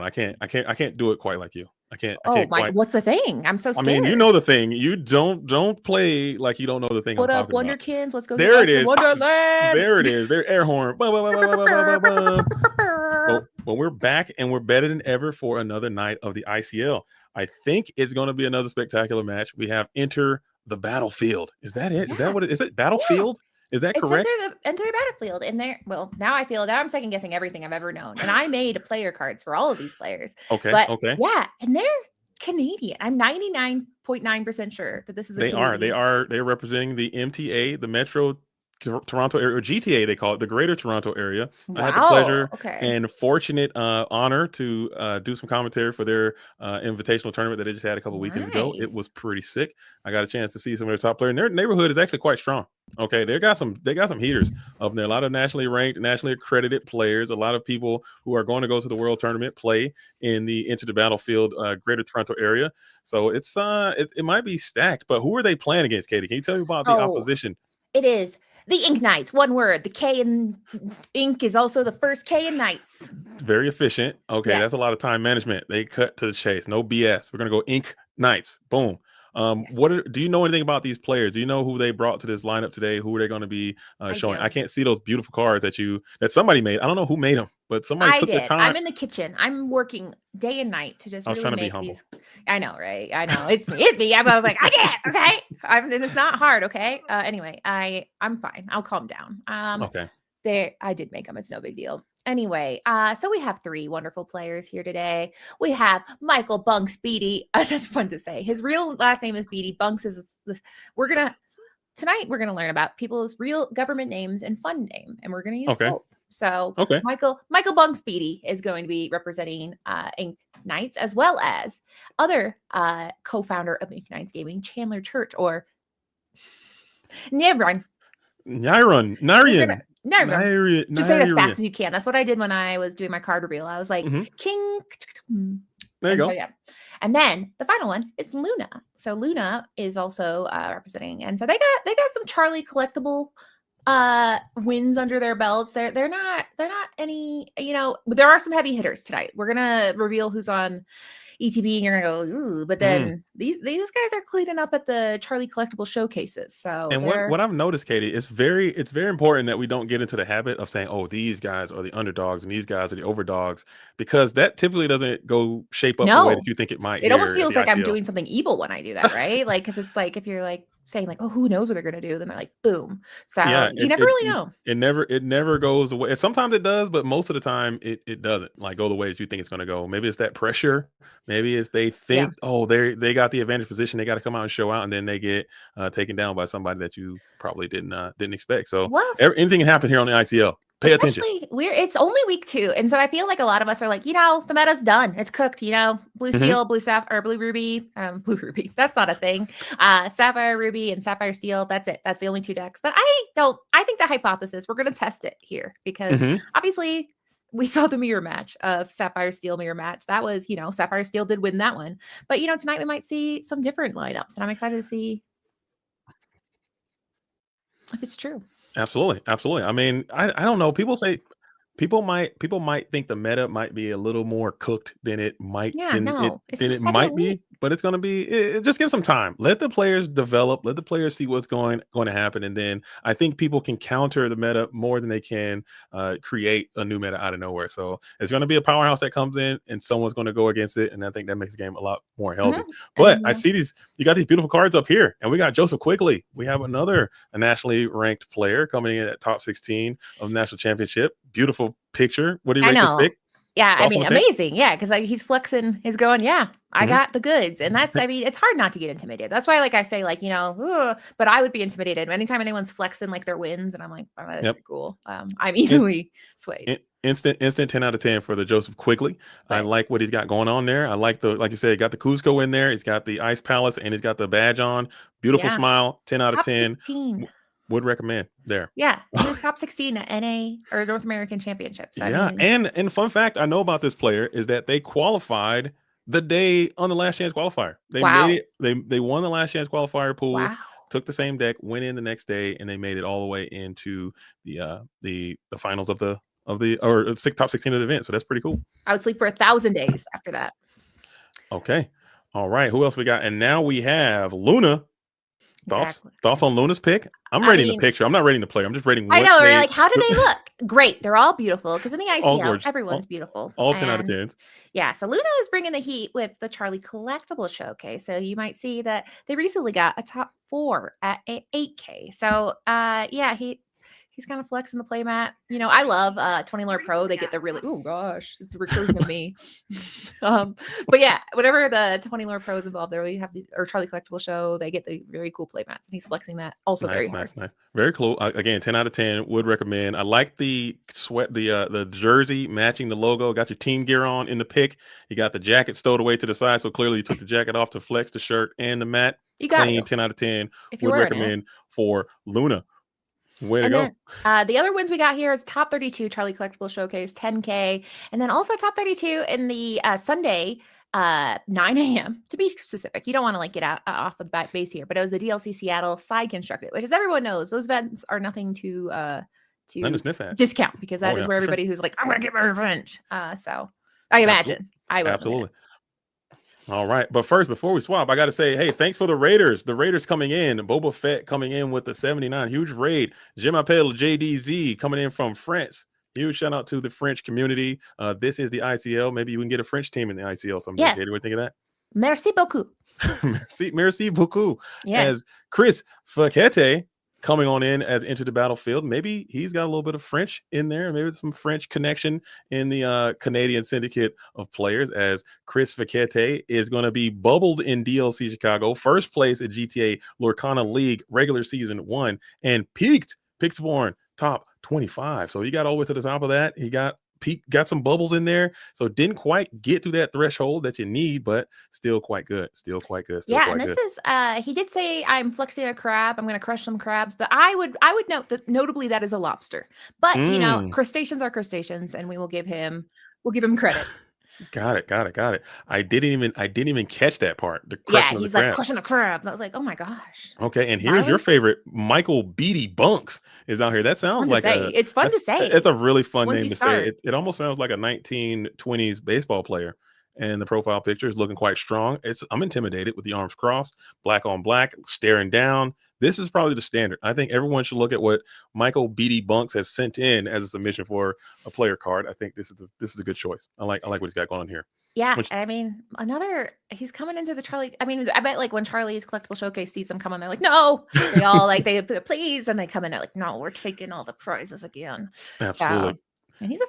I can't do it quite like you. I Oh can't my, quite. what's the thing? I'm so I mean, you scared. know the thing. You don't play like you don't know the thing I'm What up, talking about. Wonderkins? Let's go get There it lost in is. Wonderland. There it is. There, air horn. Bah, bah, bah, bah, bah, bah, bah, bah. Well, we're back and we're better than ever for another night of the ICL. I think it's going to be another spectacular match. We have Enter the Battlefield. Is that it? Is that Yeah, what it is? It yeah. Battlefield? Is that It's correct? enter the battlefield, and there. Well, now I feel now I'm second guessing everything I've ever known, and I made player cards for all of these players. Okay. But Okay. yeah, and they're Canadian. I'm 99.9% sure that this is a They are. They Canadian are. side. They're representing the MTA, the Metro Toronto area, or GTA, they call it, the Greater Toronto Area. I had the Wow. pleasure Okay. and fortunate honor to do some commentary for their invitational tournament that they just had a couple weekends ago. It Nice. was pretty sick. I got a chance to see some of their top players. And their neighborhood is actually quite strong. Okay, they got some heaters up there. A lot of nationally ranked, nationally accredited players. A lot of people who are going to go to the World Tournament play in the Into the Battlefield Greater Toronto area. So it might be stacked. But who are they playing against, Katie? Can you tell me about the Oh, opposition? it is the Inknights. One word. The K in ink is also the first K in Knights. Very efficient. Okay, that's Yes. a lot of time management. They cut to the chase. No BS. We're gonna go Inknights. Boom. Yes. Do you know anything about these players? Do you know who they brought to this lineup today? Who are they going to be I showing? I do. can't see those beautiful cards that somebody made. I don't know who made them, but somebody I took the did. time. I'm in the kitchen. I'm working day and night to just I was really trying to be make humble. these. I know, right? I know. It's me. It's me. I'm like, I can't. Okay. And it's not hard. Okay. Anyway, I'm fine. I'll calm down. Okay. There, I did make them. It's no big deal. Anyway, so we have three wonderful players here today. We have Michael Bunks Beatty. That's fun to say. His real last name is Beatty. Bunks is. Tonight we're gonna learn about people's real government names and fun name, and we're gonna use Okay. both. So Okay. Michael Bunks Beatty is going to be representing Inknights, as well as other co-founder of Inknights Gaming, Chandler Church, or Nyaron. Nyrian. Just say it as fast Nyrian. as you can. That's what I did when I was doing my card reveal. I was like, King. There you go. So yeah. And then the final one is Luna. So Luna is also representing, and so they got some Charlie collectible wins under their belts. They're not any, there are some heavy hitters tonight. We're gonna reveal who's on ETB, and you're gonna go, ooh, but then these guys are cleaning up at the Charlie collectible showcases. So And what I've noticed, Katie, it's very important that we don't get into the habit of saying, "Oh, these guys are the underdogs and these guys are the overdogs," because that typically doesn't go shape up the way that you think it might. It almost here at feels the like I'm ICL. doing something evil when I do that, right? Like, because it's like if you're like saying like, "Oh, who knows what they're gonna do?" Then they're like, "Boom!" So Yeah, you never really know. it never goes away. Sometimes it does, but most of the time it doesn't like go the way that you think it's going to go. Maybe it's that pressure. Maybe it's they think, oh, they got the advantage position. They got to come out and show out, and then they get taken down by somebody that you probably didn't expect. So Well, anything can happen here on the ICL. Pay attention. It's only week 2, and so I feel like a lot of us are like, the meta's done. It's cooked. Blue steel, blue sapphire, blue ruby, blue ruby. That's not a thing. Sapphire ruby and sapphire steel. That's it. That's the only 2 decks. But I think the hypothesis, we're going to test it here because obviously we saw the mirror match of sapphire steel mirror match. That was, sapphire steel did win that one. But tonight we might see some different lineups, and I'm excited to see if it's true. Absolutely. I mean, I don't know. People might think the meta might be a little more cooked than it might It's the second might week. be, but it's going to be just give some time. Let the players develop, let the players see what's going to happen, and then I think people can counter the meta more than they can create a new meta out of nowhere. So it's going to be a powerhouse that comes in and someone's going to go against it, and I think that makes the game a lot more healthy. But I see you got these beautiful cards up here, and we got Joseph Quigley. We have another nationally ranked player coming in at top 16 of the national championship. Beautiful picture. What do you rate this pick? Yeah, I mean, amazing. Yeah, because he's flexing. He's going, I got the goods. And that's, it's hard not to get intimidated. That's why, I say, but I would be intimidated anytime anyone's flexing, their wins. And I'm like, oh, that's pretty cool. I'm easily swayed. Instant 10 out of 10 for the Joseph Quigley. I like what he's got going on there. I like like you said, he got the Cusco in there. He's got the Ice Palace, and he's got the badge on. Beautiful smile. 10 out of 10. 16. Would recommend there. Yeah, he was top 16 at NA or North American Championships. And fun fact I know about this player is that they qualified the day on the last chance qualifier. They made it. They won the last chance qualifier pool. Wow. Took the same deck, went in the next day, and they made it all the way into the finals of the or top 16 of the event. So that's pretty cool. I would sleep for 1,000 days after that. Okay. All right. Who else we got? And now we have Luna. Thoughts on Luna's pick? I'm rating the picture. I'm not rating the player. I'm just rating what I know. We're like, how do they look? Great. They're all beautiful because in the ICL, everyone's beautiful. All 10 out of 10s. Yeah. So Luna is bringing the heat with the Charlie Collectible Showcase. So you might see that they recently got a top 4 at 8K. So yeah, he's kind of flexing the playmat. You know, I love 20 Lore Pro. They get the really, oh gosh, it's a recursion of me. But yeah, whenever the 20 Lore Pros involved, there we have or Charlie Collectible Show, they get the very cool playmats, and he's flexing that also very hard. Nice. Very cool. Again, 10 out of 10. Would recommend. I like the the jersey matching the logo. Got your team gear on in the pick. You got the jacket stowed away to the side, so clearly you took the jacket off to flex the shirt and the mat. You got clean. 10 out of 10. If you would recommend for Luna. Way to go. Then, the other wins we got here is top 32 Charlie Collectible Showcase, 10K, and then also top 32 in the Sunday 9 a.m. to be specific. You don't want to like get out off the back base here, but it was the DLC Seattle side constructed, which as everyone knows, those events are nothing to discount because that is where everybody who's like, I'm gonna get my revenge. So I imagine I was absolutely. All right. But first, before we swap, I got to say, hey, thanks for the Raiders. The Raiders coming in. Boba Fett coming in with the 79. Huge raid. Jim Appel, JDZ coming in from France. Huge shout out to the French community. This is the ICL. Maybe you can get a French team in the ICL someday. Yeah. Katie, what do you think of that? Merci beaucoup. merci beaucoup. Yes. As Chris Fakete coming on in as Enter the Battlefield. Maybe he's got a little bit of French in there. Maybe some French connection in the Canadian syndicate of players, as Chris Fakete is going to be bubbled in DLC Chicago, first place at GTA Lorcana League regular season 1, and peaked Pixelborn top 25. So he got all the way to the top of that. He got some bubbles in there, so didn't quite get through that threshold that you need, but still quite good. And this is he did say, I'm flexing a crab, I'm gonna crush some crabs, but I would note that notably that is a lobster, but you know, crustaceans are crustaceans, and we'll give him credit. Got it. I didn't even catch that part. He's like crushing a crab. I was like, oh my gosh. Okay, and here's your favorite, Michael Beatty Bunks is out here. That sounds like it's fun to say. It's a really fun name to say. It almost sounds like a 1920s baseball player. And the profile picture is looking quite strong. I'm intimidated with the arms crossed, black on black, staring down. This is probably the standard. I think everyone should look at what Michael Beatty Bunks has sent in as a submission for a player card. I think this is a good choice. I like what he's got going on here. Yeah, I mean, he's coming into the Charlie. I mean, I bet like when Charlie's Collectible Showcase sees them coming, they're like, no, they all like they please, and they come in, they're like, no, we're taking all the prizes again. Absolutely. And he's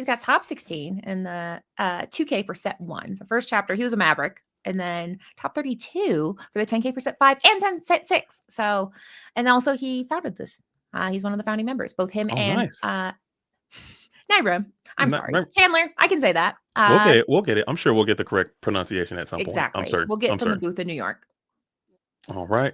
got top 16 in the 2K for set 1. So first chapter, he was a Maverick, and then top 32 for the 10K for set 5 and set 6. So, and also he founded this. He's one of the founding members, both him and Nybra. Chandler. I can say that. We'll get it. I'm sure we'll get the correct pronunciation at some point. Exactly. I'm certain. We'll get from the booth in New York. All right.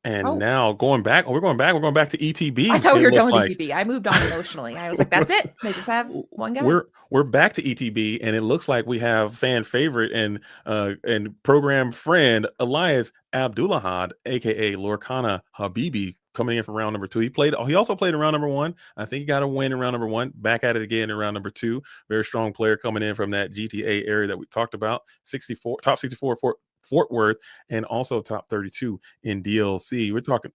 And now going back to ETB. I thought we were done with ETB. I moved on emotionally. I was like, that's it. They just have one guy. We're back to ETB, and it looks like we have fan favorite and program friend Elias Abdullahad, aka Lorcana Habibi, coming in for round number 2. He also played in round number 1. I think he got a win in round number 1. Back at it again in round number 2. Very strong player coming in from that GTA area that we talked about. Top 64 for Fort Worth, and also top 32 in DLC. We're talking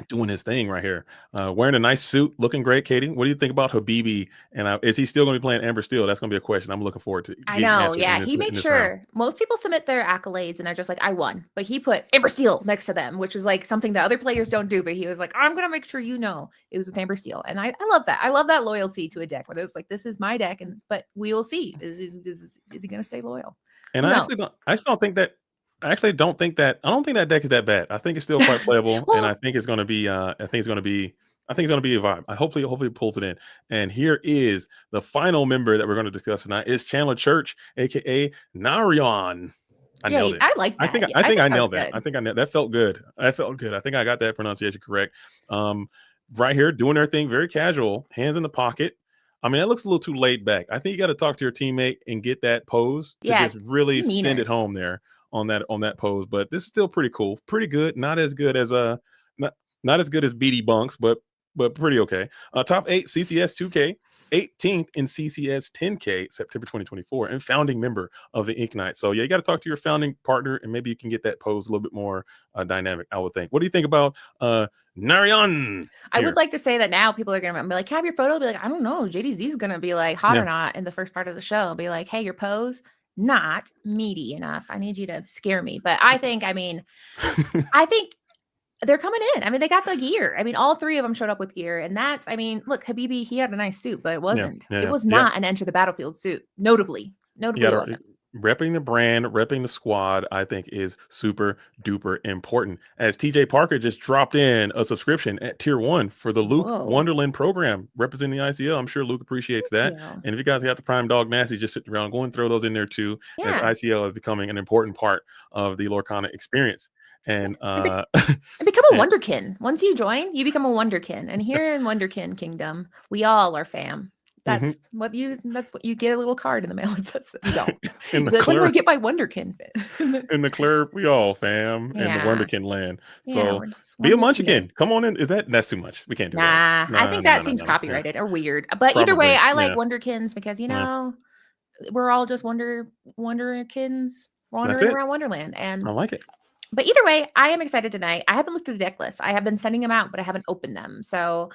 doing his thing right here. Wearing a nice suit, looking great. Katie, what do you think about Habibi? And is he still going to be playing Amber Steel? That's going to be a question I'm looking forward to. I know. Yeah, he made sure. Most people submit their accolades and they're just like, I won. But he put Amber Steel next to them, which is like something that other players don't do. But he was like, I'm going to make sure you know it was with Amber Steel. And I love that. I love that loyalty to a deck where it's like, this is my deck. But we will see. Is he going to stay loyal? And I don't think that deck is that bad. I think it's still quite playable, and I think it's going to be a vibe. Hopefully it pulls it in. And here is the final member that we're going to discuss tonight is Chandler Church, aka Narion. I nailed it. I like that. I think I nailed that. That felt good. I think I got that pronunciation correct. Right here, doing their thing, very casual, hands in the pocket. I mean, that looks a little too laid back. I think you got to talk to your teammate and get that pose to just really send it home there on that pose. But this is still pretty cool, pretty good. Not as good as not as good as BD Bunks, but but pretty okay. Top 8 CCS 2K, 18th in CCS 10K, September 2024, and founding member of the Inknights. So yeah, you got to talk to your founding partner, and maybe you can get that pose a little bit more dynamic, I would think. What do you think about Narayan I here? would like to say that now people are gonna be like, have your photo. Be like, I don't know, JDZ's gonna be like hot Yeah. or not in the first part of the show. Be like, hey, your pose not meaty enough. I need you to scare me. But I think they're coming in. I mean, they got the gear. I mean, all three of them showed up with gear, and that's. I mean, look, Habibi, he had a nice suit, but it Yeah, wasn't. yeah, It yeah. was Yeah. not an Enter the Battlefield suit. Notably, You it gotta wasn't. repping the brand, repping the squad, I think is super duper important. As TJ Parker just dropped in a subscription at tier 1 for the Luke Whoa. Wonderland program representing the ICL. I'm sure Luke appreciates Thank that. you. And if you guys got the Prime Dog Nasty just sitting around, go and throw those in there too, as Yeah. ICL is becoming an important part of the Lorcana experience. And And become a and, Wonderkin. Once you join, you become a Wonderkin. And here in Wonderkin Kingdom, we all are fam. mhm. That's what you get, a little card in the mail. It says that you don't. in You'd the be like, when do I clear get my Wonderkin fit? in the clear, we all fam in the Yeah. Wonderkin land. Yeah, So we're just be a Wonderkin. munchkin. Come on in. That's too much. We can't do that. Nah, I think that seems No. Yeah, copyrighted or weird. But either way, probably. I like Yeah. Wonderkins because Yeah. we're all just Wonderkins That's wandering it. around Wonderland. And I like it. but either way, I am excited tonight. I haven't looked at the deck list. I have been sending them out, but I haven't opened them. So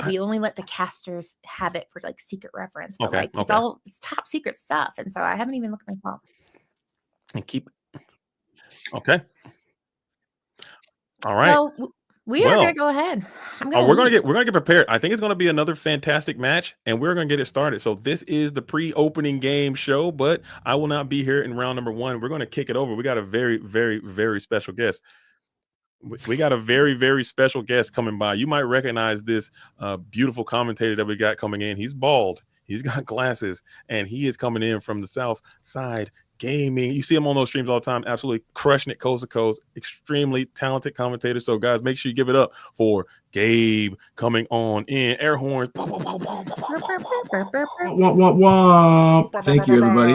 we only let the casters have it for like secret reference. But Okay. like Okay. it's top secret stuff, and so I haven't even looked myself. And keep. Okay. All right. So we are gonna Well, go ahead. I'm gonna we're leave. gonna get prepared. I think it's gonna be another fantastic match, and we're gonna get it started. So this is the pre-opening game show, but I will not be here in round number 1. We're gonna kick it over. We got a very, very, very special guest. We got a very, very special guest coming by. You might recognize this beautiful commentator that we got coming in. He's bald. He's got glasses, and he is coming in from the South Side Gaming. You see him on those streams all the time, absolutely crushing it coast to coast. Extremely talented commentator. So, guys, make sure you give it up for Gabe coming on in. Air horns. Thank you, everybody.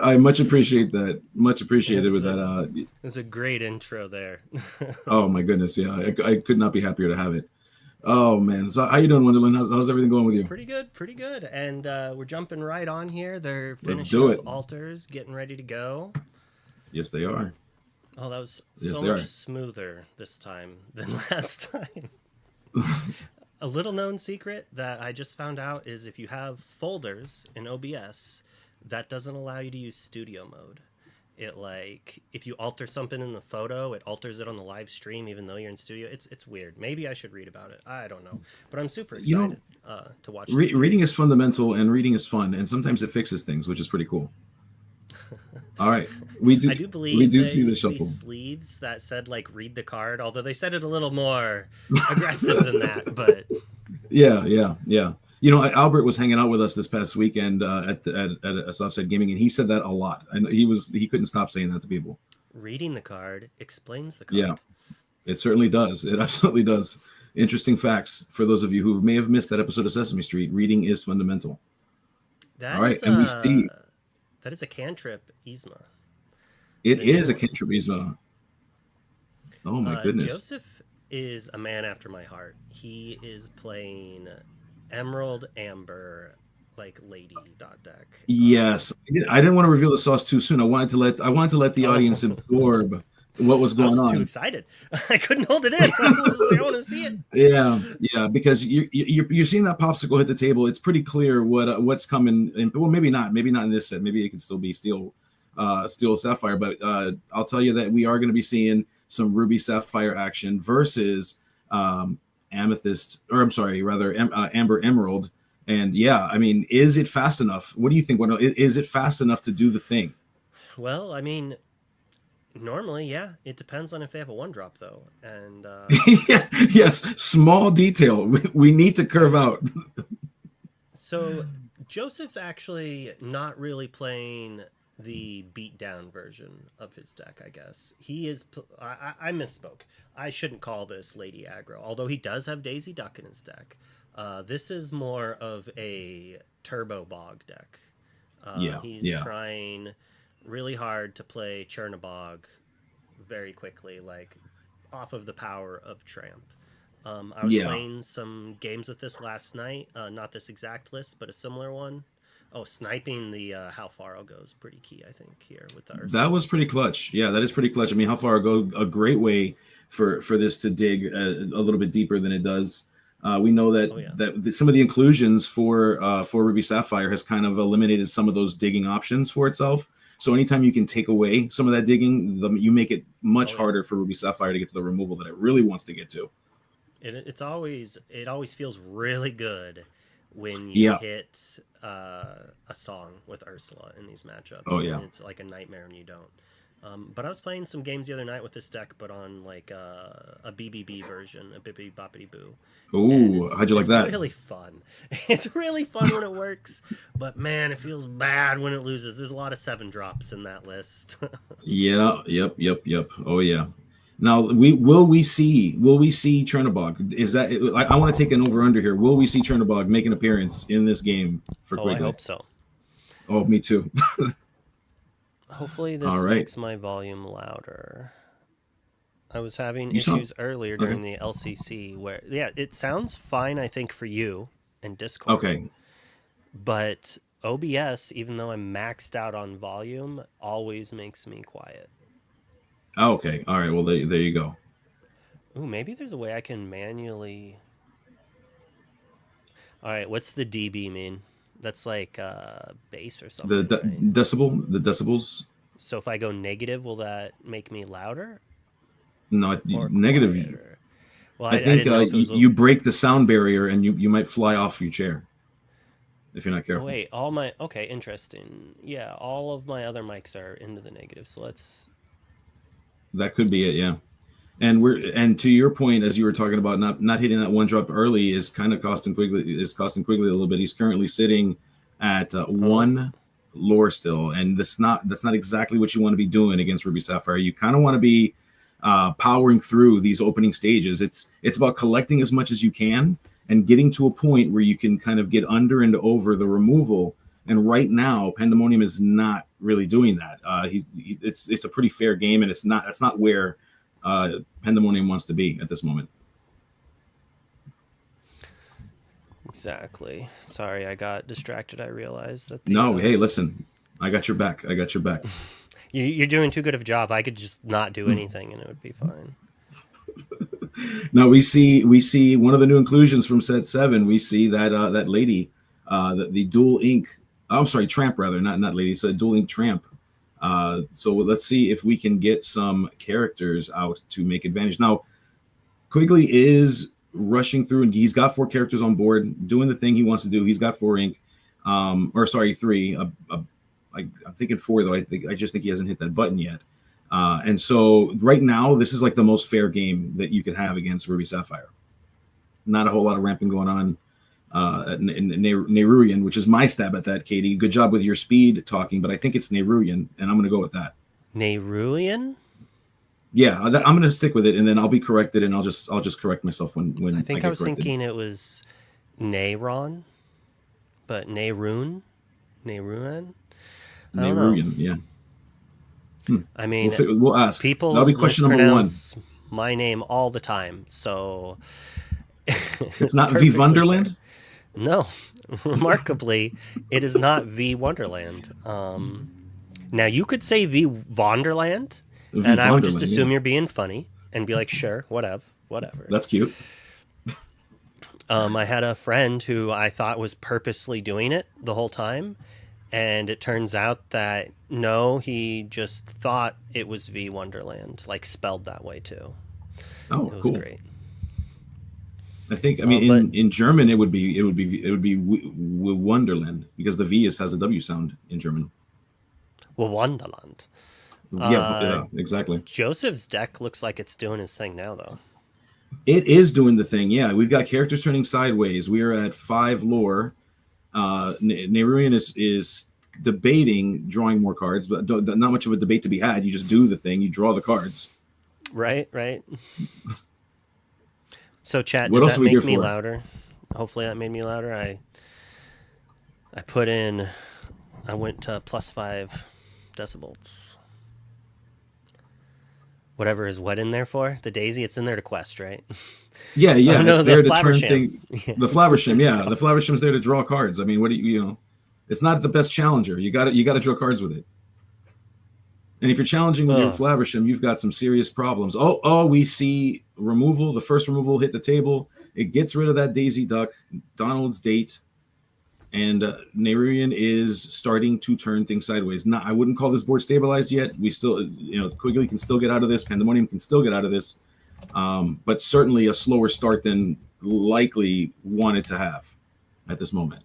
I much appreciate that. Much appreciated with that. It's a great intro there. Oh my goodness, yeah, I could not be happier to have it. Oh man, so how you doing, Wonderland? How's everything going with you? Pretty good. And we're jumping right on here. They're Let's finishing do up it. altars, getting ready to go. Yes, they are. Oh, that was Yes, so they much are. smoother this time than last time. A little known secret that I just found out is if you have folders in OBS, that doesn't allow you to use studio mode. It like if you alter something in the photo, it alters it on the live stream even though you're in studio. It's weird. Maybe I should read about it. I don't know, but I'm super excited to watch. Reading is fundamental and reading is fun, and sometimes it fixes things, which is pretty cool. All right, I do believe we do there see the used to be shuffle. sleeves that said like read the card, although they said it a little more aggressive than that. But Yeah. You know, Albert was hanging out with us this past weekend at Southside Gaming, and he said that a lot. And he couldn't stop saying that to people. reading the card explains the card. Yeah, it certainly does. It absolutely does. Interesting facts for those of you who may have missed that episode of Sesame Street. Reading is fundamental. All right, and we see that is a cantrip Yzma. it is a cantrip Yzma. Oh my goodness. Joseph is a man after my heart. He is playing Emerald Amber like lady deck. Yes, I didn't want to reveal the sauce too soon. I wanted to let the audience absorb what was going on. I was on. Too excited. I couldn't hold it in. I want to see it. Yeah, because you're seeing that popsicle hit the table. It's pretty clear what's coming. And well, maybe not in this set. Maybe it can still be steel sapphire. But I'll tell you that we are going to be seeing some ruby sapphire action versus amethyst, or I'm sorry, rather amber emerald. And yeah, I mean, is it fast enough? What do you think? Is it fast enough to do the thing? Well, I mean, normally, yeah. It depends on if they have a 1-drop, though. And yes, small detail. We need to curve out. So Joseph's actually not really playing the beatdown version of his deck, I guess. He is... I misspoke. I shouldn't call this Lady Aggro, although he does have Daisy Duck in his deck. This is more of a Turbo Bog deck. He's trying really hard to play Chernabog very quickly. Like, off of the power of Tramp. I was Yeah. playing some games with this last night. Not this exact list, but a similar one. Oh, sniping the how far I'll go is pretty key, I think, here with the Ursula. That was pretty clutch. Yeah, that is pretty clutch. I mean, how far go? A great way for this to dig a little bit deeper than it does. We know that some of the inclusions for Ruby Sapphire has kind of eliminated some of those digging options for itself. So anytime you can take away some of that digging, you make it much harder for Ruby Sapphire to get to the removal that it really wants to get to. It always feels really good when you hit a song with Ursula in these matchups. Oh yeah, and it's like a nightmare when you don't. But I was playing some games the other night with this deck, but on like a BBB version, a Bibbidi Boppity Boo. Ooh, how'd you like that? It's really fun. It's really fun when it works, but man, it feels bad when it loses. There's a lot of 7 drops in that list. Yeah, yep. Oh yeah. Now will we see Chernobog? Is that I want to take an over under here? Will we see Chernobog make an appearance in this game for Quigley? I hope so. Oh, me too. Hopefully this makes my volume louder. I was having issues earlier during the LCC where it sounds fine, I think, for you and Discord. Okay. But OBS, even though I'm maxed out on volume, always makes me quiet. Okay. All right. Well, there you go. Ooh, maybe there's a way I can manually. All right. What's the dB mean? That's like bass or something. The right? the decibels. So if I go negative, will that make me louder? No, negative. Quieter? Well, I think you break the sound barrier and you might fly off your chair if you're not careful. Wait, okay, interesting. Yeah, all of my other mics are into the negative, so let's. That could be it, yeah. And to your point, as you were talking about not hitting that one drop early is kind of costing Quigley a little bit. He's currently sitting at 1 lore still, and that's not exactly what you want to be doing against Ruby Sapphire. You kind of want to be powering through these opening stages. It's about collecting as much as you can and getting to a point where you can kind of get under and over the removal. And right now, Pandemonium is not really doing that. It's a pretty fair game, and that's not where Pandemonium wants to be at this moment. Exactly. Sorry, I got distracted. I realized that. Hey, listen, I got your back. You're doing too good of a job. I could just not do anything, and it would be fine. Now we see one of the new inclusions from set 7. We see that lady, the dual ink. I'm sorry, tramp rather, not lady. It's a dual ink tramp. So let's see if we can get some characters out to make advantage. Now, Quigley is rushing through, and he's got 4 characters on board, doing the thing he wants to do. He's got 4 ink, 3. I'm thinking 4 though. I just think he hasn't hit that button yet. And so right now, this is like the most fair game that you can have against Ruby Sapphire. Not a whole lot of ramping going on. Nehruyan, which is my stab at that, Katie. Good job with your speed talking, but I think it's Nehruyan, and I'm going to go with that. Nehruyan? Yeah, I'm going to stick with it, and then I'll be corrected, and I'll just correct myself when I think I was corrected. thinking it was Nehron, but Nehruyan. Nehruyan, yeah. I mean, we'll ask. People That'll be question number 1. My name all the time, so it's not V Wonderland. No, remarkably, it is not V Wonderland. Now you could say V Wonderland, and I would just assume you're being funny and be like, sure, whatever. That's cute. I had a friend who I thought was purposely doing it the whole time, and it turns out that no, he just thought it was V Wonderland, like spelled that way too. Oh, it was cool. Great. I think. I mean, in German, it would be Wonderland because the V has a W sound in German. Well, Wonderland. Yeah, exactly. Joseph's deck looks like it's doing his thing now, though. It is doing the thing. Yeah, we've got characters turning sideways. We are at 5 lore. Nehruyan is debating drawing more cards, but not much of a debate to be had. You just do the thing. You draw the cards. Right. So, chat, what did else that are we make here me for? louder? Hopefully that made me louder. I went to +5 decibels. whatever is what in there for? The daisy, it's in there to quest, right? Yeah, Oh, no, it's there to turn Flaversham. thing. The Flaversham, yeah, the Flaversham's there to draw cards. I mean, what do you it's not the best challenger. You got to draw cards with it. And if you're challenging with your Flaversham, you've got some serious problems. Oh, we see removal. The first removal hit the table. It gets rid of that Daisy Duck, Donald's date, and Nehruian is starting to turn things sideways. Not, I wouldn't call this board stabilized yet. We still, Quigley can still get out of this. Pandemonium can still get out of this, but certainly a slower start than likely wanted to have at this moment.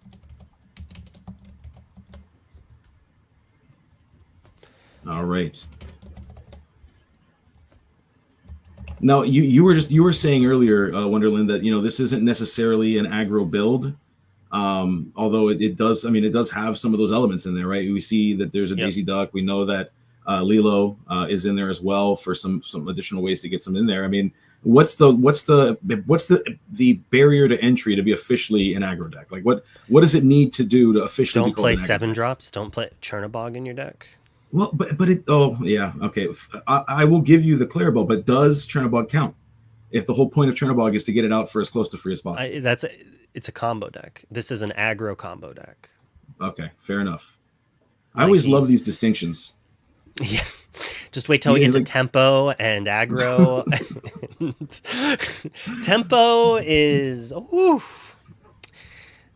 All right. Now you were saying earlier, Wonderland, that this isn't necessarily an aggro build, although it does. I mean, it does have some of those elements in there, right? We see that there's a Daisy Duck. We know that Lilo is in there as well for some additional ways to get some in there. I mean, what's the barrier to entry to be officially an aggro deck? Like what does it need to do to officially? Don't play 7-drops. Don't play Chernobog in your deck. Well, but it. Oh, yeah. Okay. I will give you the Clarabelle, but does Chernobog count? If the whole point of Chernobog is to get it out for as close to free as possible. It's a combo deck. This is an aggro combo deck. Okay, fair enough. I always love these distinctions. Yeah. Just wait till we get to tempo and aggro. Tempo is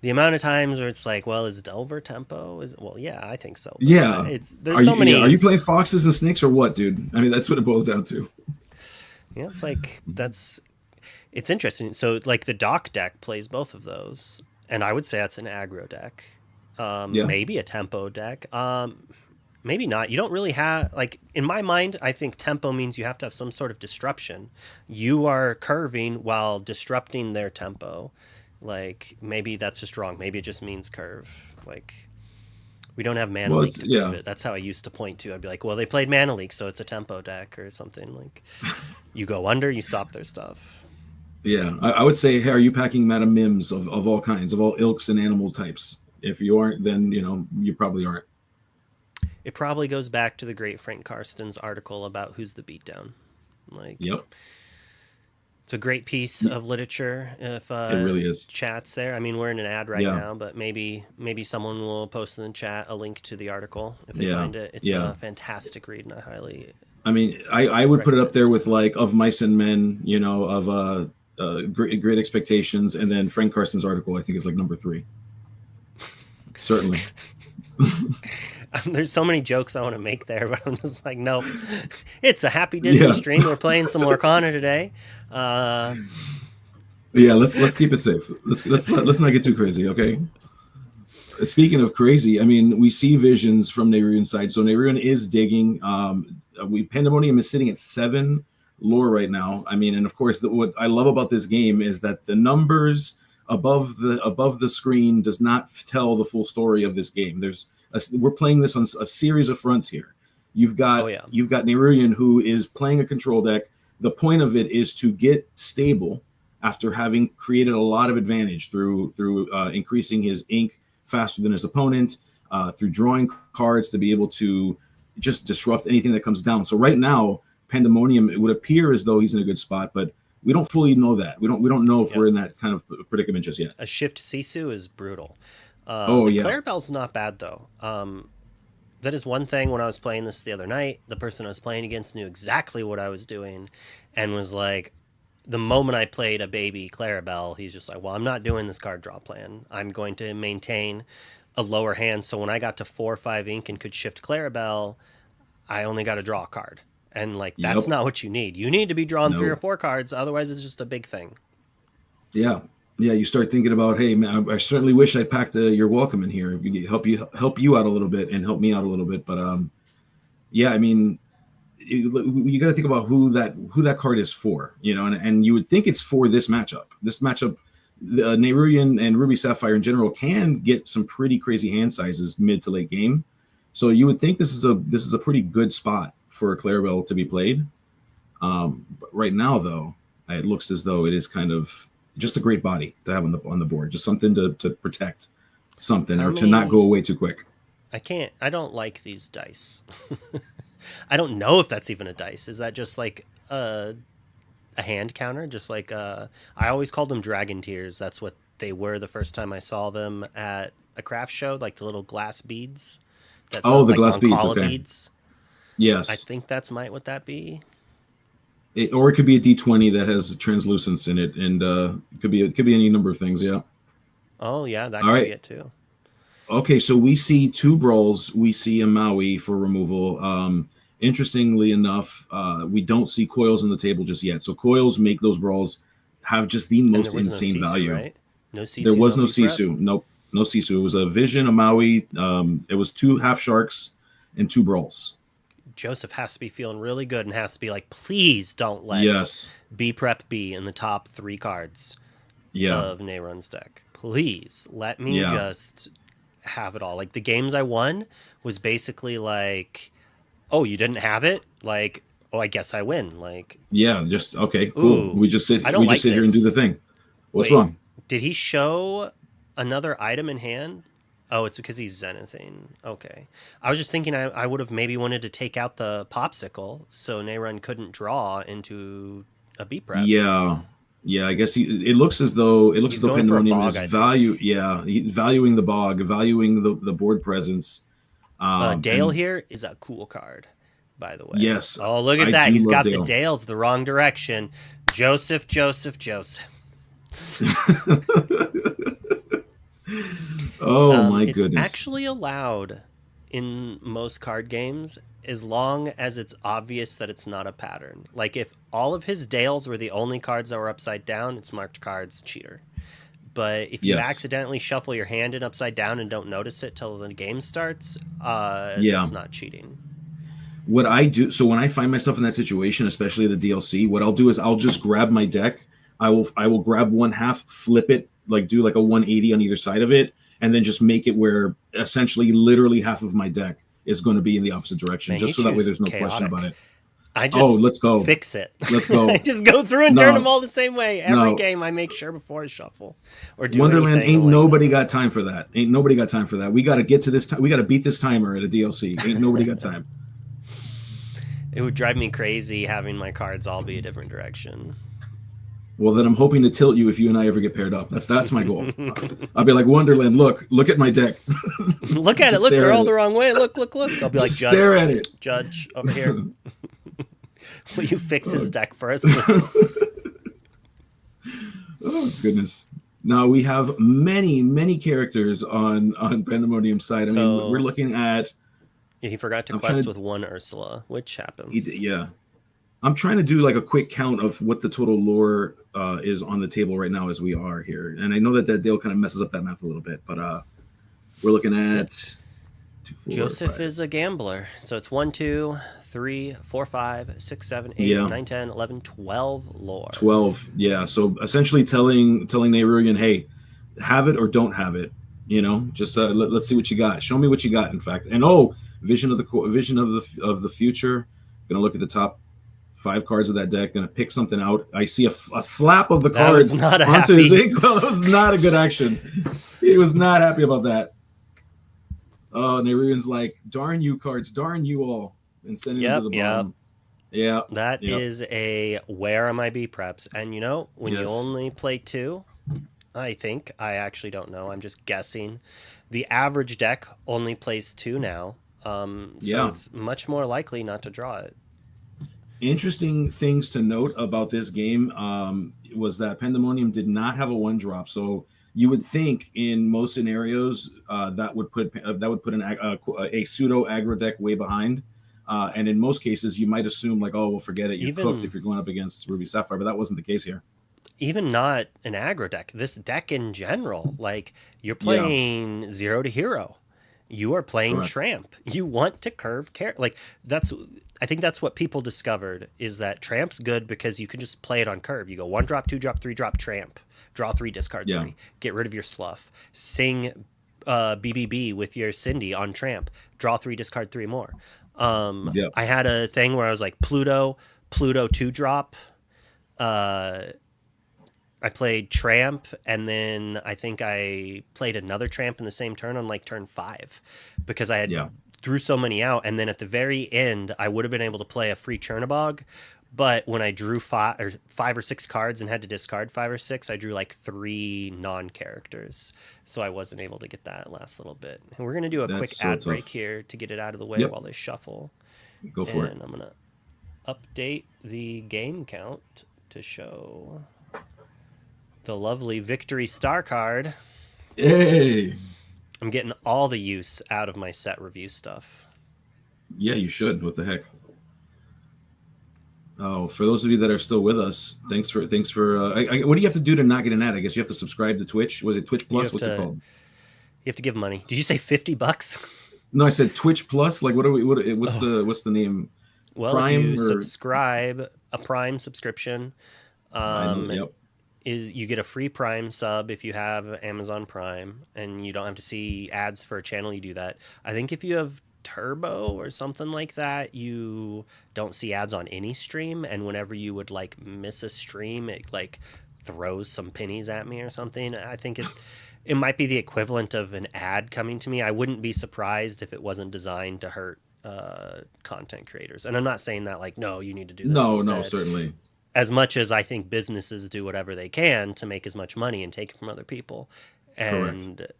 the amount of times where it's like, well, is Delver tempo? Yeah, I think so. Yeah. There's so many. Are you playing foxes and snakes or what, dude? I mean, that's what it boils down to. Yeah, it's like it's interesting. So like the Doc deck plays both of those, and I would say that's an aggro deck. Maybe a tempo deck. Maybe not. You don't really have, like, in my mind, I think tempo means you have to have some sort of disruption. You are curving while disrupting their tempo. Like, maybe that's just wrong. Maybe it just means curve. Like, we don't have Mana Leak to prove it. That's how I used to point to. I'd be like, well, they played Mana Leak, so it's a tempo deck or something. Like, you go under, you stop their stuff. Yeah, I would say, hey, are you packing Madam Mims of all kinds, of all ilks and animal types? If you aren't, then, you probably aren't. It probably goes back to the great Frank Karsten's article about who's the beatdown. Like, yep. It's a great piece of literature. If it really is. Chat's there. I mean, we're in an ad right now, but maybe someone will post in the chat a link to the article if they find it. It's a fantastic read, and I mean, I would put it up there with like Of Mice and Men, of Great Expectations, and then Frank Karsten's article. I think is like number 3. Certainly. There's so many jokes I want to make there, but I'm just like, nope. It's a happy Disney stream. We're playing some Lorcana today. Let's keep it safe. Let's not get too crazy, okay? Speaking of crazy, I mean, we see visions from Nehruian's side. So Nehruian is digging. Pandemonium is sitting at 7 lore right now. I mean, and of course, what I love about this game is that the numbers above the screen does not tell the full story of this game. We're playing this on a series of fronts here. You've got Nehruian, who is playing a control deck. The point of it is to get stable after having created a lot of advantage through increasing his ink faster than his opponent, through drawing cards to be able to just disrupt anything that comes down. So right now, Pandemonium, it would appear as though he's in a good spot, but we don't fully know that. We don't know if we're in that kind of predicament just yet. A shift Sisu is brutal. Clarabelle's not bad, though. That is one thing. When I was playing this the other night, the person I was playing against knew exactly what I was doing and was like, the moment I played a baby Clarabelle, he's just like, well, I'm not doing this card draw plan. I'm going to maintain a lower hand. So when I got to 4 or 5 ink and could shift Clarabelle, I only got to draw a card. And like, that's not what you need. You need to be drawing 3 or 4 cards. Otherwise, it's just a big thing. Yeah. Yeah, you start thinking about, hey, man, I certainly wish I packed your welcome in here. Help you out a little bit and help me out a little bit. But I mean, you got to think about who that card is for, and you would think it's for this matchup. This matchup, Nehruian and Ruby Sapphire in general can get some pretty crazy hand sizes mid to late game. So you would think this is a pretty good spot for a Clarabelle to be played. But right now, though, it looks as though it is kind of just a great body to have on the board, just something to protect something or to not go away too quick. I don't like these dice. I don't know if that's even a dice. Is that just like a hand counter? Just like I always called them dragon tears. That's what they were the first time I saw them at a craft show, like the little glass beads. That Oh, the like glass beads. Roncalla Okay. beads. Yes. I think that's what that be? Or it could be a D20 that has translucence in it, and it could be any number of things. Yeah. Oh yeah, that All could right. be it too. Okay, so we see 2 brawls. We see a Maui for removal. Interestingly enough, we don't see coils on the table just yet. So coils make those brawls have just the And most there was insane no Sisu, value. right? No Sisu. There was no beef rep? Sisu. Nope, no Sisu. It was a Vision, a Maui. It was 2 half sharks and 2 brawls. Joseph has to be feeling really good and has to be like, please don't let Yes. B Prep be in the top 3 cards Yeah. of Neyron's deck. Please let me Yeah. just have it all. Like the games I won was basically like, oh, you didn't have it? Like, oh, I guess I win. Like, Yeah. Just okay. Cool. Ooh, We just sit. I don't We like just sit here and do the this. thing. What's Wait. wrong? Did he show another item in hand? Oh, it's because he's zenithing. Okay. I was just thinking I would have maybe wanted to take out the popsicle so Neyron couldn't draw into a B prep. Yeah. Yeah, I guess it looks as though He's going for a Pandemonium bog, is I think. valuing the bog, valuing the board presence. Dale and- here is a cool card, by the way. Yes, Oh, look at I that. do He's love got Dale. the Dales the wrong direction. Joseph. Oh my It's goodness. actually allowed in most card games as long as it's obvious that it's not a pattern. Like if all of his Dales were the only cards that were upside down, it's marked cards cheater. But if you Yes. accidentally shuffle your hand in upside down and don't notice it till the game starts, Yeah. that's not cheating. What I do, so when I find myself in that situation, especially the DLC, what I'll do is I'll just grab my deck. I will grab one half, flip it, like do like a 180 on either side of it, and then just make it where essentially literally half of my deck is going to be in the opposite direction, Man, just you so that way choose there's no question chaotic. about it. I just Let's go. fix it. Let's go. I just go through and No. turn them all the same way. Every No. game I make sure before I shuffle or do Wonderland anything ain't like nobody that. got time for that. Ain't nobody got time for that. We got to get to this. We got to beat this timer at a DLC. Ain't nobody got time. It would drive me crazy having my cards all be a different direction. Well, then I'm hoping to tilt you if you and I ever get paired up. That's my goal. I'll be like, Wonderland, look at my deck. Look at it. Just Look, stare they're at all it. the wrong way. Look. I'll be like, Just Judge, stare at it. Judge, over here. Will you fix his deck for us, please? Oh goodness. Now we have many characters on Pandemonium side. I So- mean, we're looking at He forgot to I'm trying quest to- with one Ursula, which happens. yeah. I'm trying to do like a quick count of what the total lore is on the table right now as we are here, and I know that Dale kind of messes up that math a little bit, but we're looking at 2, 4, Joseph 5. is a gambler. So it's 1, 2, 3, 4, 5, 6, 7, 8, Yeah. 9, 10, 11, 12 lore. 12. Yeah. So essentially telling Neyrugian, hey, have it or don't have it. You know, just let's see what you got. Show me what you got. In fact, and vision of the future. Gonna look at the top 5 cards of that deck. Gonna pick something out. I see a slap of the That was cards not a onto his happy- ink. Well, that was not a good action. He was not happy about that. Neyrugian's like, darn you cards, darn you all, and sending them to the Yep. bottom. Yeah. That Yep. is a where are my B preps? And you know, when you Yes. only play 2, I think, I actually don't know, I'm just guessing. The average deck only plays 2 now. So Yeah. it's much more likely not to draw it. Interesting things to note about this game was that Pandemonium did not have a 1-drop. So you would think in most scenarios that would put a pseudo aggro deck way behind. And in most cases, you might assume like, oh, well, forget it. You're Even- cooked if you're going up against Ruby Sapphire, but that wasn't the case here. Even not an aggro deck, this deck in general, like you're playing 0 to hero. You are playing Correct. Tramp. You want to curve like I think that's what people discovered is that Tramp's good because you can just play it on curve. You go 1 drop, 2 drop, 3 drop, Tramp. Draw 3, discard 3. Get rid of your Slough. Sing BBB with your Cindy on Tramp. Draw 3, discard 3 more. I had a thing where I was like Pluto 2 drop. I played Tramp, and then I think I played another Tramp in the same turn on like turn 5 because I had threw so many out, and then at the very end, I would have been able to play a free Chernobog. But when I drew five or six cards and had to discard 5 or 6, I drew like 3 non-characters. So I wasn't able to get that last little bit. And we're going to do a quick ad break here to get it out of the way while they shuffle. Go for it. And I'm going to update the game count to show the lovely Victory Star card. Hey! I'm getting all the use out of my set review stuff. Yeah, you should. What the heck? Oh, for those of you that are still with us, thanks for. what do you have to do to not get an ad? I guess you have to subscribe to Twitch. Was it Twitch Plus? What's it called? You have to give money. Did you say $50? No, I said Twitch Plus. Like, what's the name? Well, Prime, if you subscribe a Prime subscription, you get a free Prime sub if you have Amazon Prime, and you don't have to see ads for a channel. You do that. I think if you have Turbo or something like that, you don't see ads on any stream, and whenever you would like miss a stream, it like throws some pennies at me or something. I think it might be the equivalent of an ad coming to me. I wouldn't be surprised if it wasn't designed to hurt content creators. And I'm not saying that like, no, you need to do this instead. No, certainly. As much as I think businesses do whatever they can to make as much money and take it from other people. And correct.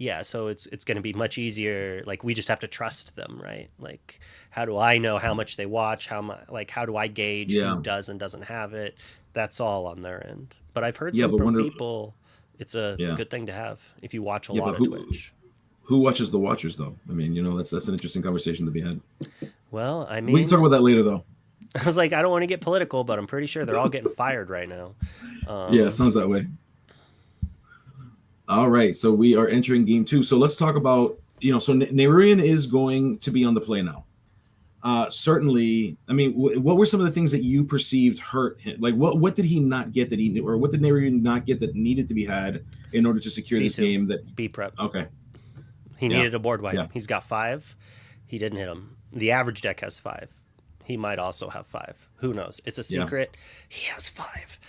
Yeah, so it's going to be much easier. Like, we just have to trust them, right? Like, how do I know how much they watch? How do I gauge who does and doesn't have it? That's all on their end. But I've heard from people, it's a good thing to have if you watch a lot of Twitch. Who watches the watchers, though? I mean, that's an interesting conversation to be had. Well, I mean, we can talk about that later, though. I was like, I don't want to get political, but I'm pretty sure they're all getting fired right now. Yeah, it sounds that way. All right, so we are entering game 2. So let's talk about, so Nayruin is going to be on the play now. Certainly, I mean, what were some of the things that you perceived hurt him? Like, what did he not get or what did Nayruin not get that needed to be had in order to secure this game? That B prep. Okay. He needed a board wipe. Yeah. He's got 5. He didn't hit him. The average deck has 5. He might also have 5. Who knows? It's a secret. Yeah. He has 5.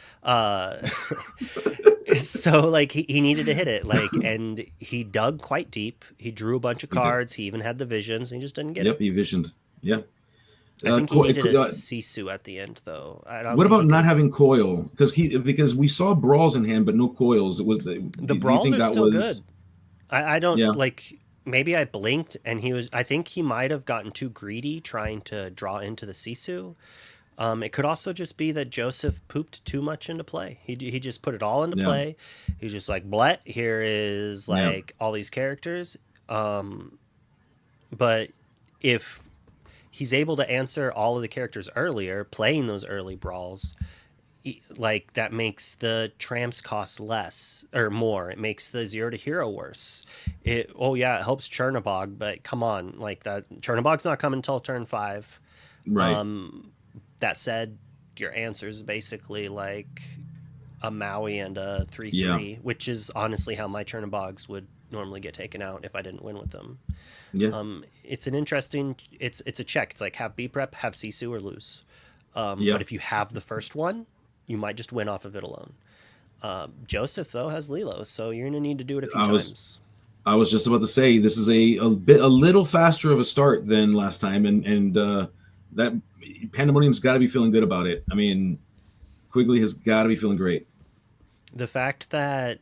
So like he needed to hit it, like, and he dug quite deep. He drew a bunch of cards. He even had the visions, and he just didn't get it. Yep, he visioned. Yeah. I think he needed a Sisu at the end, though. What about not having coil? Because we saw brawls in hand, but no coils. It was the brawls are still good. I don't like. Maybe I blinked, and I think he might have gotten too greedy trying to draw into the Sisu. It could also just be that Joseph pooped too much into play. He just put it all into play. He's just like, "Blet, here is like all these characters." But if he's able to answer all of the characters earlier, playing those early brawls, like that makes the tramps cost less or more. It makes the 0 to hero worse. It helps Chernobog, but come on, like that Chernobog's not coming until turn 5. Right. That said, your answer is basically like a Maui and a 3/3, which is honestly how my Chernobogs would normally get taken out if I didn't win with them. Yeah. It's an interesting. It's a check. It's like have B prep, have Sisu, or lose. But if you have the first one, you might just win off of it alone. Joseph though has Lilo, so you're gonna need to do it a few times. I was just about to say this is a little faster of a start than last time, and that Pandemonium's got to be feeling good about it. I mean, Quigley has got to be feeling great. The fact that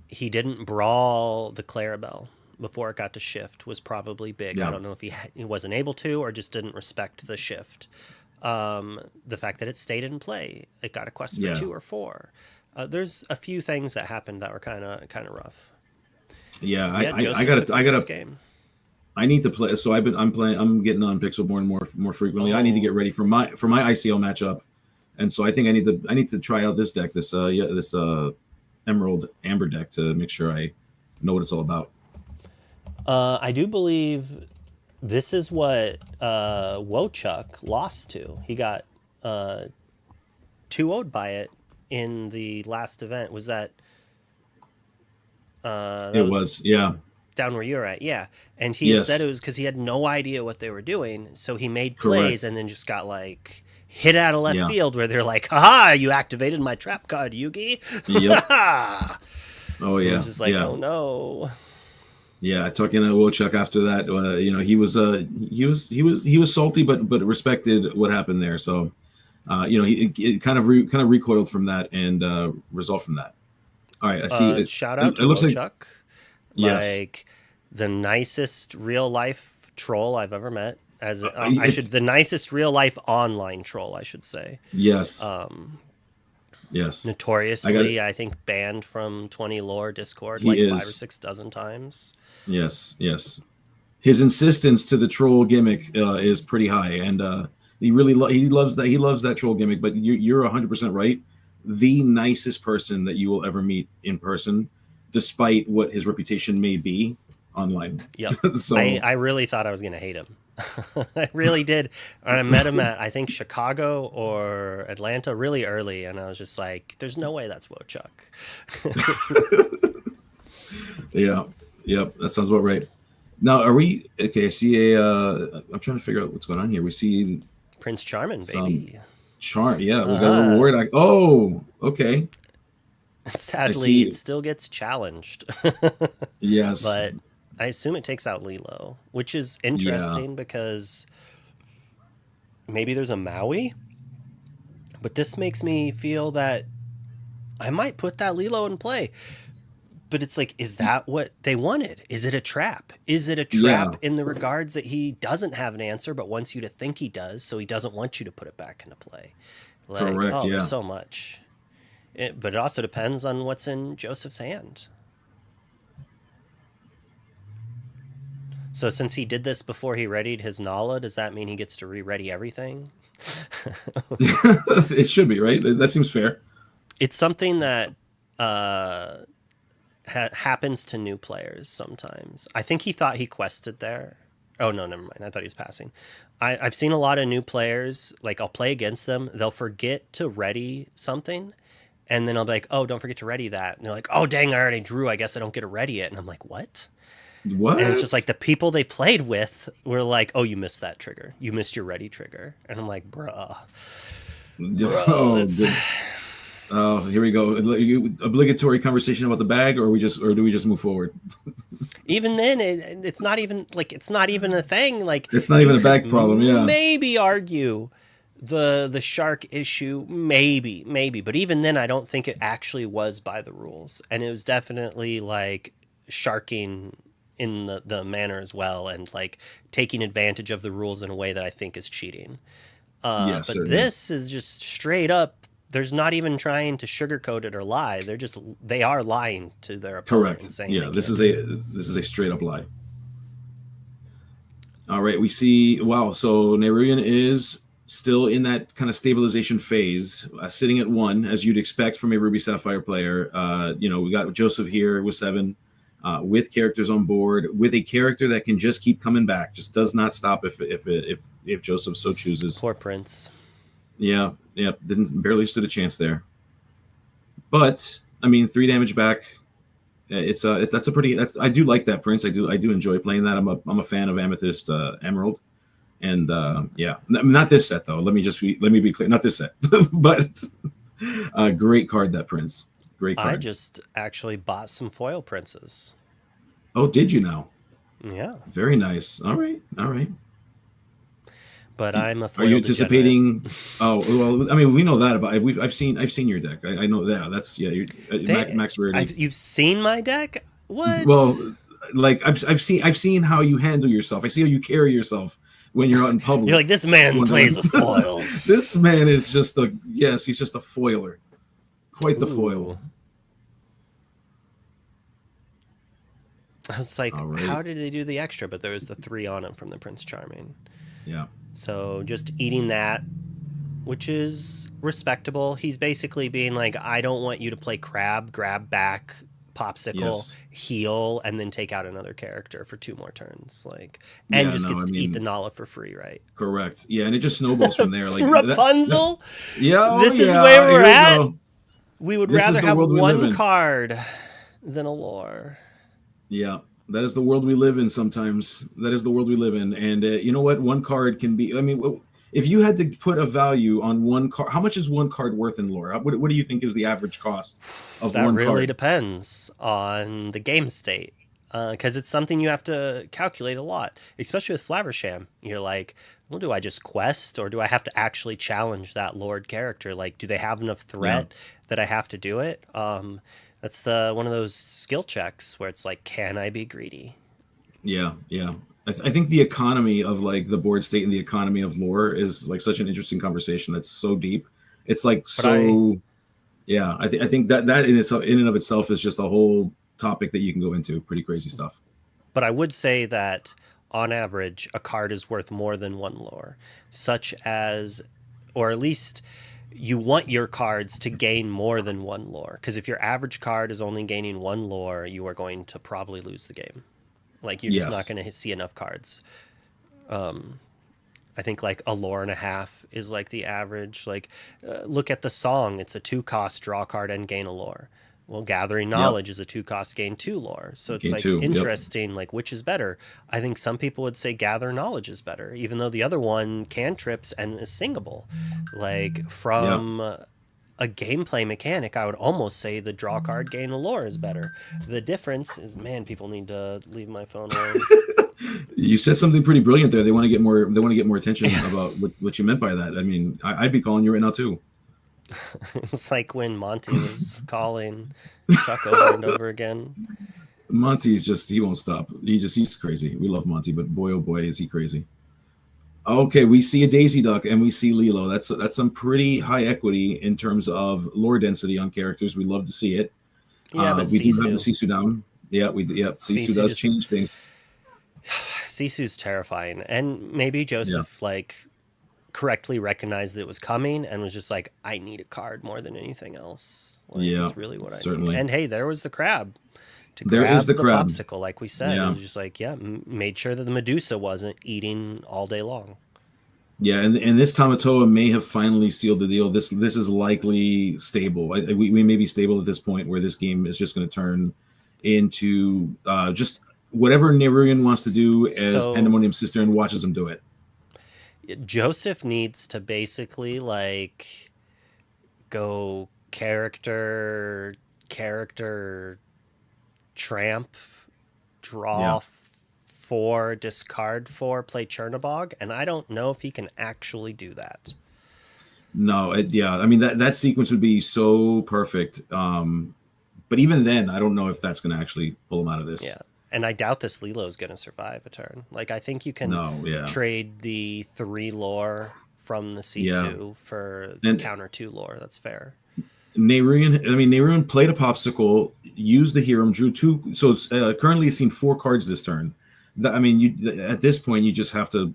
he didn't brawl the Clarabelle before it got to shift was probably big. I don't know if he wasn't able to or just didn't respect the shift. The fact that it stayed in play, it got a quest for 2 or 4. There's a few things that happened that were kind of rough. Yeah, I got game. I need to play. So I'm getting on Pixelborn more frequently. I need to get ready for my ICL matchup, and so I think I need to try out this deck, this Emerald Amber deck, to make sure I know what it's all about. I do believe this is what Wochuk lost to. He got 2-0'd by it in the last event. Was that? It was. Down where you're at, and he had said it was because he had no idea what they were doing, so he made plays and then just got like hit out of left field where they're like, "Haha, you activated my trap card, Yugi." Yep. Oh yeah. It was just like, oh no. Yeah, talking to Wojciech after that, he was salty, but respected what happened there. So, it kind of recoiled from that and resolved from that. All right, I see. Shout out to looks like Wojciech, yes, like the nicest real life troll I've ever met. If- The nicest real life online troll, I should say. yes, yes. Notoriously, I think banned from 20 lore Discord He like is. 5 or 6 dozen times. Yes, yes. His insistence to the troll gimmick is pretty high, and he loves that. He loves that troll gimmick. But you're 100% right. The nicest person that you will ever meet in person, despite what his reputation may be online. Yep. So I really thought I was going to hate him. I really did. And I met him at, I think, Chicago or Atlanta really early. And I was just like, there's no way that's Wojciech. yeah, yep, that sounds about right. Now, are we okay? I see I'm trying to figure out what's going on here. We see Prince Charming, baby. Charm. Yeah, we got a reward. Okay. Sadly, it still gets challenged. Yes. But I assume it takes out Lilo, which is interesting because maybe there's a Maui. But this makes me feel that I might put that Lilo in play. But it's like, is that what they wanted? Is it a trap? Is it a trap in the regards that he doesn't have an answer, but wants you to think he does, so he doesn't want you to put it back into play? Like, correct, there's so much. But it also depends on what's in Joseph's hand. So since he did this before he readied his Nala, does that mean he gets to re-ready everything? It should be, right? That seems fair. It's something that happens to new players sometimes. I think he thought he quested there. Oh, no, never mind. I thought he was passing. I've seen a lot of new players, like I'll play against them. They'll forget to ready something. And then I'll be like, oh, don't forget to ready that. And they're like, oh, dang, I already drew. I guess I don't get to ready it. And I'm like, what? What? And it's just like the people they played with were like, oh, you missed that trigger. You missed your ready trigger. And I'm like, bruh. Oh, here we go. Obligatory conversation about the bag, or do we just move forward? Even then, it's not even a thing. Like, it's not even a bag problem. Yeah. Maybe argue the shark issue, maybe, but even then, I don't think it actually was by the rules, and it was definitely like sharking in the manner as well, and like taking advantage of the rules in a way that I think is cheating. But certainly. This is just straight up. There's not even trying to sugarcoat it or lie. They are lying to their opponent. Correct. And saying yeah, this is a straight up lie. All right, we see. Wow. So Neruyan is still in that kind of stabilization phase, sitting at 1, as you'd expect from a Ruby Sapphire player. We got Joseph here with 7, with characters on board, with a character that can just keep coming back, just does not stop if Joseph so chooses. Poor Prince. Yeah, barely stood a chance there. But I mean, 3 damage back. I do like that Prince. I do enjoy playing that. I'm a fan of Amethyst Emerald, and not this set though. Let me be clear, not this set, but great card, that Prince. Great card. I just actually bought some foil Princes. Oh, did you now? Yeah. Very nice. All right. But I'm a foil. Are you anticipating? Degenerate. Oh well, I mean, we know that about. I've seen your deck. I know that. That's max rarity. You've seen my deck? What? Well, like I've seen how you handle yourself. I see how you carry yourself when you're out in public. You're like, this man plays with foils. This man is just he's just a foiler. Quite the foil. I was like, How did they do the extra? But there was the 3 on him from the Prince Charming. Yeah. So just eating that, which is respectable. He's basically being like, I don't want you to play grab back, popsicle, heal, and then take out another character for 2 more turns. Gets to eat the Nala for free, right? Correct. Yeah, and it just snowballs from there. Like Rapunzel? This is where we're at. We would rather have 1 card than a lore. Yeah. That is the world we live in sometimes. That is the world we live in. And you know what? 1 card can be... I mean, if you had to put a value on 1 card... How much is 1 card worth in lore? What do you think is the average cost of 1 card? That really depends on the game state. because it's something you have to calculate a lot, especially with Flaversham. You're like, well, do I just quest or do I have to actually challenge that Lord character? Like, do they have enough threat that I have to do it? That's one of those skill checks where it's like, can I be greedy? Yeah. I think the economy of like the board state and the economy of lore is like such an interesting conversation. That's so deep. It's like yeah. I think that in and of itself is just a whole topic that you can go into. Pretty crazy stuff. But I would say that on average, a card is worth more than one lore, such as, or at least you want your cards to gain more than one lore. Because if your average card is only gaining one lore, you are going to probably lose the game. Like, you're just not going to see enough cards. I think like a lore and a half is like the average. Like, look at the song. It's a 2-cost, draw a card and gain a lore. Well, gathering knowledge is a 2-cost, gain 2 lore. So it's like interesting, like which is better. I think some people would say gather knowledge is better, even though the other one cantrips and is singable. Like from a gameplay mechanic, I would almost say the draw card, gain a lore is better. The difference is, man, people need to leave my phone alone. You said something pretty brilliant there. They want to get more. They want to get more attention about what you meant by that. I mean, I'd be calling you right now too. It's like when Monty was calling Chuck over and over again. Monty's he won't stop. He's crazy. We love Monty, but boy, oh boy, is he crazy. Okay, we see a Daisy Duck and we see Lilo. That's some pretty high equity in terms of lore density on characters. We love to see it. Yeah, but we do have the Sisu down. Yeah, Sisu does change things. Sisu's terrifying, and maybe Joseph like correctly recognized that it was coming and was just like, I need a card more than anything else. Like, that's really what I need. And hey, there was the crab to grab the crab. Popsicle, like we said. It was just like, made sure that the Medusa wasn't eating all day long. Yeah, and this Tamatoa may have finally sealed the deal. This is likely stable. We may be stable at this point where this game is just going to turn into just whatever Neruyan wants to do as Pandemonium Sister and watches him do it. Joseph needs to basically like go character tramp, draw 4, discard 4, play Chernobog, and I don't know if he can actually do that. No, I mean that sequence would be so perfect. But even then, I don't know if that's going to actually pull him out of this. Yeah. And I doubt this Lilo is going to survive a turn. Like, I think you can trade the 3 lore from the Sisu for the counter 2 lore. That's fair. Neruyan played a popsicle, used the hero, drew 2. So currently he's seen 4 cards this turn. At this point, you just have to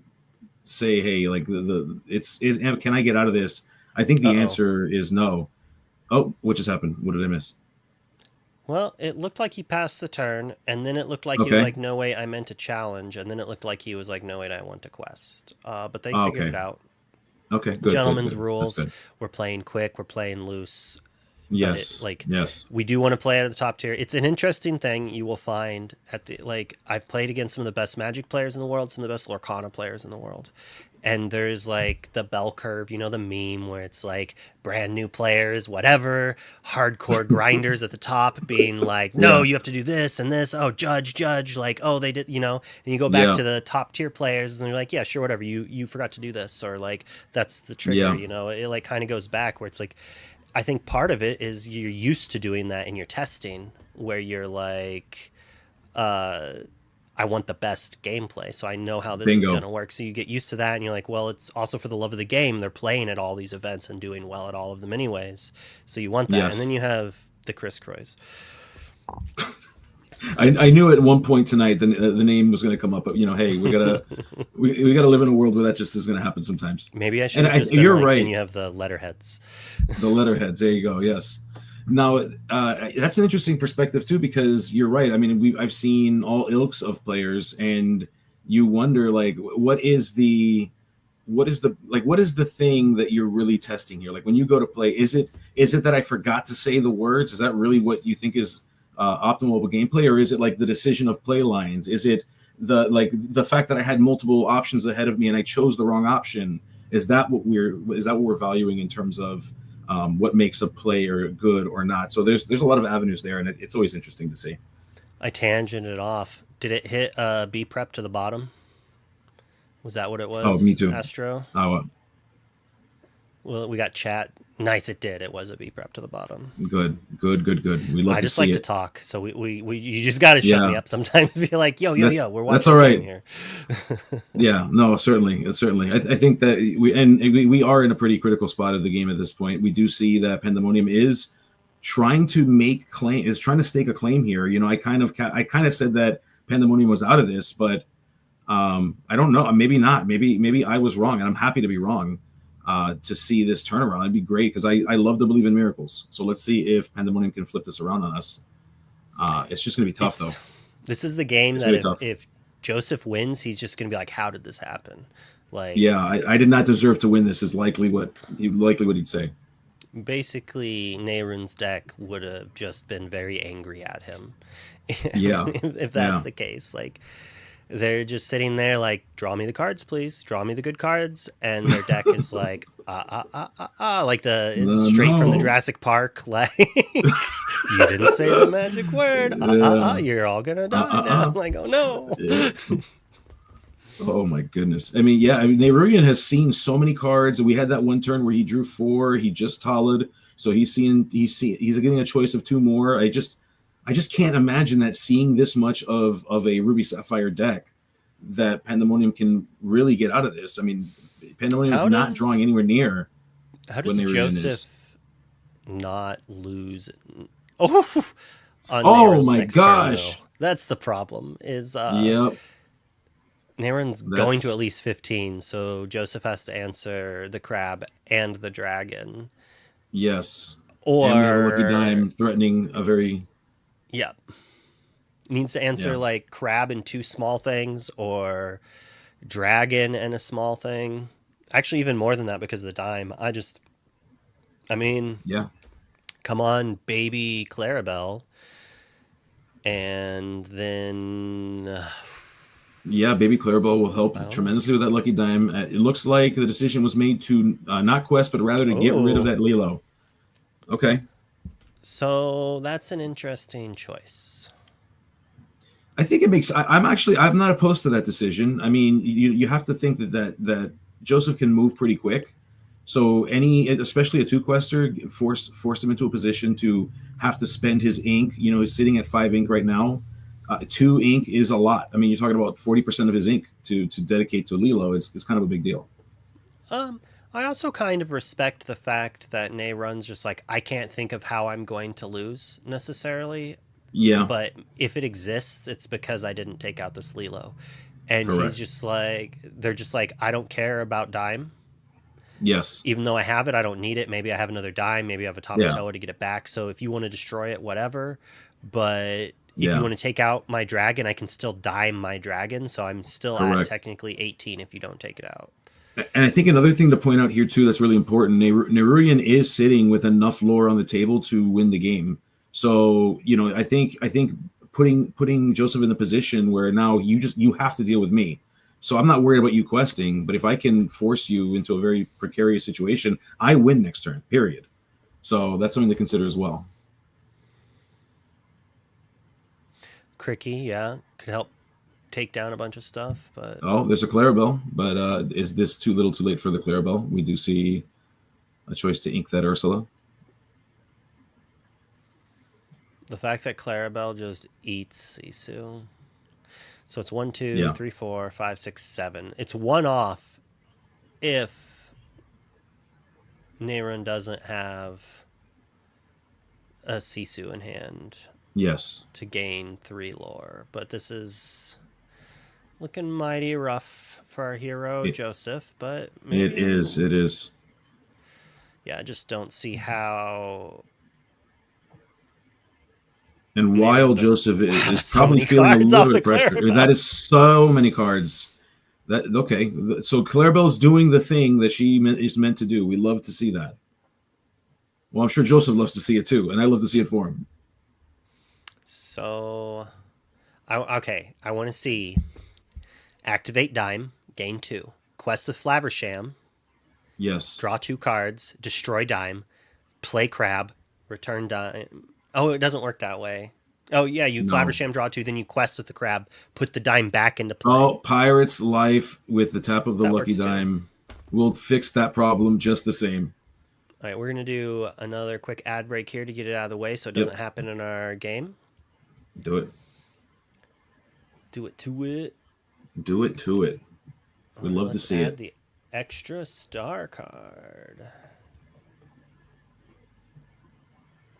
say, hey, like can I get out of this? I think the answer is no. Oh, what just happened? What did I miss? Well, it looked like he passed the turn, and then it looked like he was like, no, wait, I meant to challenge, and then it looked like he was like, no, wait, I want to quest. But they figured it out. Okay, good. Gentlemen's rules. We're playing quick. We're playing loose. Yes. We do want to play at the top tier. It's an interesting thing you will find I've played against some of the best Magic players in the world, some of the best Lorcana players in the world. And there's like the bell curve, the meme where it's like brand new players, whatever, hardcore grinders at the top being like, no, you have to do this and this. Oh, judge. Like, oh, they did, and you go back to the top tier players and they're like, yeah, sure, whatever. You forgot to do this. Or like, that's the trigger, it like kind of goes back where it's like, I think part of it is you're used to doing that in your testing where you're like, I want the best gameplay, so I know how this is going to work. So you get used to that, and you're like, well, it's also for the love of the game. They're playing at all these events and doing well at all of them anyways. So you want that. And then you have the Chris Croys. I knew at one point tonight the name was going to come up, but hey, we gotta live in a world where that just is going to happen sometimes. Maybe I should have just been you're right. And you have the letterheads. The letterheads. There you go. Yes. Now, that's an interesting perspective too, because you're right. I mean, I've seen all ilks of players, and you wonder like, what is the thing that you're really testing here? Like when you go to play, is it that I forgot to say the words? Is that really what you think is optimal gameplay, or is it like the decision of play lines? Is it the fact that I had multiple options ahead of me and I chose the wrong option? Is that what we're valuing in terms of what makes a player good or not? So there's a lot of avenues there, and it's always interesting to see. I tangented off. Did it hit B prep to the bottom? Was that what it was? Oh, me too. Astro? Oh, Well, we got chat. Nice, it did. It was a B prep to the bottom. good. We love I to just see like it. to talk, so we you just got to shut me Yeah. up sometimes. Be like, yo, we're watching That's all the right. game here. Yeah, no, certainly. I think that we are in a pretty critical spot of the game at this point. We do see that Pandemonium is trying to trying to stake a claim here. You know, I kind of said that Pandemonium was out of this, but I don't know. Maybe not. Maybe I was wrong, and I'm happy to be wrong. To see this turnaround, it'd be great because I love to believe in miracles. So let's see if Pandemonium can flip this around on us. It's just going to be tough, though. This is the game It's that gonna be if Joseph wins, he's just going to be like, how did this happen? Like, yeah, I did not deserve to win this is likely what he'd say. Basically, Nehru's deck would have just been very angry at him. Yeah. If that's the case. Like, they're just sitting there like, draw me the cards, please. Draw me the good cards. And their deck is like, like it's straight from the Jurassic Park. Like, you didn't say the magic word. You're all going to die now. I'm like, oh no. Yeah. Oh my goodness. I mean, Nehruian has seen so many cards. We had that one turn where he drew 4. He just tolled. So he's getting a choice of 2 more. I just can't imagine that seeing this much of a Ruby Sapphire deck that Pandemonium can really get out of this. I mean, Pandemonium is not drawing anywhere near. How does Joseph not lose? Oh my gosh. Turn, that's the problem. Is yep. Naren's going to at least 15, so Joseph has to answer the crab and the dragon. Yes. Or and Lucky Dime threatening a very... Yeah. Needs to answer like crab and 2 small things, or dragon and a small thing. Actually, even more than that because of the dime. I mean, come on, baby Clarabelle. And then... baby Clarabelle will help tremendously with that Lucky Dime. It looks like the decision was made to not quest, but rather to get rid of that Lilo. Okay. So that's an interesting choice. I think it makes. I'm not opposed to that decision. I mean, you have to think that Joseph can move pretty quick. So especially a 2-quester, force him into a position to have to spend his ink. You know, he's sitting at 5 ink right now. 2 ink is a lot. I mean, you're talking about 40% of his ink to dedicate to Lilo. It's kind of a big deal. I also kind of respect the fact that Nehru's just like, I can't think of how I'm going to lose necessarily. Yeah. But if it exists, it's because I didn't take out this Lilo. And Correct. he's just like, they're just like, I don't care about dime. Yes. Even though I have it, I don't need it. Maybe I have another dime. Maybe I have a Tamatoa to get it back. So if you want to destroy it, whatever. But if you want to take out my dragon, I can still dime my dragon. So I'm still at technically 18 if you don't take it out. And I think another thing to point out here, too, that's really important, Nehruian is sitting with enough lore on the table to win the game. So, you know, I think putting Joseph in the position where now you have to deal with me. So I'm not worried about you questing, but if I can force you into a very precarious situation, I win next turn, period. So that's something to consider as well. Cricky, could help take down a bunch of stuff, but there's a Clarabelle, but is this too little too late for the Clarabelle? We do see a choice to ink that Ursula. The fact that Clarabelle just eats Sisu. So it's 1, 2, 3, 4, 5, 6, 7. It's 1 off if Nehru doesn't have a Sisu in hand. Yes. To gain 3 lore. But this is looking mighty rough for our hero, Joseph. But maybe... It is. Yeah, I just don't see how... And while Joseph is probably feeling a little bit of pressure, that is so many cards. So Clarabelle's doing the thing that she is meant to do. We love to see that. Well, I'm sure Joseph loves to see it too, and I love to see it for him. So, I want to see activate dime, gain 2, quest with Flaversham. Yes. Draw 2 cards, destroy dime, play crab, return dime. Oh, it doesn't work that way. Oh yeah, you No. Flaversham draw 2, then you quest with the crab, put the dime back into play. Oh, Pirate's Life with the tap of the That lucky works too. dime will fix that problem just the same. All right, we're gonna do another quick ad break here to get it out of the way, so it doesn't happen in our game. Do it. Do it to it. Do it to it. We'd love to Let's see add it. the extra star card.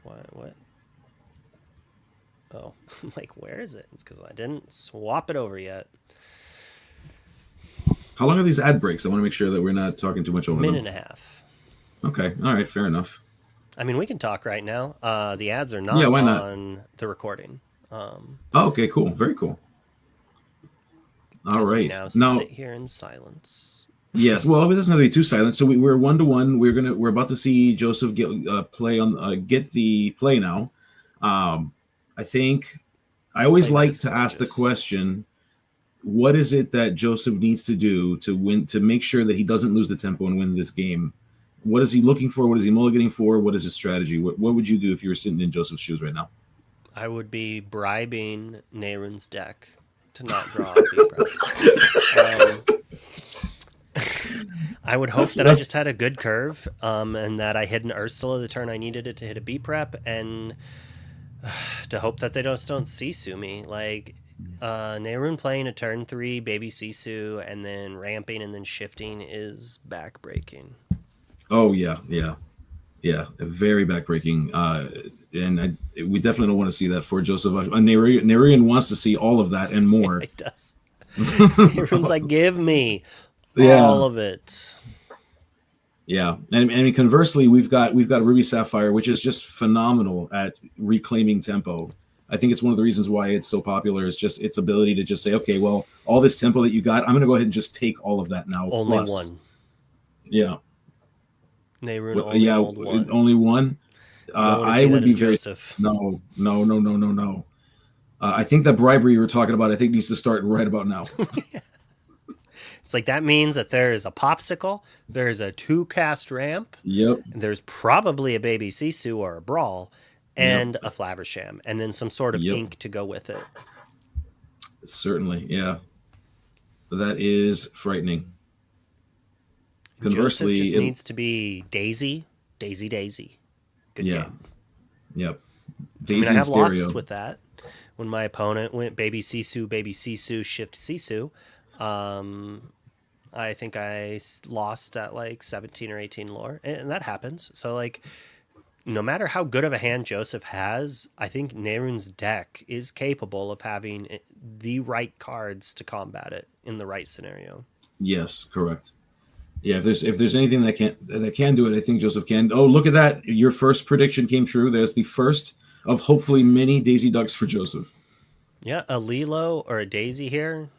What? Oh, I'm like, where is it? It's because I didn't swap it over yet. How long are these ad breaks? I want to make sure that we're not talking too much over Minute them. and a half. Okay. All right. Fair enough. I mean, we can talk right now. The ads are not why not? on the recording. Oh, okay. Cool. Very cool. All As we right. now Now, sit here in silence. yes. Well, it doesn't have to be too silent. So we're 1-1. We're about to see Joseph get the play now. I think I always like to ask the question: what is it that Joseph needs to do to win, to make sure that he doesn't lose the tempo and win this game? What is he looking for? What is he mulliganing for? What is his strategy? What would you do if you were sitting in Joseph's shoes right now? I would be bribing Nehru's deck to not draw big price. I would hope that I just had a good curve, and that I hit an Ursula the turn I needed it to hit a B prep, and to hope that they don't Sisu me. Like Nehru playing a turn 3 baby Sisu and then ramping and then shifting is backbreaking. Oh yeah, very backbreaking. And we definitely don't want to see that for Joseph. Nehruian wants to see all of that and more. He does. Nehru's like, give me all of it. Yeah, and I mean, conversely, we've got Ruby Sapphire, which is just phenomenal at reclaiming tempo. I think it's one of the reasons why it's so popular. Is just its ability to just say, okay, well, all this tempo that you got, I'm going to go ahead and just take all of that now. Only plus. one. Yeah. Nehru only one. Only one. I would be very Joseph. No. I think that bribery you were talking about, I think needs to start right about now. It's like that means that there is a popsicle, there's a 2-cast ramp, Yep. and there's probably a baby Sisu or a brawl, and a Flaversham, and then some sort of ink to go with it. Certainly, yeah. That is frightening. Conversely, Joseph just needs to be Daisy. Good game. Yep. Daisy I have lost with that. When my opponent went baby Sisu, shift Sisu, I think I lost at like 17 or 18 lore, and that happens. So like, no matter how good of a hand Joseph has, I think Nehru's deck is capable of having the right cards to combat it in the right scenario. Yes, correct. Yeah, if there's anything that can do it, I think Joseph can. Oh, look at that! Your first prediction came true. There's the first of hopefully many Daisy Ducks for Joseph. Yeah, a Lilo or a Daisy here,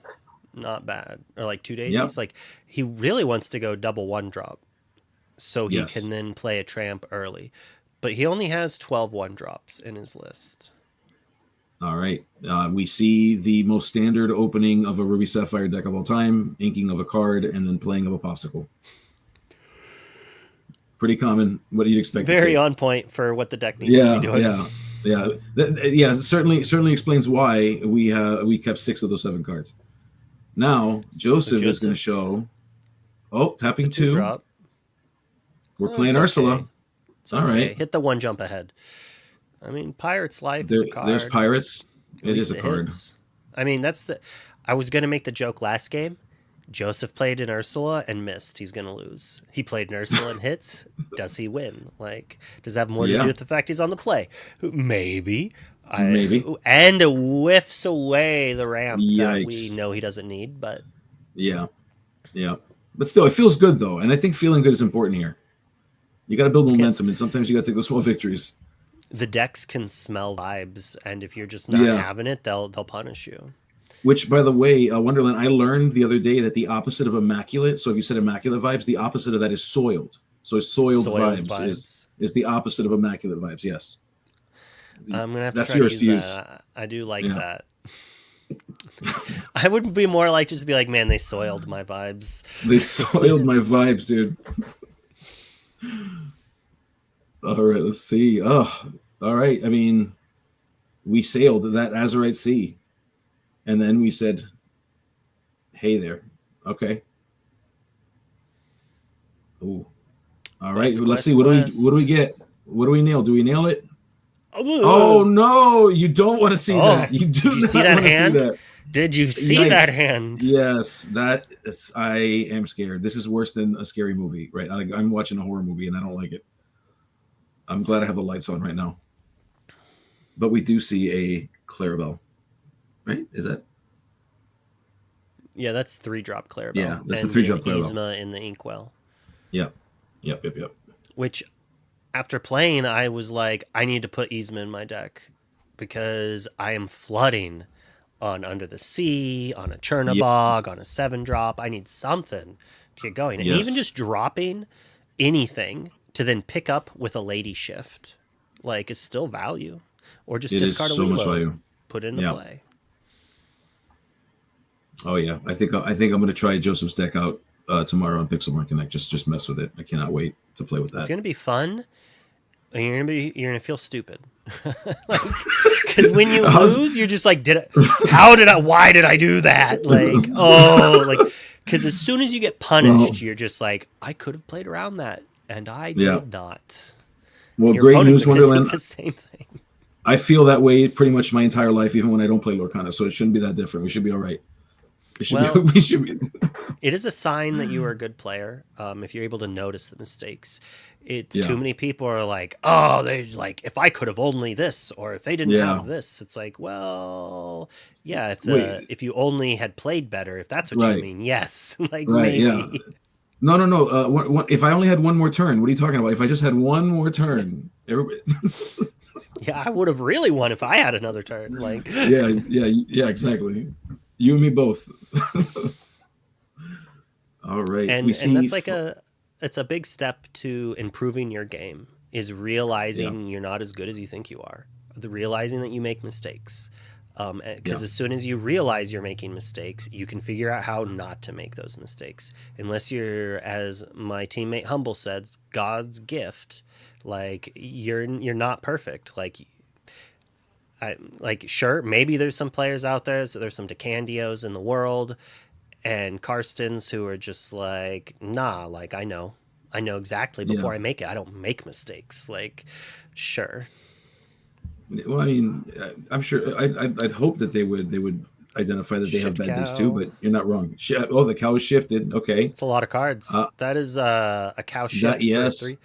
not bad. Or like 2 Daisies. Like he really wants to go double 1-drop, so he can then play a tramp early. But he only has 12 1-drops in his list. All right. We see the most standard opening of a Ruby Sapphire deck of all time, inking of a card, and then playing of a popsicle. Pretty common. What do you expect? Very on point for what the deck needs to be doing. Yeah. Certainly explains why we kept 6 of those 7 cards. Now Joseph is going to show. Oh, tapping 2. Drop. We're playing Ursula. Okay. All right. Hit the 1 jump ahead. I mean, Pirate's Life is a card. There's Pirates. It is a card. Hits. I mean, I was going to make the joke last game. Joseph played an Ursula and missed. He's going to lose. He played an Ursula and hits. Does he win? Like, does that have more to do with the fact he's on the play? Maybe. And whiffs away the ramp that we know he doesn't need. But yeah. But still, it feels good, though. And I think feeling good is important here. You got to build momentum, and sometimes you got to take those small victories. The decks can smell vibes, and if you're just not having it, they'll punish you. Which, by the way, Wonderland, I learned the other day that the opposit of immaculate, so if you said immaculate vibes, the opposite of that is soiled. So soiled vibes is the opposite of immaculate vibes, yes. I'm going to have to try to use that. I do like that. I would be more like just be like, man, they soiled my vibes. They soiled my vibes, dude. All right, let's see. Oh, all right. I mean, we sailed that Azurite Sea, and then we said, "Hey there, okay." Ooh, all right. Let's see. What do we get? What do we nail? Do we nail it? Oh no! You don't want to see that. You do not see that want to hand? see that. Did you see Yikes. that hand? Yes, that is, I am scared. This is worse than a scary movie, right? I'm watching a horror movie and I don't like it. I'm glad I have the lights on right now. But we do see a Clarabelle, right? Is that? Yeah, that's 3-drop Clarabelle. Yeah, that's the 3-drop Clarabelle. Yzma in the Inkwell. Yep. Which, after playing, I was like, I need to put Yzma in my deck because I am flooding on Under the Sea, on a Chernabog, on a 7-drop. I need something to get going. And even just dropping anything to then pick up with a Lady Shift, like, is still value. Or just discard a Lilo, put it into play. Oh yeah, I think I'm going to try Joseph's deck out tomorrow on Pixelmon Connect. Just mess with it. I cannot wait to play with that. It's going to be fun. And you're going to feel stupid. Because when you lose, you're just like, why did I do that? Like, because as soon as you get punished, you're just like, I could have played around that, and I did not. Well, great news, Wonderland. The same thing. I feel that way pretty much my entire life, even when I don't play Lorcana, so it shouldn't be that different. We should be all right. We should be. It is a sign that you are a good player if you're able to notice the mistakes. Too many people are like, oh, they like, if I could have only this, or if they didn't have this. It's like, well, yeah, if you only had played better, if that's what you mean, yes, maybe. Yeah. No. If I only had one more turn, what are you talking about? If I just had one more turn, everybody. Yeah, I would have really won if I had another turn. Yeah, exactly. You and me both. All right. And that's like it's a big step to improving your game, is realizing you're not as good as you think you are. Realizing that you make mistakes. Because as soon as you realize you're making mistakes, you can figure out how not to make those mistakes. Unless you're, as my teammate Humble says, God's gift. Like, you're not perfect. Sure, maybe there's some players out there, so there's some DeCandios in the world and Karstens who are just like, nah, like, I know exactly before I make it. I don't make mistakes. Like, sure. Well, I mean, I'm sure I'd hope that they would identify that they have bad days too, but you're not wrong. Oh, the cow is shifted. Okay. It's a lot of cards. That is a cow shift. Yes. For 3.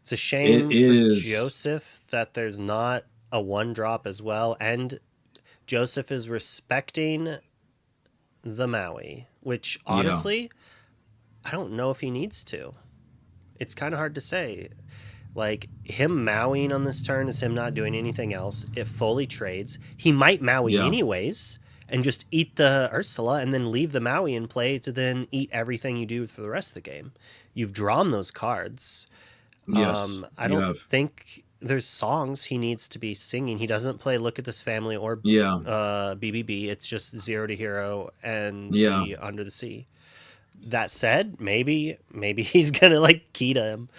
It's a shame for Joseph that there's not a 1-drop as well, and Joseph is respecting the Maui, which honestly I don't know if he needs to. It's kind of hard to say. Like, him Mauiing on this turn is him not doing anything else. It fully trades. He might Maui anyways and just eat the Ursula and then leave the Maui in play to then eat everything you do for the rest of the game. You've drawn those cards. Yes, I don't think there's songs he needs to be singing. He doesn't play Look at This Family or BBB. It's just 0 to Hero and the Under the Sea. That said, maybe he's gonna like key to him.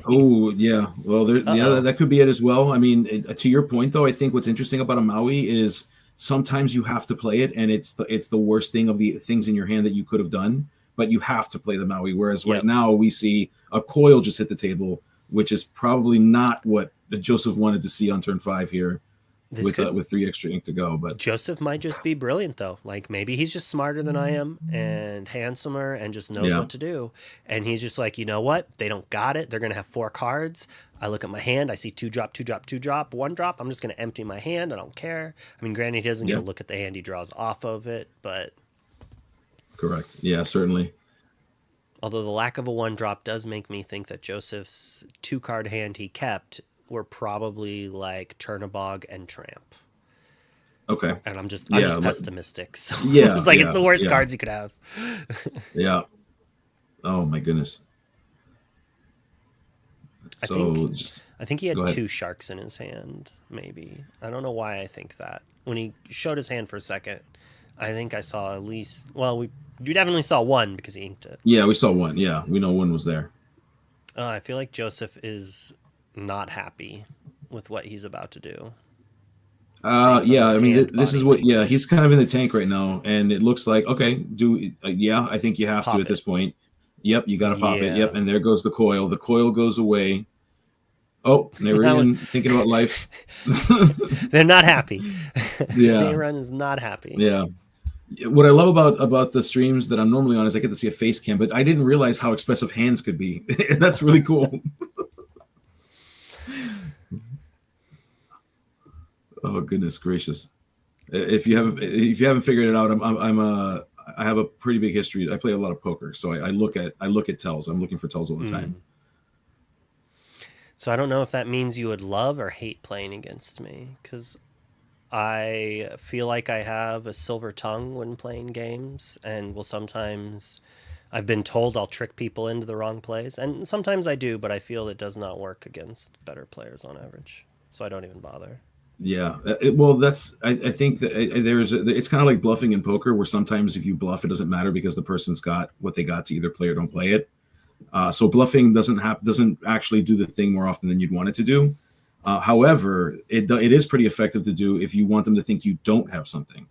Oh yeah, well that could be it as well. I mean, to your point though, I think what's interesting about a Maui is sometimes you have to play it, and it's the worst thing of the things in your hand that you could have done, but you have to play the Maui. Whereas right now we see a coil just hit the table, which is probably not what Joseph wanted to see on turn 5 here. With 3 extra ink to go, but Joseph might just be brilliant though. Like, maybe he's just smarter than I am and handsomer and just knows what to do. And he's just like, you know what? They don't got it. They're gonna have 4 cards. I look at my hand. I see 2-drop, 2-drop, 2-drop, 1-drop. I'm just gonna empty my hand. I don't care. I mean, granted, he doesn't get a look at the hand he draws off of it, but correct. Yeah, certainly. Although the lack of a 1-drop does make me think that Joseph's 2-card hand he kept were probably like Chernabog and Tramp. Okay. And I'm just pessimistic. So it's the worst cards you could have. Yeah. Oh my goodness. I think he had 2 sharks in his hand, maybe. I don't know why I think that. When he showed his hand for a second, I think I saw at least, we definitely saw 1 because he inked it. Yeah, we saw 1. Yeah, we know 1 was there. I feel like Joseph is not happy with what he's about to do. Yeah, I mean, hand, this is body what. Yeah, language. he's kind of in the tank right now, and it looks like okay. Yeah, I think you have Pop to at it. this point. Yep, you got to pop it. Yep, Yeah. and there goes the coil. The coil goes away. Oh, That was Nerian thinking about life. they're not happy. Yeah, Nayron is not happy. yeah. What I love about the streams that I'm normally on is I get to see a face cam, but I didn't realize how expressive hands could be. That's really cool. Oh goodness gracious! If you haven't figured it out, I have a pretty big history. I play a lot of poker, so I look at tells. I'm looking for tells all the time. So I don't know if that means you would love or hate playing against me, because I feel like I have a silver tongue when playing games, and will sometimes. I've been told I'll trick people into the wrong plays, and sometimes I do, but I feel it does not work against better players on average, so I don't even bother. Yeah, well, I think that it's kind of like bluffing in poker, where sometimes if you bluff, it doesn't matter because the person's got what they got to either play or don't play it. So bluffing doesn't actually do the thing more often than you'd want it to do. However, it is pretty effective to do if you want them to think you don't have something.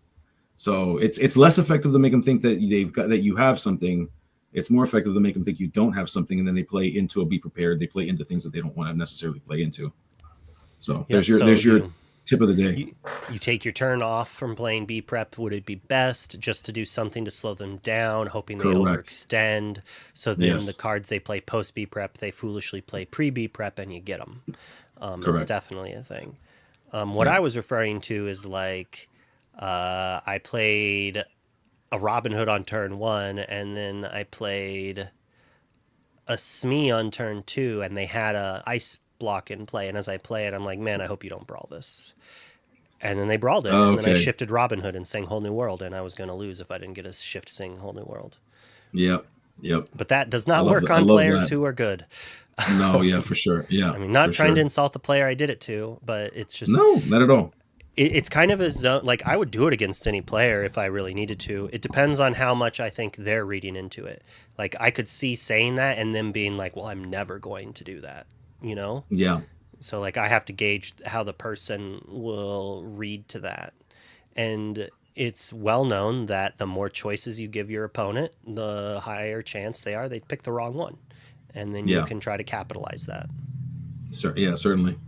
So it's less effective to make them think that you have something. It's more effective to make them think you don't have something, and then they play into a be prepared. They play into things that they don't want to necessarily play into. So there's your tip of the day. You take your turn off from playing B prep. Would it be best just to do something to slow them down, hoping they overextend? So then the cards they play post B prep, they foolishly play pre B prep, and you get them. It's definitely a thing. What I was referring to is like I played a Robin Hood on turn 1, and then I played a Smee on turn 2, and they had a ice block in play, and as I play it, I'm like, man, I hope you don't brawl this. And then they brawled it, and then I shifted Robin Hood and sang Whole New World, and I was going to lose if I didn't get a shift sing Whole New World. Yep. But that does not work on players who are good. No, yeah, for sure. Yeah. I mean, not trying to insult the player I did it to, but it's just... No, not at all. It's kind of a zone, like I would do it against any player if I really needed to. It depends on how much I think they're reading into it. Like I could see saying that and them being like, well, I'm never going to do that, you know? Yeah. So like I have to gauge how the person will read to that. And it's well known that the more choices you give your opponent, the higher chance they pick the wrong one. And then you can try to capitalize that. Yeah, certainly.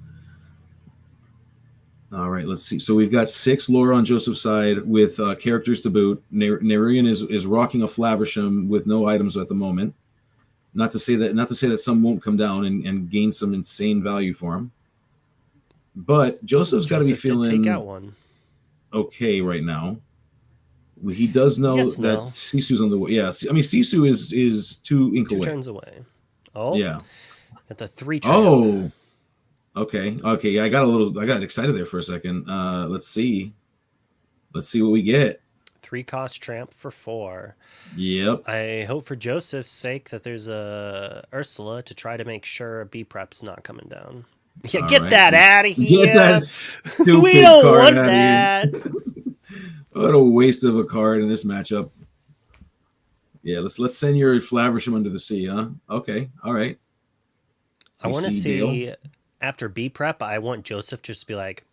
All right, let's see. So we've got 6 Laura on Joseph's side with characters to boot. Nerian is rocking a Flaversham with no items at the moment. Not to say that some won't come down and gain some insane value for him. But Joseph's got to be feeling take out one. Okay right now. He does know that Sisu's on the way. Yeah, I mean Sisu is 2 ink away. 2 turns away. Oh yeah, at the 3 tramp. Oh. Okay. Yeah, I got excited there for a second. Let's see what we get. 3 cost tramp for 4. Yep. I hope for Joseph's sake that there's a Ursula to try to make sure a B prep's not coming down. Yeah, get that out of here. Get that stupid we don't card want out that. Of here. What a waste of a card in this matchup. Yeah, let's send your Flaversham under the sea, huh? Okay. All right. I want to see after B prep, I want Joseph just to be like,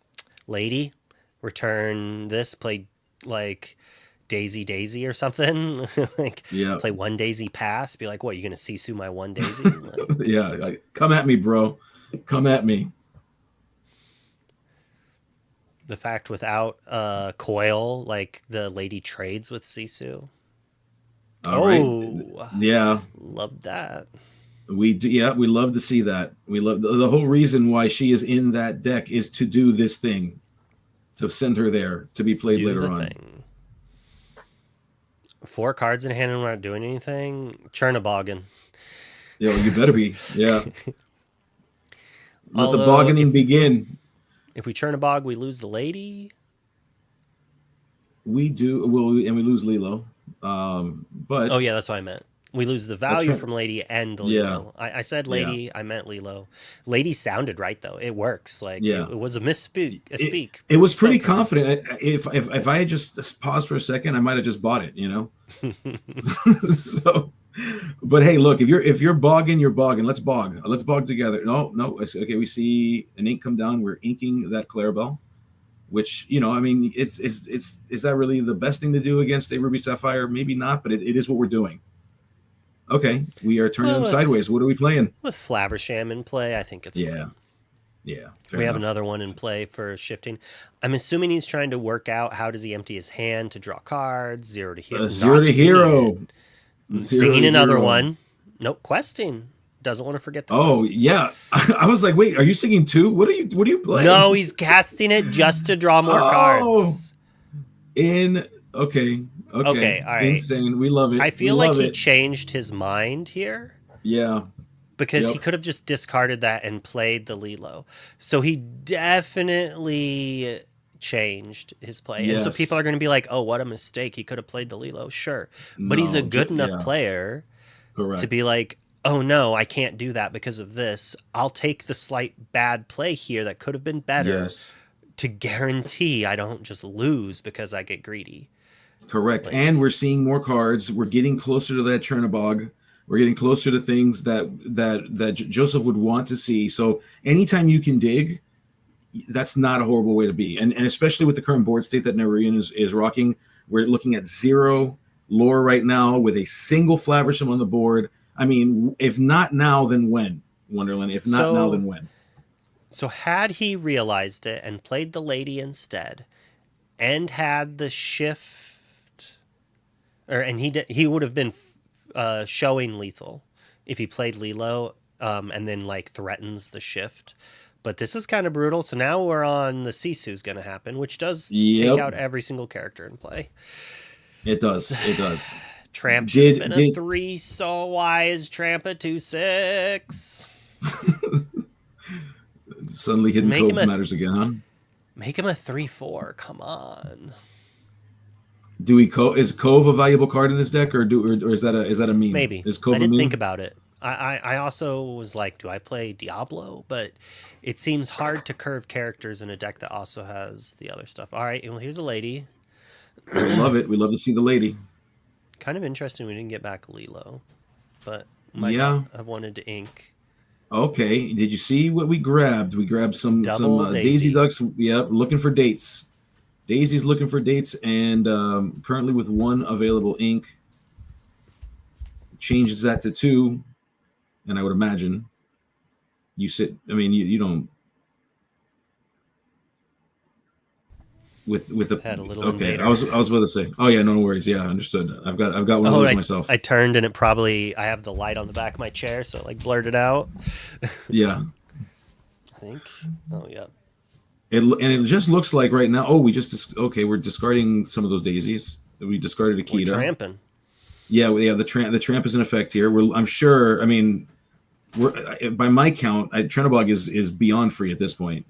lady, return this, play like Daisy or something. Play 1 Daisy pass. Be like, what, you going to Sisu my 1 Daisy? Yeah, come at me, bro. Come at me. The fact without coil, like the lady trades with Sisu. All right. Yeah. Love that. We love to see that. We love the whole reason why she is in that deck is to do this thing, to send her there to be played later on. 4 cards in hand and we're not doing anything. Chernoboggan. Yeah, you better be. Yeah. Let the bogganing begin. If we Chernobog, we lose the lady. We do. And we lose Lilo. But oh yeah, that's what I meant. We lose the value from Lady and Lilo. Yeah. I said Lady, yeah. I meant Lilo. Lady sounded right though. It works. Like it was a misspeak. It was pretty confident. If I had just paused for a second, I might have just bought it. You know. So, but hey, look, if you're bogging, you're bogging. Let's bog. Let's bog together. No. Okay, we see an ink come down. We're inking that Clarabelle. which, you know, I mean, it's is that really the best thing to do against a Ruby Sapphire? Maybe not, but it is what we're doing. Okay, we are turning them sideways. What are we playing? With Flaversham in play, I think it's fine. Yeah. We have another one in play for shifting. I'm assuming he's trying to work out how does he empty his hand to draw cards. Zero to hero. Zero to hero. Singing another one. Nope. Questing. Doesn't want to forget the quest. Yeah. I was like, wait, are you singing too? What are you playing? No, he's casting it just to draw more cards. Okay, all right. Insane. We love it. I feel like he changed his mind here. Yeah. Because he could have just discarded that and played the Lilo. So he definitely changed his play. Yes. And so people are going to be like, oh, what a mistake. He could have played the Lilo. Sure. But he's a good enough player to be like, oh, no, I can't do that because of this. I'll take the slight bad play here that could have been better to guarantee I don't just lose because I get greedy. Correct. Like, and we're seeing more cards. We're getting closer to that Chernobog. We're getting closer to things that Joseph would want to see. So anytime you can dig, that's not a horrible way to be. And especially with the current board state that Nerean is rocking, we're looking at 0 lore right now with a single Flaversham on the board. I mean, if not now, then when, Wonderland? If not now, then when? So had he realized it and played the lady instead and had the shift, and he would have been showing lethal if he played Lilo and then like threatens the shift. But this is kind of brutal. So now we're on the Sisu's going to happen, which does take out every single character in play. It does. Tramp should have been a 3. So why is Tramp a 2/6? Suddenly Hidden Cove matters again, huh? Make him a 3/4. Come on. Is Cove a valuable card in this deck, or is that a meme? Maybe. Is Cove I didn't a meme? think about it. I also was like, do I play Diablo? But it seems hard to curve characters in a deck that also has the other stuff. All right, well, here's a lady. We love it. We love to see the lady. Kind of interesting we didn't get back Lilo, but might not have wanted to ink. Okay, did you see what we grabbed? We grabbed some Daisy Ducks. Yep, looking for dates. Daisy's looking for dates, and currently with 1 available ink. Changes that to 2, and I would imagine you don't with the had a little okay. invader. I was about to say, oh yeah, no worries. Yeah, understood. I've got one of those myself. I turned and I have the light on the back of my chair, so it like blurred it out. Yeah, I think. Oh yeah. It just looks like right now. Oh, we're discarding some of those daisies. We discarded Akita. We're tramping. Yeah. The tramp is in effect here. I'm sure. I mean, by my count, Chernobog is beyond free at this point.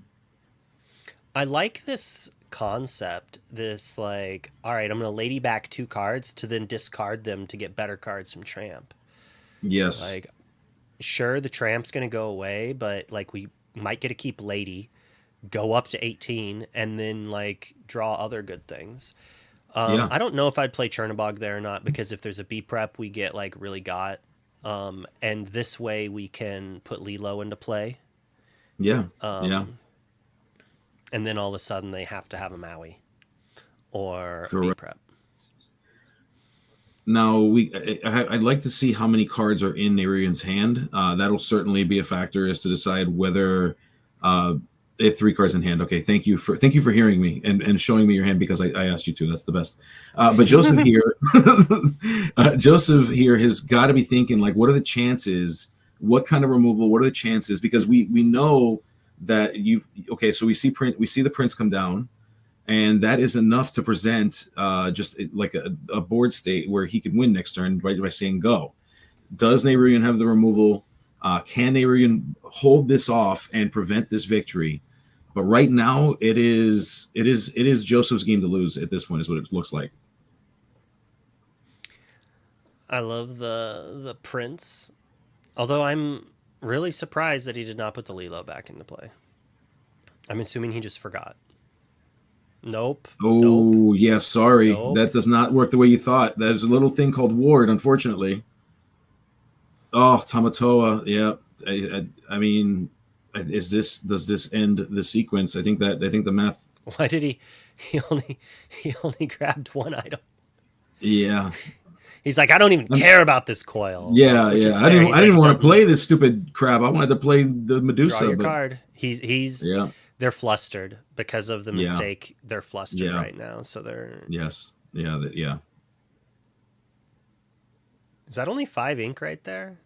I like this concept. This like, all right, I'm gonna lady back 2 cards to then discard them to get better cards from Tramp. Yes. Like, sure, the Tramp's gonna go away, but like we might get to keep lady, go up to 18, and then like draw other good things. I don't know if I'd play Chernobog there or not, because if there's a B prep, we get like really got, and this way we can put Lilo into play. Yeah. And then all of a sudden they have to have a Maui or Correct. B prep. Now I'd like to see how many cards are in Nerean's hand. That'll certainly be a factor as to decide whether if 3 cards in hand. Okay, thank you for hearing me and showing me your hand, because I asked you to. That's the best. But Joseph here, has got to be thinking like, what are the chances? What kind of removal? What are the chances? Because we know that so we see the prince come down, and that is enough to present just like a board state where he could win next turn by saying go. Does Nerean have the removal? Can Nerean hold this off and prevent this victory? But right now it is Joseph's game to lose at this point, is what it looks like. I love the prince, although I'm really surprised that he did not put the Lilo back into play. I'm assuming he just forgot. Nope. Oh, yeah, sorry. Nope. That does not work the way you thought. There's a little thing called ward, unfortunately. Oh, Tamatoa. Yeah. I mean, does this end the sequence? I think the math Why did he only grabbed one item? Yeah. He's like, I don't even care about this coil. Yeah, which yeah. is I fair. didn't. He's I like, didn't it want to doesn't play matter. this stupid crap. I wanted to play the Medusa. Draw your but card. He's yeah, they're flustered because of the Yeah. mistake. They're flustered Yeah. right now. So they're yes, yeah, yeah. Is that only 5 ink right there?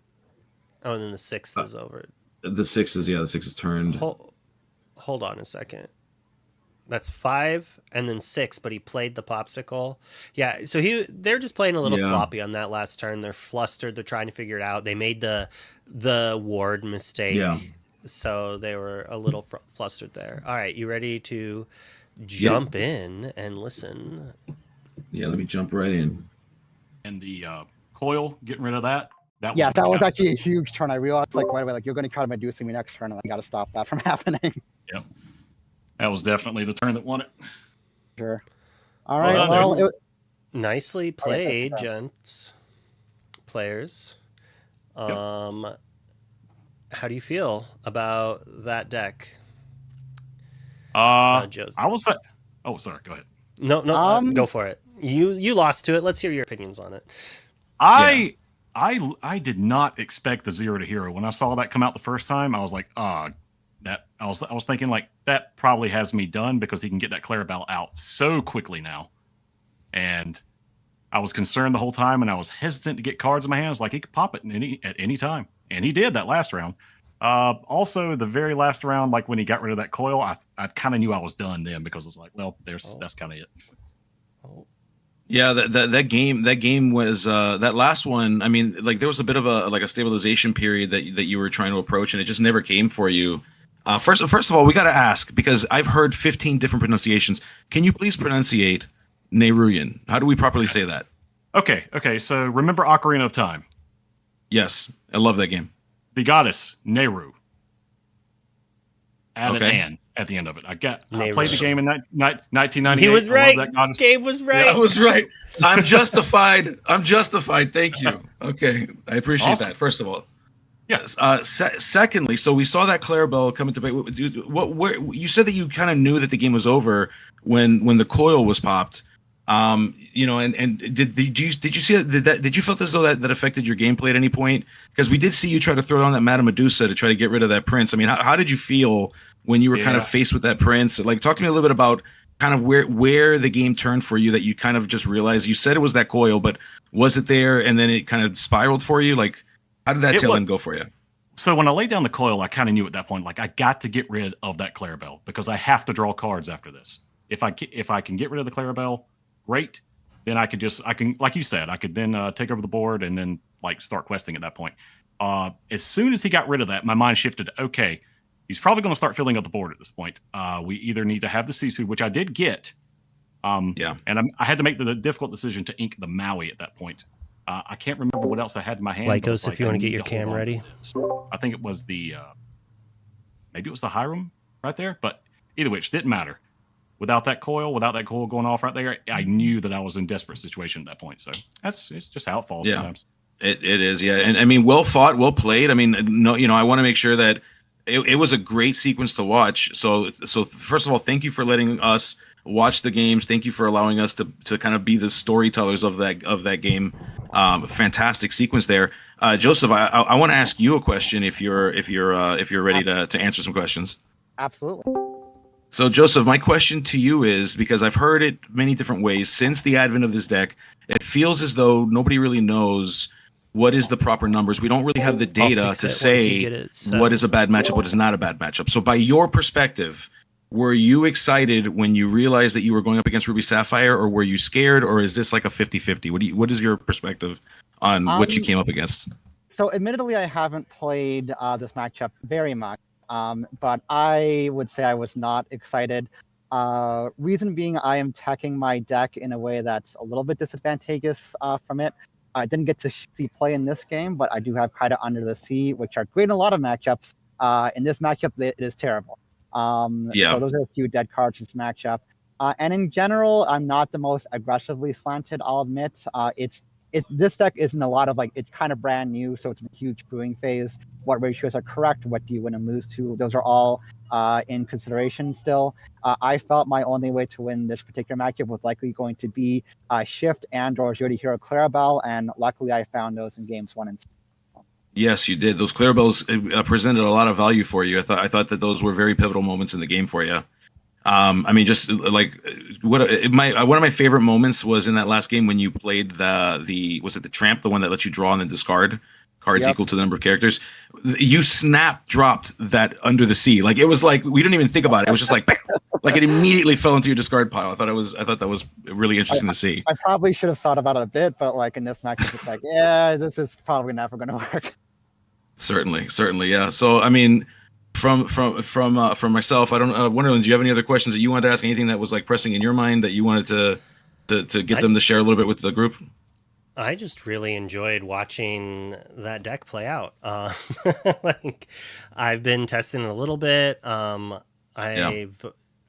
Oh, and then the 6th is over. The 6 is the 6 is turned. Hold on a second. That's 5 and then 6, but he played the popsicle. Yeah, so they're just playing a little sloppy on that last turn. They're flustered. They're trying to figure it out. They made the ward mistake. Yeah. So they were a little flustered there. All right, you ready to jump in and listen? Yeah, let me jump right in. And the coil, getting rid of that. That was actually a huge turn. I realized like right away, like you're going to try to Medusa me next turn, and I got to stop that from happening. Yep. That was definitely the turn that won it. Sure. All right. Nicely played, gents. Players. How do you feel about that deck? Joseph. I was. Oh, sorry. Go ahead. No, go for it. You lost to it. Let's hear your opinions on it. I did not expect the 0 to hero. When I saw that come out the first time, I was like, that I was thinking like that probably has me done because he can get that Clarabelle out so quickly now. And I was concerned the whole time, and I was hesitant to get cards in my hands. Like he could pop it at any time, and he did that last round. Also, the very last round, like when he got rid of that coil, I kind of knew I was done then because it's like, well, that's kind of it. Yeah, that game was that last one. I mean, like there was a bit of a stabilization period that you were trying to approach, and it just never came for you. First of all, we got to ask because I've heard 15 different pronunciations. Can you please pronunciate Nehruyan? How do we properly say that? Okay. So remember Ocarina of Time? Yes, I love that game. The goddess Nehru. Add an "and" at the end of it. I played the game in 1998. He was right. Gabe was right. Yeah, I was right. I'm justified. Thank you. Okay, I appreciate that. First of all. Yes. Secondly, so we saw that Clarabelle come into play. What you said that you kind of knew that the game was over when the coil was popped. And did you see did you feel as though that affected your gameplay at any point? Because we did see you try to throw down that Madame Medusa to try to get rid of that prince. I mean, how did you feel when you were kind of faced with that prince? Like, talk to me a little bit about kind of where the game turned for you that you kind of just realized. You said it was that coil, but was it there and then it kind of spiraled for you? Like, how did that tail end go for you? So when I laid down the coil, I kind of knew at that point, like I got to get rid of that Clarabelle because I have to draw cards after this. If I can get rid of the Clarabelle, great. Then I can, like you said, I could then take over the board and then like start questing at that point. As soon as he got rid of that, my mind shifted. Okay, he's probably going to start filling up the board at this point. We either need to have the Sisu, which I did get. And I had to make the difficult decision to ink the Maui at that point. I can't remember what else I had in my hand. Lycos, if you want to get your cam ready. I think it was maybe it was the Hiram right there, but either which didn't matter. Without that coil going off right there, I knew that I was in desperate situation at that point. So it's just how it falls sometimes. It is, yeah. And I mean, well fought, well played. I mean, no, I want to make sure that it was a great sequence to watch. So first of all, thank you for letting us watch the games. Thank you for allowing us to kind of be the storytellers of that game. Fantastic sequence there. Joseph, I want to ask you a question if you're ready to answer some questions. Absolutely. So Joseph, my question to you is, because I've heard it many different ways since the advent of this deck, it feels as though nobody really knows what is the proper numbers. We don't really have the data to say what is a bad matchup, what is not a bad matchup. So by your perspective, were you excited when you realized that you were going up against Ruby Sapphire, or were you scared, or is this like a 50-50? What is your perspective on what you came up against? So admittedly, I haven't played this matchup very much, but I would say I was not excited. Reason being, I am teching my deck in a way that's a little bit disadvantageous from it. I didn't get to see play in this game, but I do have Kaida Under the Sea, which are great in a lot of matchups. In this matchup, it is terrible. So those are a few dead cards in this matchup. And in general, I'm not the most aggressively slanted, I'll admit. It's this deck isn't a lot of like, it's kind of brand new, so it's in a huge brewing phase. What ratios are correct? What do you win and lose to? Those are all in consideration still. I felt my only way to win this particular matchup was likely going to be Shift and/or Jody Hero Clarabelle, and luckily I found those in games 1 and 2. Yes, you did. Those Clarabelles presented a lot of value for you. I thought that those were very pivotal moments in the game for you. I mean, just like one of my favorite moments was in that last game when you played was it the Tramp, the one that lets you draw and then discard cards equal to the number of characters. You snap dropped that Under the Sea. Like, it was like we didn't even think about it. It was just like like it immediately fell into your discard pile. I thought that was really interesting to see. I probably should have thought about it a bit, but like in this match, it's like, yeah, this is probably never going to work. Certainly, yeah. So I mean, from myself, I don't. Wonderland, do you have any other questions that you wanted to ask? Anything that was like pressing in your mind that you wanted to get them to share a little bit with the group? I just really enjoyed watching that deck play out. Like, I've been testing it a little bit.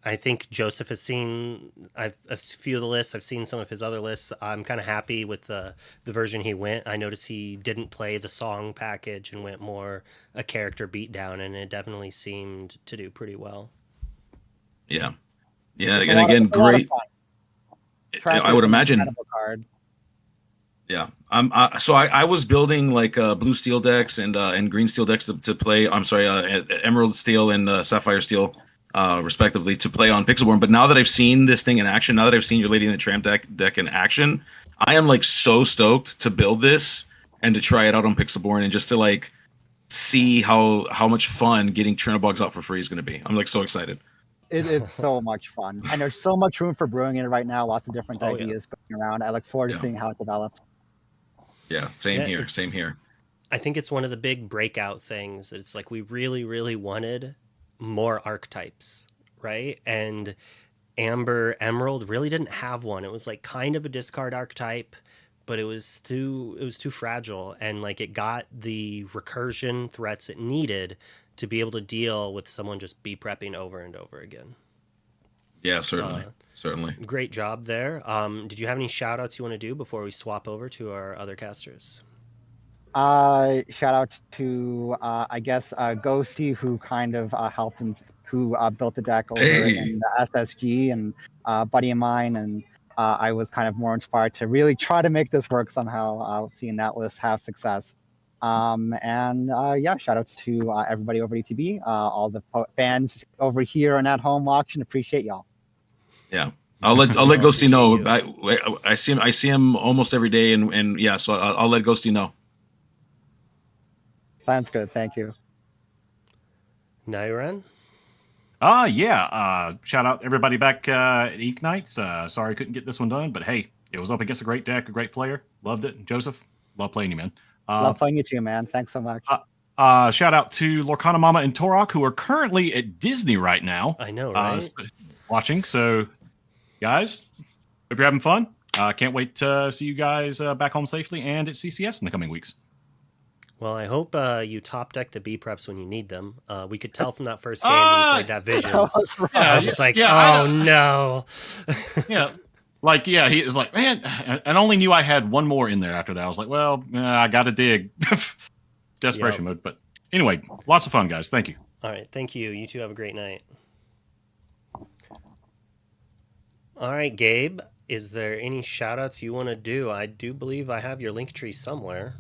I think Joseph has seen a few of the lists. I've seen some of his other lists. I'm kind of happy with the version he went. I noticed he didn't play the song package and went more a character beatdown, and it definitely seemed to do pretty well. Yeah. And again, great. I would imagine. Card. Yeah. So I was building like blue steel decks and green steel decks to play. I'm sorry, emerald steel and sapphire steel. Respectively, to play on Pixelborn. But now that I've seen this thing in action, now that I've seen your Lady in the Tramp deck in action, I am like so stoked to build this and to try it out on Pixelborn and just to like see how much fun getting Chernobog's out for free is going to be. I'm like so excited. It is so much fun, and there's so much room for brewing it right now. Lots of different ideas going around. I look forward to seeing how it develops. Yeah, same here. I think it's one of the big breakout things. It's like we really, really wanted more archetypes, right? And Amber Emerald really didn't have one. It was like kind of a discard archetype, but it was too fragile, and like it got the recursion threats it needed to be able to deal with someone just be prepping over and over again. Yeah, certainly. Great job there. Did you have any shout outs you want to do before we swap over to our other casters? Shout out to I guess Ghosty, who kind of helped and who built the deck over in the SSG, and buddy of mine, and I was kind of more inspired to really try to make this work somehow, seeing that list have success. Shout outs to everybody over at ETB, all the fans over here and at home watching. Appreciate y'all. Yeah. I'll let Ghosty know. I see him almost every day, and yeah, so I'll let Ghosty know. Sounds good. Thank you. Nairan? Shout out everybody back at Inknights. Sorry I couldn't get this one done, but hey, it was up against a great deck, a great player. Loved it. Joseph, love playing you, man. Love playing you too, man. Thanks so much. Shout out to Lorcana Mama and Torok, who are currently at Disney right now. I know, right? Watching. So, guys, hope you're having fun. Can't wait to see you guys back home safely and at CCS in the coming weeks. Well, I hope you top deck the B preps when you need them. We could tell from that first game when you played that Visions. Right. I was just like, no. He was like, man, and only knew I had one more in there after that. I was like, well, I got to dig. Desperation mode. But anyway, lots of fun, guys. Thank you. All right. Thank you. You two have a great night. All right, Gabe, is there any shout outs you want to do? I do believe I have your link tree somewhere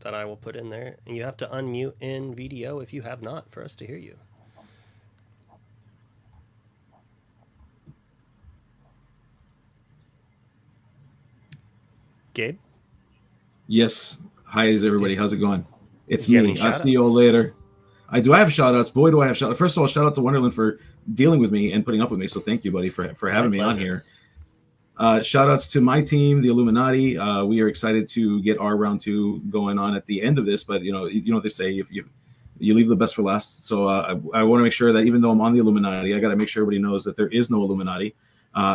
that I will put in there. And you have to unmute in VDO if you have not for us to hear you. Gabe? Yes. Hi, everybody. How's it going? It's Do you have me. any I'll shout see you all outs? later. I have shout outs. Boy, do I have shout outs. First of all, shout out to Wonderland for dealing with me and putting up with me. So thank you, buddy, for having me on here. Shout outs to my team, the Illuminati. We are excited to get our round 2 going on at the end of this, but you know what they say, if you leave the best for last. So I want to make sure that even though I'm on the Illuminati, I got to make sure everybody knows that there is no Illuminati.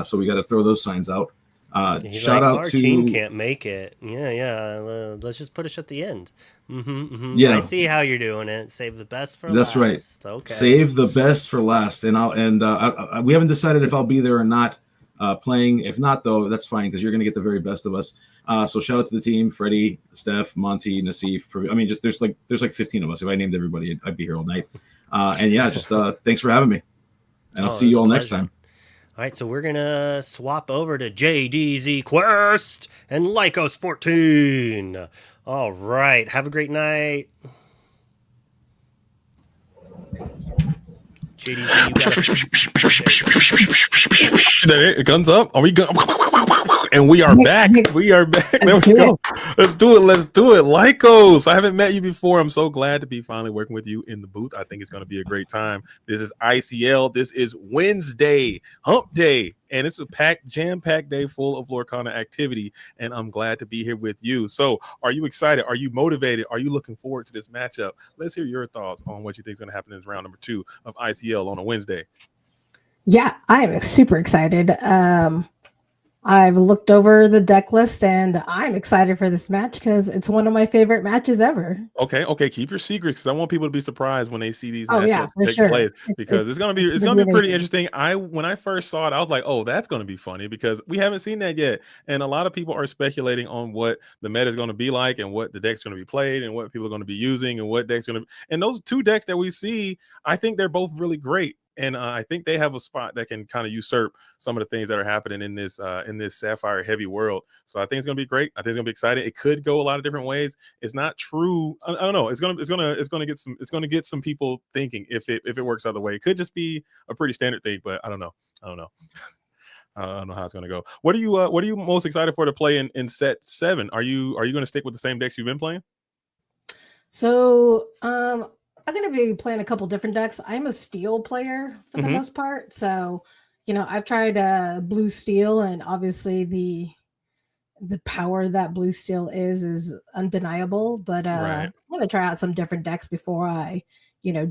So we got to throw those signs out. Shout out our to team can't make it. Let's just put us at the end. Yeah, I see how you're doing it. Save the best for that's last. Right. Okay. Save the best for last, and we haven't decided if I'll be there or not playing. If not, though, that's fine because you're going to get the very best of us. So shout out to the team: Freddie, Steph, Monty, Nassif. I mean, just there's like 15 of us. If I named everybody, I'd be here all night. And yeah, just thanks for having me. And I'll see you all next time. All right, so we're going to swap over to JDZ Quest and Lycos 14. All right, have a great night. JDZ, you got Guns up. Are we going? And we are back. We are back. There we go. Let's do it. Let's do it. Lycos, I haven't met you before. I'm so glad to be finally working with you in the booth. I think it's going to be a great time. This is ICL. This is Wednesday, hump day. And it's a jam-packed day full of Lorcana activity. And I'm glad to be here with you. So are you excited? Are you motivated? Are you looking forward to this matchup? Let's hear your thoughts on what you think is going to happen in round number 2 of ICL on a Wednesday. Yeah, I'm super excited. I've looked over the deck list and I'm excited for this match because it's one of my favorite matches ever. Okay. Keep your secrets because I want people to be surprised when they see these matchups take place because it's gonna be pretty interesting. When I first saw it, I was like, oh, that's gonna be funny because we haven't seen that yet, and a lot of people are speculating on what the meta is gonna be like and what the deck's gonna be played and what people are gonna be using and what deck's gonna be. And those 2 decks that we see, I think they're both really great. And I think they have a spot that can kind of usurp some of the things that are happening in this Sapphire heavy world. So I think it's gonna be great. I think it's gonna be exciting. It could go a lot of different ways. It's not true. I don't know. It's gonna get some people thinking if it works out the way. It could just be a pretty standard thing, but I don't know. I don't know how it's gonna go. What are you most excited for to play in set 7? Are you gonna stick with the same decks you've been playing? So I'm going to be playing a couple different decks. I'm a steel player for the most part. So, I've tried blue steel, and obviously the power that blue steel is undeniable. But I'm going to try out some different decks before I,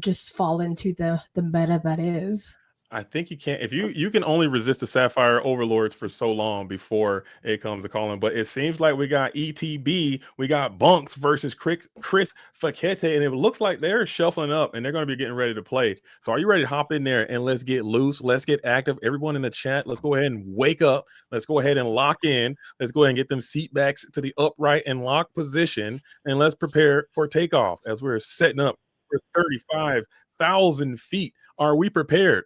just fall into the meta that is. I think you can't if you can only resist the Sapphire Overlords for so long before it comes to calling. But it seems like we got ETB, we got Bunks versus Chris Fakete, and it looks like they're shuffling up and they're going to be getting ready to play. So are you ready to hop in there and let's get loose? Let's get active. Everyone in the chat, let's go ahead and wake up. Let's go ahead and lock in. Let's go ahead and get them seat backs to the upright and lock position, and let's prepare for takeoff as we're setting up for 35,000 feet. Are we prepared?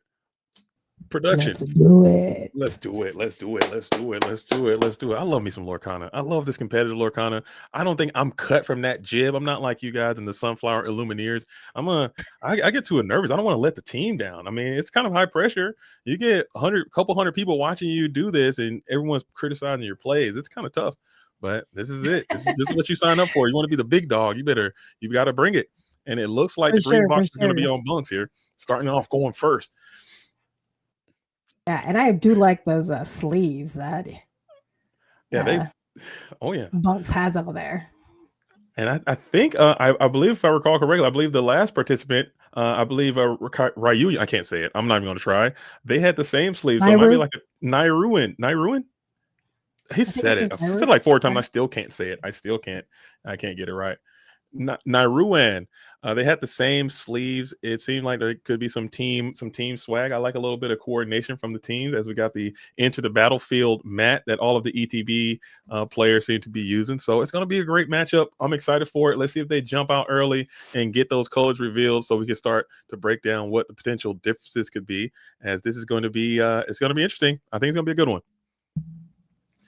Production. Let's do it. Let's do it. I love me some Lorcana. I love this competitive Lorcana. I don't think I'm cut from that jib. I'm not like you guys in the Sunflower Illumineers. I get too nervous. I don't want to let the team down. I mean, it's kind of high pressure. You get couple hundred people watching you do this, and everyone's criticizing your plays. It's kind of tough, but this is it. This is what you sign up for. You want to be the big dog. You got to bring it. And it looks like the green box is going to be on Bunks here, starting off going first. Yeah, and I do like those sleeves that Bunks has over there. And I think I believe, if I recall correctly, I believe the last participant, Ryu, I can't say it. I'm not even going to try. They had the same sleeves, so it might be like a Nairuin. He said it. I said it like 4 times. I still can't say it. I can't get it right. Nairuan. They had the same sleeves. It seemed like there could be some team swag. I like a little bit of coordination from the teams as we got the Enter the Battlefield mat that all of the ETB players seem to be using. So it's going to be a great matchup. I'm excited for it. Let's see if they jump out early and get those colors revealed so we can start to break down what the potential differences could be, as this is going to be it's going to be interesting. I think it's going to be a good one.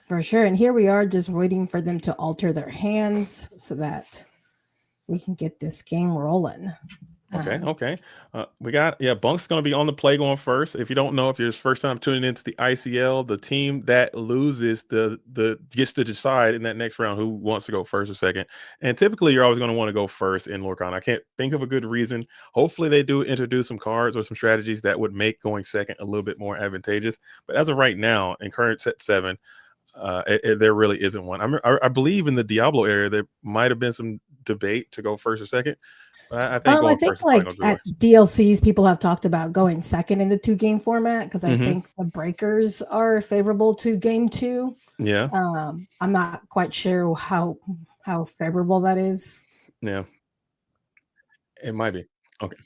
For sure. And here we are just waiting for them to alter their hands so that we can get this game rolling. Okay. We got Bunk's going to be on the play going first. If you don't know, if you're first time tuning into the ICL, the team that loses gets to decide in that next round who wants to go first or second. And typically, you're always going to want to go first in Lorcana. I can't think of a good reason. Hopefully, they do introduce some cards or some strategies that would make going second a little bit more advantageous. But as of right now, in current set 7, there really isn't one. I believe in the Diablo area there might have been some debate to go first or second. I think like at DLCs people have talked about going second in the 2-game format because I think the breakers are favorable to game 2. Yeah. I'm not quite sure how favorable that is. Yeah. It might be. Okay.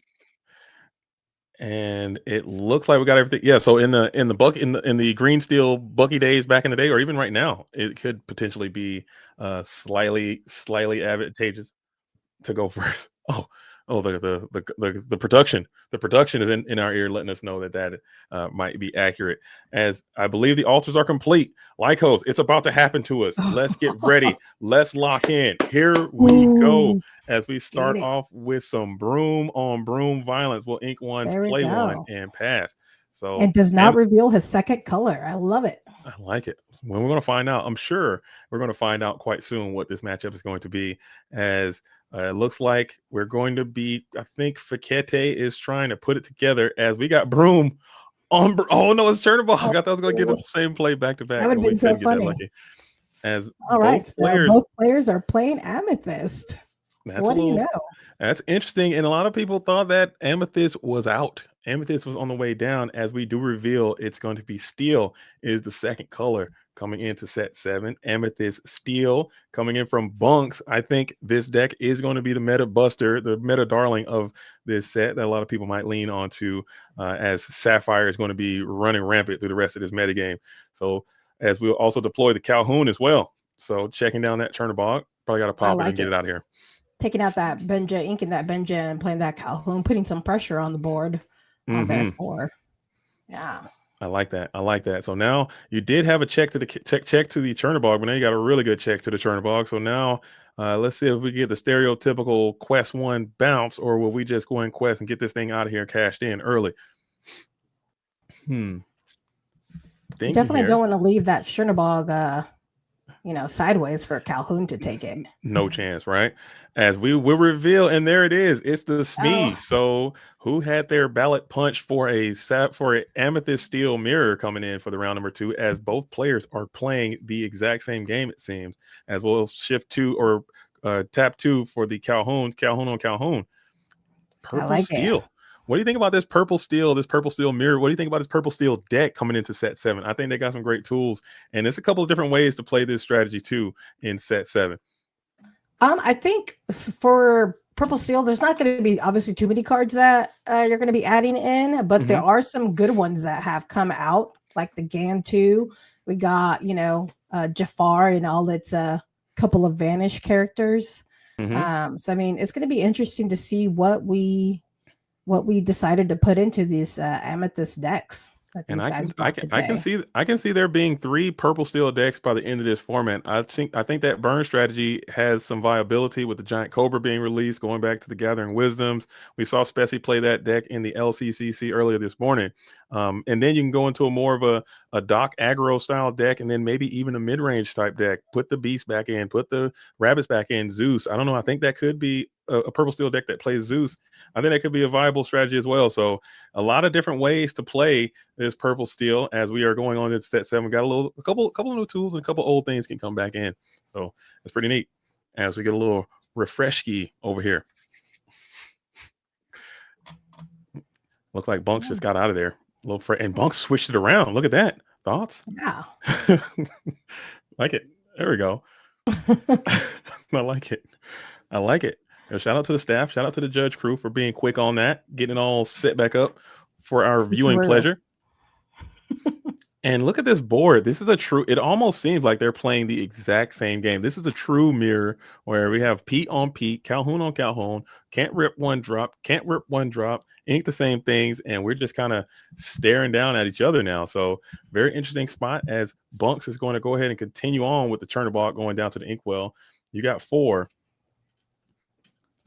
And it looks like we got everything. Yeah. So in the green steel Bucky days back in the day, or even right now, it could potentially be slightly advantageous to go first. Oh, the production is in our ear, letting us know that might be accurate. As I believe the altars are complete. Lycos, it's about to happen to us. Let's get ready. Let's lock in. Here we go. Ooh, As we start get it. off with some broom on broom violence. We'll ink ones, There we play one, go. and pass. So And does not reveal his second color. I love it. I like it. When we're going to find out, I'm sure we're going to find out quite soon what this matchup is going to be. As it looks like we're going to be, I think Fakete is trying to put it together as we got Broom on. Oh no, it's Chernobog. I thought I was going to get the same play back to back. That would We be so couldn't get that funny. lucky. As All right, both so players, both players are playing Amethyst. What do you know? That's interesting. And a lot of people thought that Amethyst was out. Amethyst was on the way down. As we do reveal, it's going to be Steel is the second color coming into set 7. Amethyst Steel coming in from Bunks. I think this deck is going to be the meta buster, the meta darling of this set that a lot of people might lean onto, as Sapphire is going to be running rampant through the rest of this meta game. So as we'll also deploy the Calhoun as well. So checking down that Chernobog. Probably got to pop it and get it out of here. Taking out that Benja, inking that Benja, and playing that Calhoun, putting some pressure on the board on their 4. Yeah, I like that. I like that. So now you did have a check to the check to the Chernobog, but now you got a really good check to the Chernobog. So now let's see if we get the stereotypical quest 1 bounce, or will we just go in quest and get this thing out of here and cashed in early? Definitely don't want to leave that Chernobog sideways for Calhoun to take it. No chance, right? As we will reveal, and there it is. It's the Smee. Oh. So who had their ballot punch for an Amethyst Steel Mirror coming in for the round number 2, as both players are playing the exact same game, it seems. As we'll shift 2 or tap 2 for the Calhoun on Calhoun. Purple Steel. What do you think about this purple steel mirror? What do you think about this purple steel deck coming into set 7? I think they got some great tools, and there's a couple of different ways to play this strategy too in set 7. I think for purple steel, there's not going to be obviously too many cards that you're going to be adding in, but there are some good ones that have come out, like the Gantu. We got Jafar and all its couple of Vanish characters. So I mean, it's going to be interesting to see what we decided to put into these Amethyst decks. And I can see there being 3 purple steel decks by the end of this format. I think that burn strategy has some viability with the Giant Cobra being released, going back to the Gathering Wisdoms. We saw Spessy play that deck in the LCCC earlier this morning. And then you can go into a more of a Doc aggro style deck, and then maybe even a mid-range type deck. Put the Beast back in, put the Rabbits back in, Zeus. I don't know. I think that could be a purple steel deck that plays Zeus. I think that could be a viable strategy as well. So a lot of different ways to play this purple steel as we are going on to set 7. We got a couple of new tools, and a couple old things can come back in. So it's pretty neat as we get a little refreshy over here. Looks like Bunks just got out of there. And Bunks switched it around. Look at that. Thoughts? Yeah. Like it. There we go. I like it. I like it. Shout out to the staff. Shout out to the judge crew for being quick on that, getting it all set back up for our viewing pleasure. And look at this board. This is it almost seems like they're playing the exact same game. This is a true mirror where we have Pete on Pete, Calhoun on Calhoun, can't rip one drop, ink the same things, and we're just kind of staring down at each other now. So very interesting spot as Bunks is going to go ahead and continue on with the Chernobog going down to the inkwell. You got 4.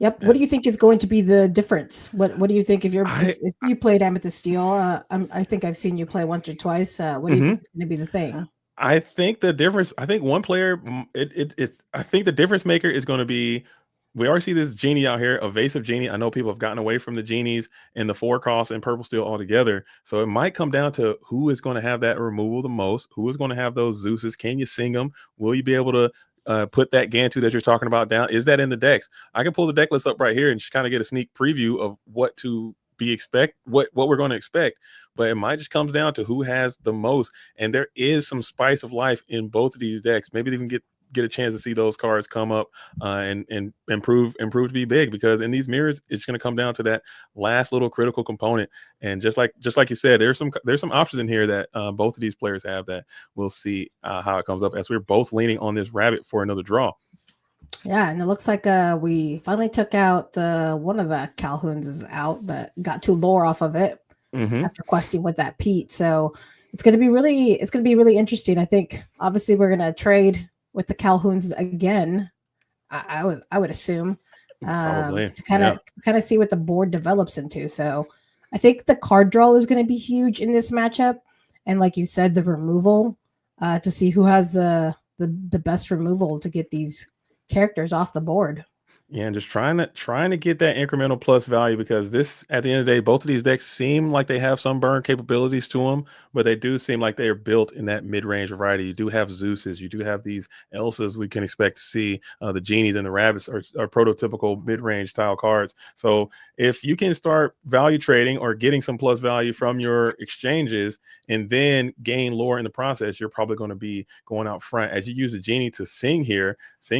Yep. What do you think is going to be the difference? What do you think if you played Amethyst Steel? I think I've seen you play once or twice. What do you think is going to be the thing? I think the difference. I think one player. I think the difference maker is going to be. We already see this genie out here, evasive genie. I know people have gotten away from the genies and the 4 costs and purple steel altogether. So it might come down to who is going to have that removal the most. Who is going to have those Zeuses? Can you sing them? Will you be able to put that Gantu that you're talking about down? Is that in the decks? I can pull the deck list up right here and just kind of get a sneak preview of what to what we're going to expect. But it might just comes down to who has the most. And there is some spice of life in both of these decks. Maybe they can get get a chance to see those cards come up and improve to be big, because in these mirrors, it's going to come down to that last little critical component. And just like you said, there's some options in here that both of these players have that we'll see how it comes up, as we're both leaning on this rabbit for another draw. Yeah, and it looks like we finally took out one of the Calhouns is out, but got 2 lore off of it after questing with that Pete. So it's gonna be really interesting. I think obviously we're gonna trade with the Calhouns again. I would assume Probably to kind of see what the board develops into. So I think the card draw is going to be huge in this matchup, and like you said, the removal to see who has the best removal to get these characters off the board. Yeah, and just trying to get that incremental plus value, because this, at the end of the day, both of these decks seem like they have some burn capabilities to them, but they do seem like they are built in that mid-range variety. You do have Zeus's, you do have these Elsas we can expect to see. The Genies and the Rabbits are prototypical mid-range style cards. So if you can start value trading or getting some plus value from your exchanges and then gain lore in the process, you're probably going to be going out front as you use the Genie to sing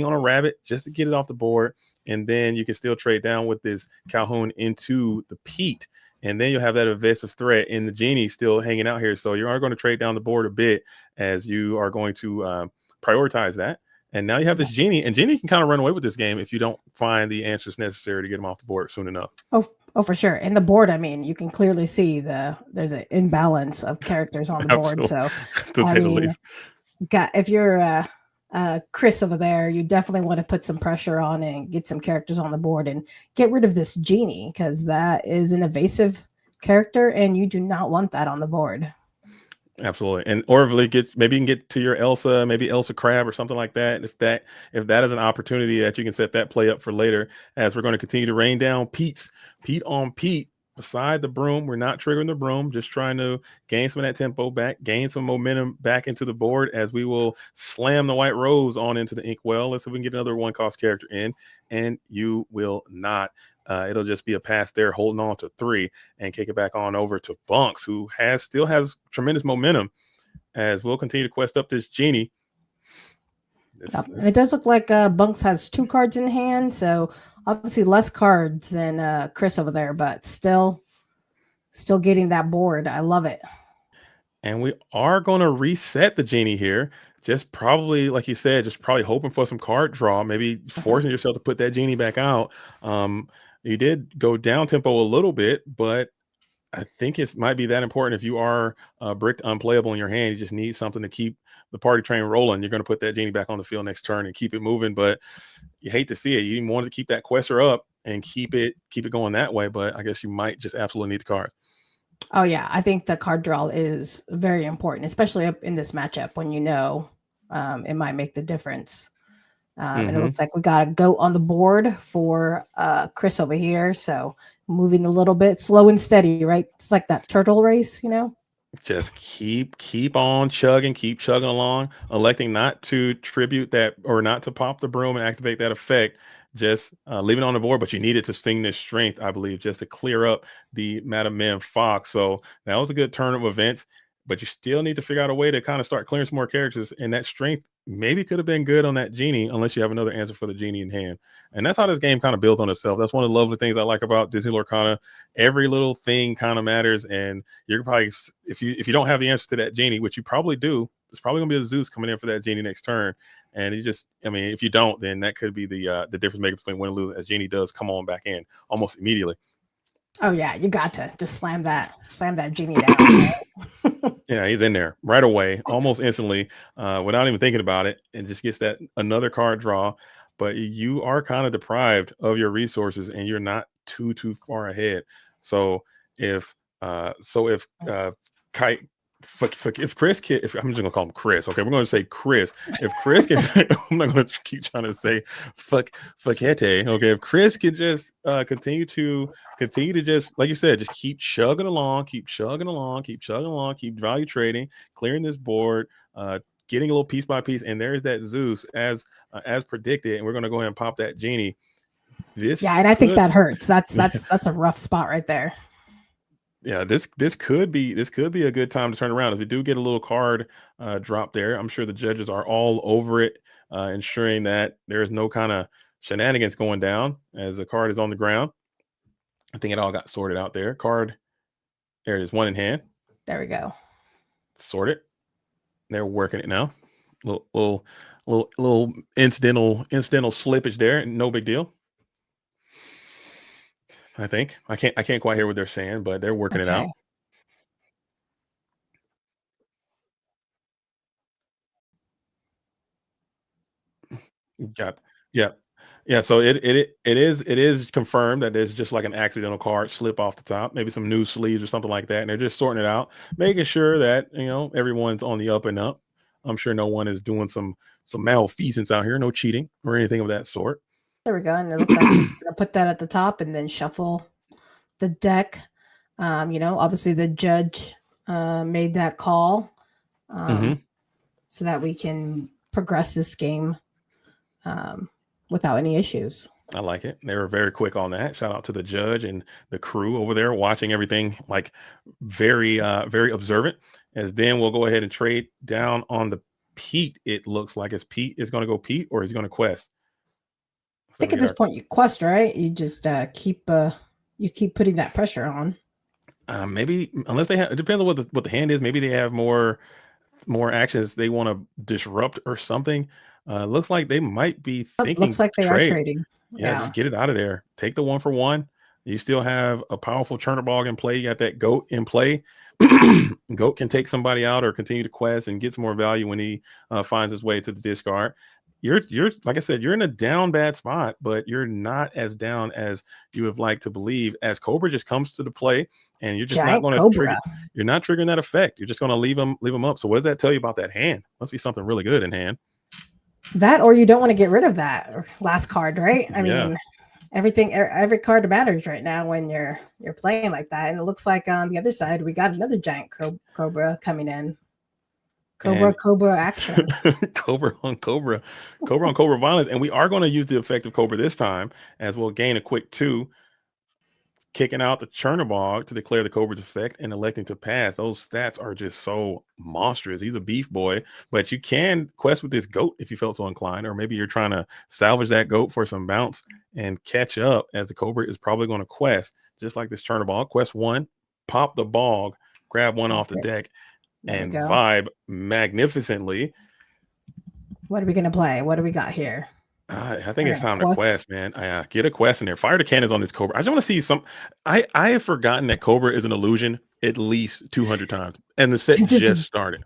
on a Rabbit just to get it off the board. And then you can still trade down with this Calhoun into the Pete. And then you'll have that evasive threat in the Genie still hanging out here. So you are going to trade down the board a bit as you are going to prioritize that. And now you have this Genie, and Genie can kind of run away with this game if you don't find the answers necessary to get him off the board soon enough. Oh, for sure. And the board, I mean, you can clearly see there's an imbalance of characters on the board. So to say the least. If you're Chris over there, you definitely want to put some pressure on and get some characters on the board and get rid of this Genie, because that is an evasive character and you do not want that on the board. Absolutely. And or maybe you can get to your Elsa, maybe Elsa Crab or something like that. If that is an opportunity that you can set that play up for later, as we're going to continue to rain down Pete on Pete. Beside the broom, we're not triggering the broom, just trying to gain some of that tempo back, gain some momentum back into the board, as we will slam the White Rose on into the Inkwell. Let's see if we can get another 1-cost character in, and you will not. It'll just be a pass there, holding on to 3 and kick it back on over to Bunks, who still has tremendous momentum, as we'll continue to quest up this Genie. It does look like Bunks has 2 cards in hand, so obviously less cards than Chris over there, but still getting that board. I love it. And we are going to reset the Genie here. Just probably, like you said, just probably hoping for some card draw, maybe forcing yourself to put that Genie back out. You did go down tempo a little bit, but I think it might be that important. If you are bricked unplayable in your hand, you just need something to keep the party train rolling. You're going to put that Genie back on the field next turn and keep it moving, but you hate to see it. You want to keep that Quester up and keep it going that way, but I guess you might just absolutely need the cards. Oh yeah, I think the card draw is very important, especially up in this matchup when it might make the difference. And it looks like we got a goat on the board for Chris over here. So moving a little bit slow and steady, right? It's like that turtle race, Just keep on chugging, keep chugging along, electing not to tribute that or not to pop the broom and activate that effect. Just leave it on the board, but you need it to sting this strength, I believe, just to clear up the Madam Mim Fox. So that was a good turn of events, but you still need to figure out a way to kind of start clearing some more characters, and that strength maybe could have been good on that Genie, unless you have another answer for the Genie in hand. And that's how this game kind of builds on itself. That's one of the lovely things I like about Disney Lorcana. Every little thing kind of matters, and you're probably, if you don't have the answer to that Genie, which you probably do, it's probably gonna be a Zeus coming in for that Genie next turn. And if you don't, then that could be the difference maker between win and lose, as Genie does come on back in almost immediately. Oh yeah, you got to just slam that Genie down. Yeah, he's in there right away, almost instantly, without even thinking about it, and just gets that another card draw. But you are kind of deprived of your resources, and you're not too far ahead. So if Chris can, I'm just gonna call him Chris. Okay, we're gonna say Chris. If Chris can, I'm not gonna keep trying to say fuckete. Okay, if Chris can just continue to just, like you said, just keep chugging along, keep value trading, clearing this board, getting a little piece by piece, and there's that Zeus as predicted, and we're gonna go ahead and pop that Genie. And I think that hurts. That's a rough spot right there. Yeah, this could be a good time to turn around. If we do get a little card drop there, I'm sure the judges are all over it, ensuring that there is no kind of shenanigans going down as the card is on the ground. I think it all got sorted out there. Card, there it is, one in hand. There we go. Sorted. They're working it now. Little incidental slippage there. No big deal. I think I can't quite hear what they're saying, but they're working it out. Okay. Got yeah. Yeah, so it is confirmed that there's just like an accidental card slip off the top, maybe some new sleeves or something like that, and they're just sorting it out, making sure that everyone's on the up and up. I'm sure no one is doing some malfeasance out here, no cheating or anything of that sort. There we go. And it looks like we're gonna put that at the top and then shuffle the deck. Obviously the judge made that call so that we can progress this game without any issues. I like it. They were very quick on that. Shout out to the judge and the crew over there watching everything, like very observant. As then we'll go ahead and trade down on the Pete. It looks like it's Pete is going to go Pete or is he going to Quest? I think at this point you Quest, right? You just keep putting that pressure on. Maybe unless they have, it depends on what the hand is. Maybe they have more actions they want to disrupt or something. Looks like they might be thinking. Looks like they are trading. Yeah, just get it out of there. Take the 1-for-1. You still have a powerful Chernobog in play. You got that goat in play. Goat can take somebody out or continue to quest and get some more value when he finds his way to the discard. You're like I said, you're in a down bad spot, but you're not as down as you would like to believe, as Cobra just comes to the play and you're just not going to trigger. You're not triggering that effect. You're just going to leave them up. So what does that tell you about that hand? Must be something really good in hand. That, or you don't want to get rid of that last card, right? I mean, every card matters right now when you're playing like that. And it looks like on the other side we got another giant Cobra coming in. Cobra action. Cobra on Cobra violence. And we are going to use the effect of Cobra this time, as we'll gain a quick 2, kicking out the Chernobog to declare the Cobra's effect and electing to pass. Those stats are just so monstrous. He's a beef boy, but you can quest with this goat if you felt so inclined, or maybe you're trying to salvage that goat for some bounce and catch up, as the Cobra is probably going to quest just like this Chernobog. Quest 1, pop the bog, grab one off the deck, and vibe magnificently. What are we going to play? What do we got here? I think it's time to quest, man. Get a quest in there. Fire the cannons on this Cobra. I just want to see some. I have forgotten that Cobra is an illusion at least 200 times, and the set just started.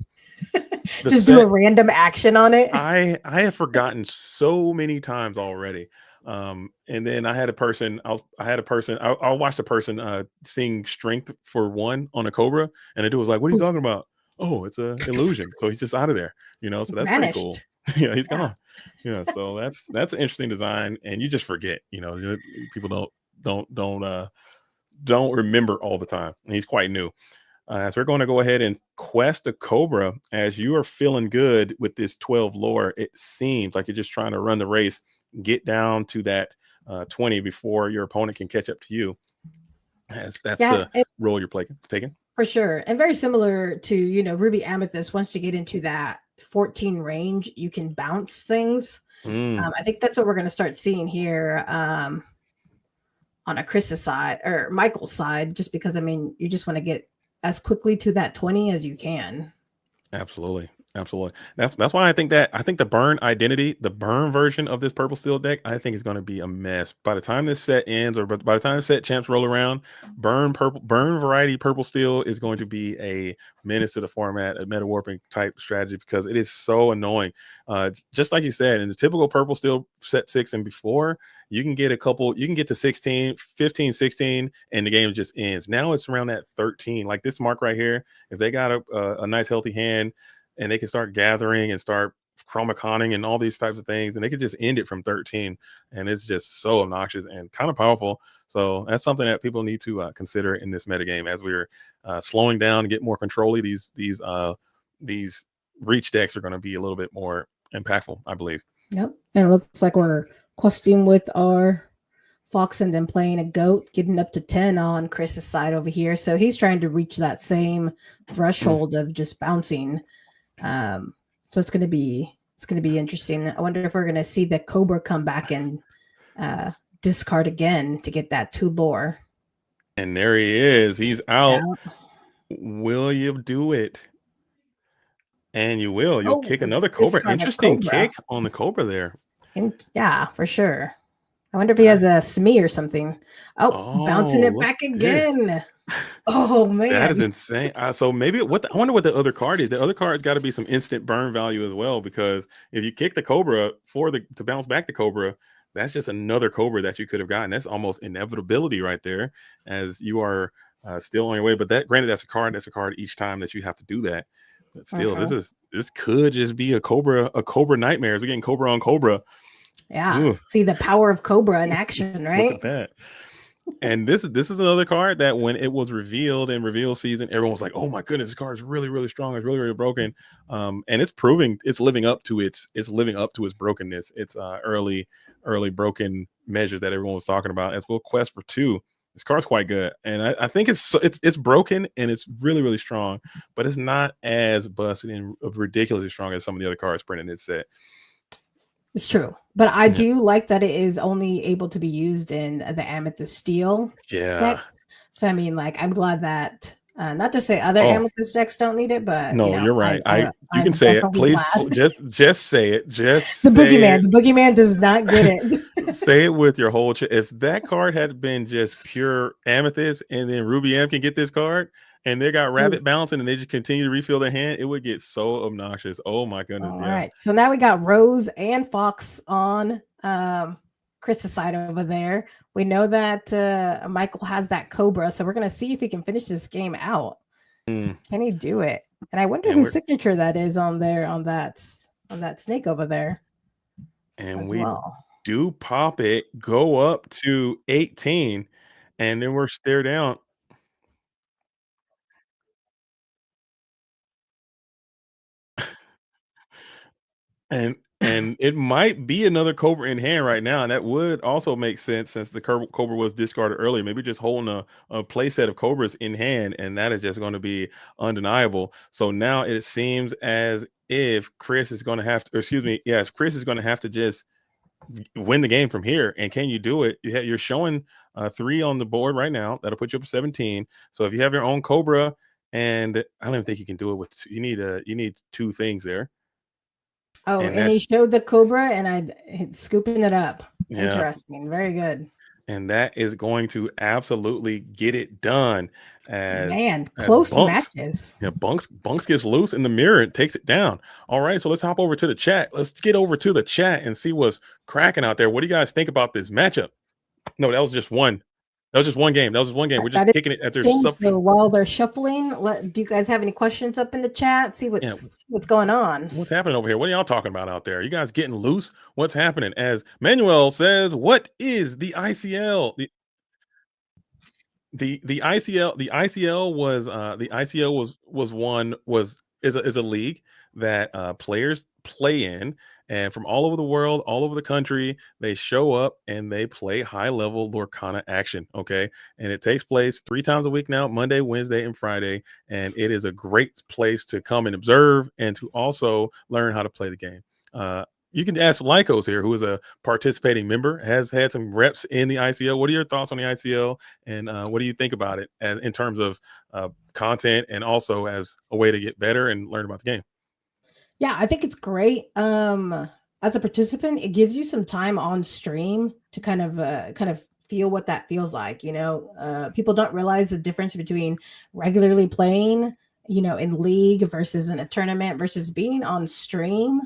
Do a random action on it. I have forgotten so many times already. And then I had a person. I'll watch the person sing strength for 1 on a Cobra, and the dude was like, "What are you talking about?" Oh, it's an illusion. So he's just out of there. So that's pretty cool. Yeah, he's gone. Yeah, so that's an interesting design, and you just forget. People don't remember all the time. And he's quite new. So we're going to go ahead and quest the Cobra, as you are feeling good with this 12 lore. It seems like you're just trying to run the race, get down to that 20 before your opponent can catch up to you. That's the role you're taking. For sure. And very similar to, Ruby Amethyst, once you get into that 14 range, you can bounce things. I think that's what we're going to start seeing here on a Chris's side or Michael's side, just because, you just want to get as quickly to that 20 as you can. Absolutely. That's why I think the burn identity, the burn version of this purple steel deck, I think is going to be a mess. By the time this set ends, or by the time the set champs roll around, burn variety purple steel is going to be a menace to the format, a meta warping type strategy, because it is so annoying. Just like you said, in the typical purple steel set 6 and before, you can get to 16, 15, 16, and the game just ends. Now it's around that 13, like this mark right here. If they got a nice healthy hand, and they can start gathering and start chromaconing and all these types of things, and they could just end it from 13, and it's just so obnoxious and kind of powerful. So that's something that people need to consider in this metagame as we're slowing down and get more control. These reach decks are going to be a little bit more impactful, I believe. Yep. And it looks like we're questing with our Fox and then playing a goat, getting up to 10 on Chris's side over here. So he's trying to reach that same threshold of just bouncing. So it's gonna be interesting. I wonder if we're gonna see the Cobra come back and discard again to get that 2 lore. And there he is. He's out. Yeah. Will you do it? And you will. You'll kick another Cobra. discard a Interesting Cobra. kick on the Cobra there. Yeah, for sure. I wonder if he has a SME or something. Oh, bouncing it look back at this. again. Oh man, That is insane. So maybe I wonder what the other card is. The other card's got to be some instant burn value as well, because if you kick the Cobra to bounce back the Cobra, that's just another Cobra that you could have gotten. That's almost inevitability right there, as you are still on your way. But granted, that's a card. That's a card each time that you have to do that. But still, this could just be a Cobra nightmare. We're getting Cobra on Cobra. Yeah. Ooh. See the power of Cobra in action, right? Look at that. And this is another card that when it was revealed in reveal season, everyone was like, "Oh my goodness, this card is really, really strong. It's really, really broken." And it's proving it's living up to its brokenness. It's early broken measures that everyone was talking about. As well, Quest for 2. This card's quite good, and I think it's broken and it's really, really strong, but it's not as busted and ridiculously strong as some of the other cards printed in this set. It's true, but I do like that it is only able to be used in the Amethyst Steel decks. So I mean, like, I'm glad that not to say other Amethyst decks don't need it, but no, you're right. You can say it, please. Just say it. Just the boogeyman. The boogeyman does not get it. Say it with your whole chest. If that card had been just pure Amethyst, and then Ruby M can get this card, and they got Rabbit bouncing, and they just continue to refill their hand, it would get so obnoxious. Oh my goodness! All right. So now we got Rose and Fox on Chris's side over there. We know that Michael has that Cobra, so we're gonna see if he can finish this game out. Can he do it? And I wonder whose signature that is on there on that snake over there. And we do pop it, go up to 18, and then we're stared down. And it might be another Cobra in hand right now, and that would also make sense since the Cobra was discarded earlier. Maybe just holding a play set of Cobras in hand, and that is just going to be undeniable. So now it seems as if Chris is going to have to, if Chris is going to have to just win the game from here. And can you do it? You're showing 3 on the board right now. That'll put you up to 17. So if you have your own Cobra, and I don't even think you can do it with 2. You need 2 things there. Oh, and he showed the Cobra, and I'm scooping it up. Yeah. Interesting. Very good. And that is going to absolutely get it done. Close matches. Yeah, Bunks gets loose in the mirror and takes it down. All right, so let's hop over to the chat. Let's get over to the chat and see what's cracking out there. What do you guys think about this matchup? No, that was just one. That was just one game. We're just kicking it at their stuff. So while they're shuffling, do you guys have any questions up in the chat? See what's going on. What's happening over here? What are y'all talking about out there? You guys getting loose? What's happening? As Manuel says, what is the ICL? The ICL is a league that players play in, and from all over the world, all over the country, they show up and they play high level Lorcana action. Okay, and it takes place 3 times a week now: Monday, Wednesday, and Friday. And it is a great place to come and observe and to also learn how to play the game. You can ask Lycos here, who is a participating member, has had some reps in the ICL. What are your thoughts on the ICL, and what do you think about it in terms of content and also as a way to get better and learn about the game? Yeah, I think it's great. As a participant, it gives you some time on stream to kind of feel what that feels like. People don't realize the difference between regularly playing, in league versus in a tournament versus being on stream.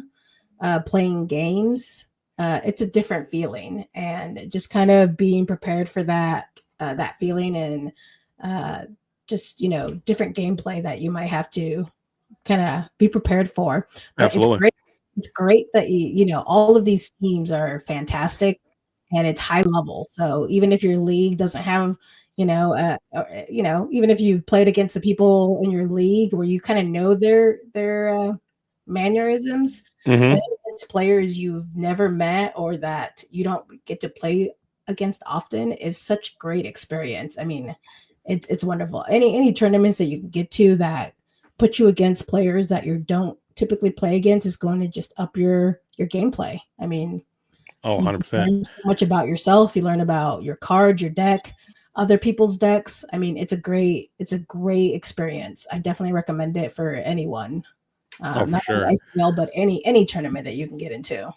Playing games, it's a different feeling, and just kind of being prepared for that feeling, and just different gameplay that you might have to kind of be prepared for. But absolutely, it's great that all of these teams are fantastic, and it's high level. So even if your league doesn't have even if you've played against the people in your league where you kind of know their mannerisms. Mm-hmm. It's players you've never met or that you don't get to play against often is such great experience. I mean, it's wonderful. Any tournaments that you can get to that put you against players that you don't typically play against is going to just up your gameplay. I mean, Oh, you just 100%. learn so much about yourself. You learn about your cards, your deck, other people's decks. I mean, it's a great experience. I definitely recommend it for anyone. Oh, for Not sure. only ICL, but any tournament that you can get into.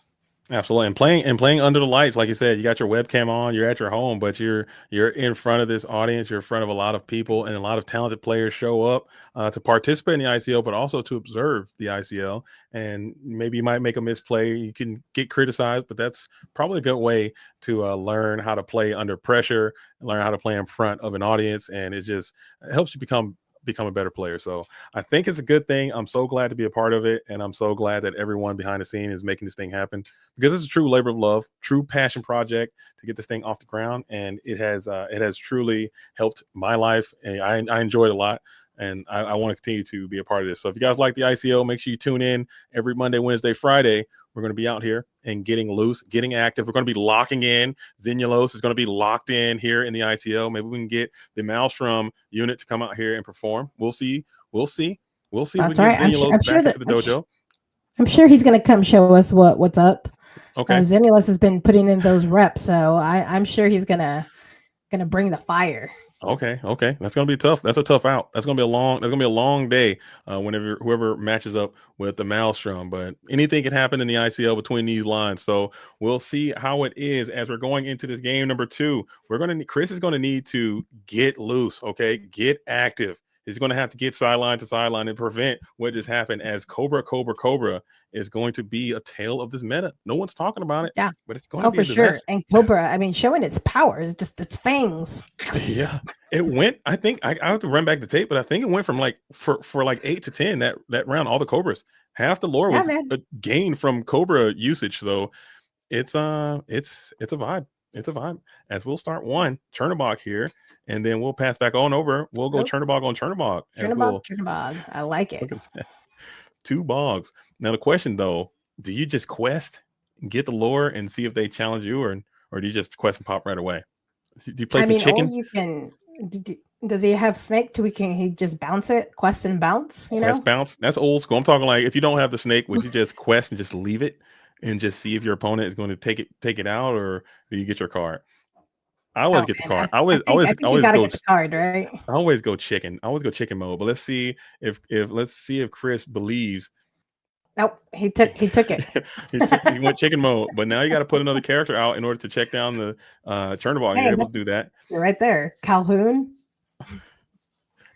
Absolutely. And playing under the lights, like you said, you got your webcam on, you're at your home, but you're in front of this audience, you're in front of a lot of people, and a lot of talented players show up to participate in the ICL, but also to observe the ICL. And maybe you might make a misplay, you can get criticized, but that's probably a good way to learn how to play under pressure, learn how to play in front of an audience, and it helps you become a better player. So I think it's a good thing. I'm so glad to be a part of it, and I'm so glad that everyone behind the scene is making this thing happen, because it's a true labor of love, true passion project to get this thing off the ground, and it has truly helped my life, and I enjoy it a lot, and I want to continue to be a part of this. So if you guys like the ICL, make sure you tune in every Monday, Wednesday, Friday. We're going to be out here and getting loose, getting active. We're going to be locking in. Xenulos is going to be locked in here in the ICL. Maybe we can get the Maelstrom unit to come out here and perform. We'll see. That's If we right. can get Xenulos back into the dojo. I'm sure he's going to come show us what's up. Okay. Xenulos has been putting in those reps, so I'm sure he's gonna bring the fire. Okay. That's gonna be tough. That's a tough out. That's gonna be a long day. Whenever whoever matches up with the Maelstrom, but anything can happen in the ICL between these lines. So we'll see how it is as we're going into this game number 2. Chris is gonna need to get loose. Okay, get active. He's going to have to get sideline to sideline and prevent what just happened, as Cobra is going to be a tale of this meta. No one's talking about it. Yeah. But it's going to be for a disaster. sure. And Cobra, I mean, showing its powers, just its fangs. Yeah. It went, I think I have to run back the tape, but I think it went from like for like 8 to 10 that round, all the Cobras. Half the lore was gained from Cobra usage. So it's a vibe. It's a vibe. As we'll start one Chernobog here, and then we'll pass back on over. We'll go Chernobog on Chernobog. Chernobog. I like it. 2 bogs. Now the question though, do you just quest and get the lore and see if they challenge you, or do you just quest and pop right away? Do you play some chicken? You can. Does he have snake? Can he just bounce it? Quest and bounce? Quest bounce. That's old school. I'm talking like, if you don't have the snake, would you just quest and just leave it and just see if your opponent is going to take it out, or do you get your card? I always get the card. I always go get the card, right? I always go chicken. I always go chicken mode. But let's see if Chris believes. Nope, he took it. he went chicken mode. But now you got to put another character out in order to check down the Chernobog. You're able to do that. You're right there, Calhoun.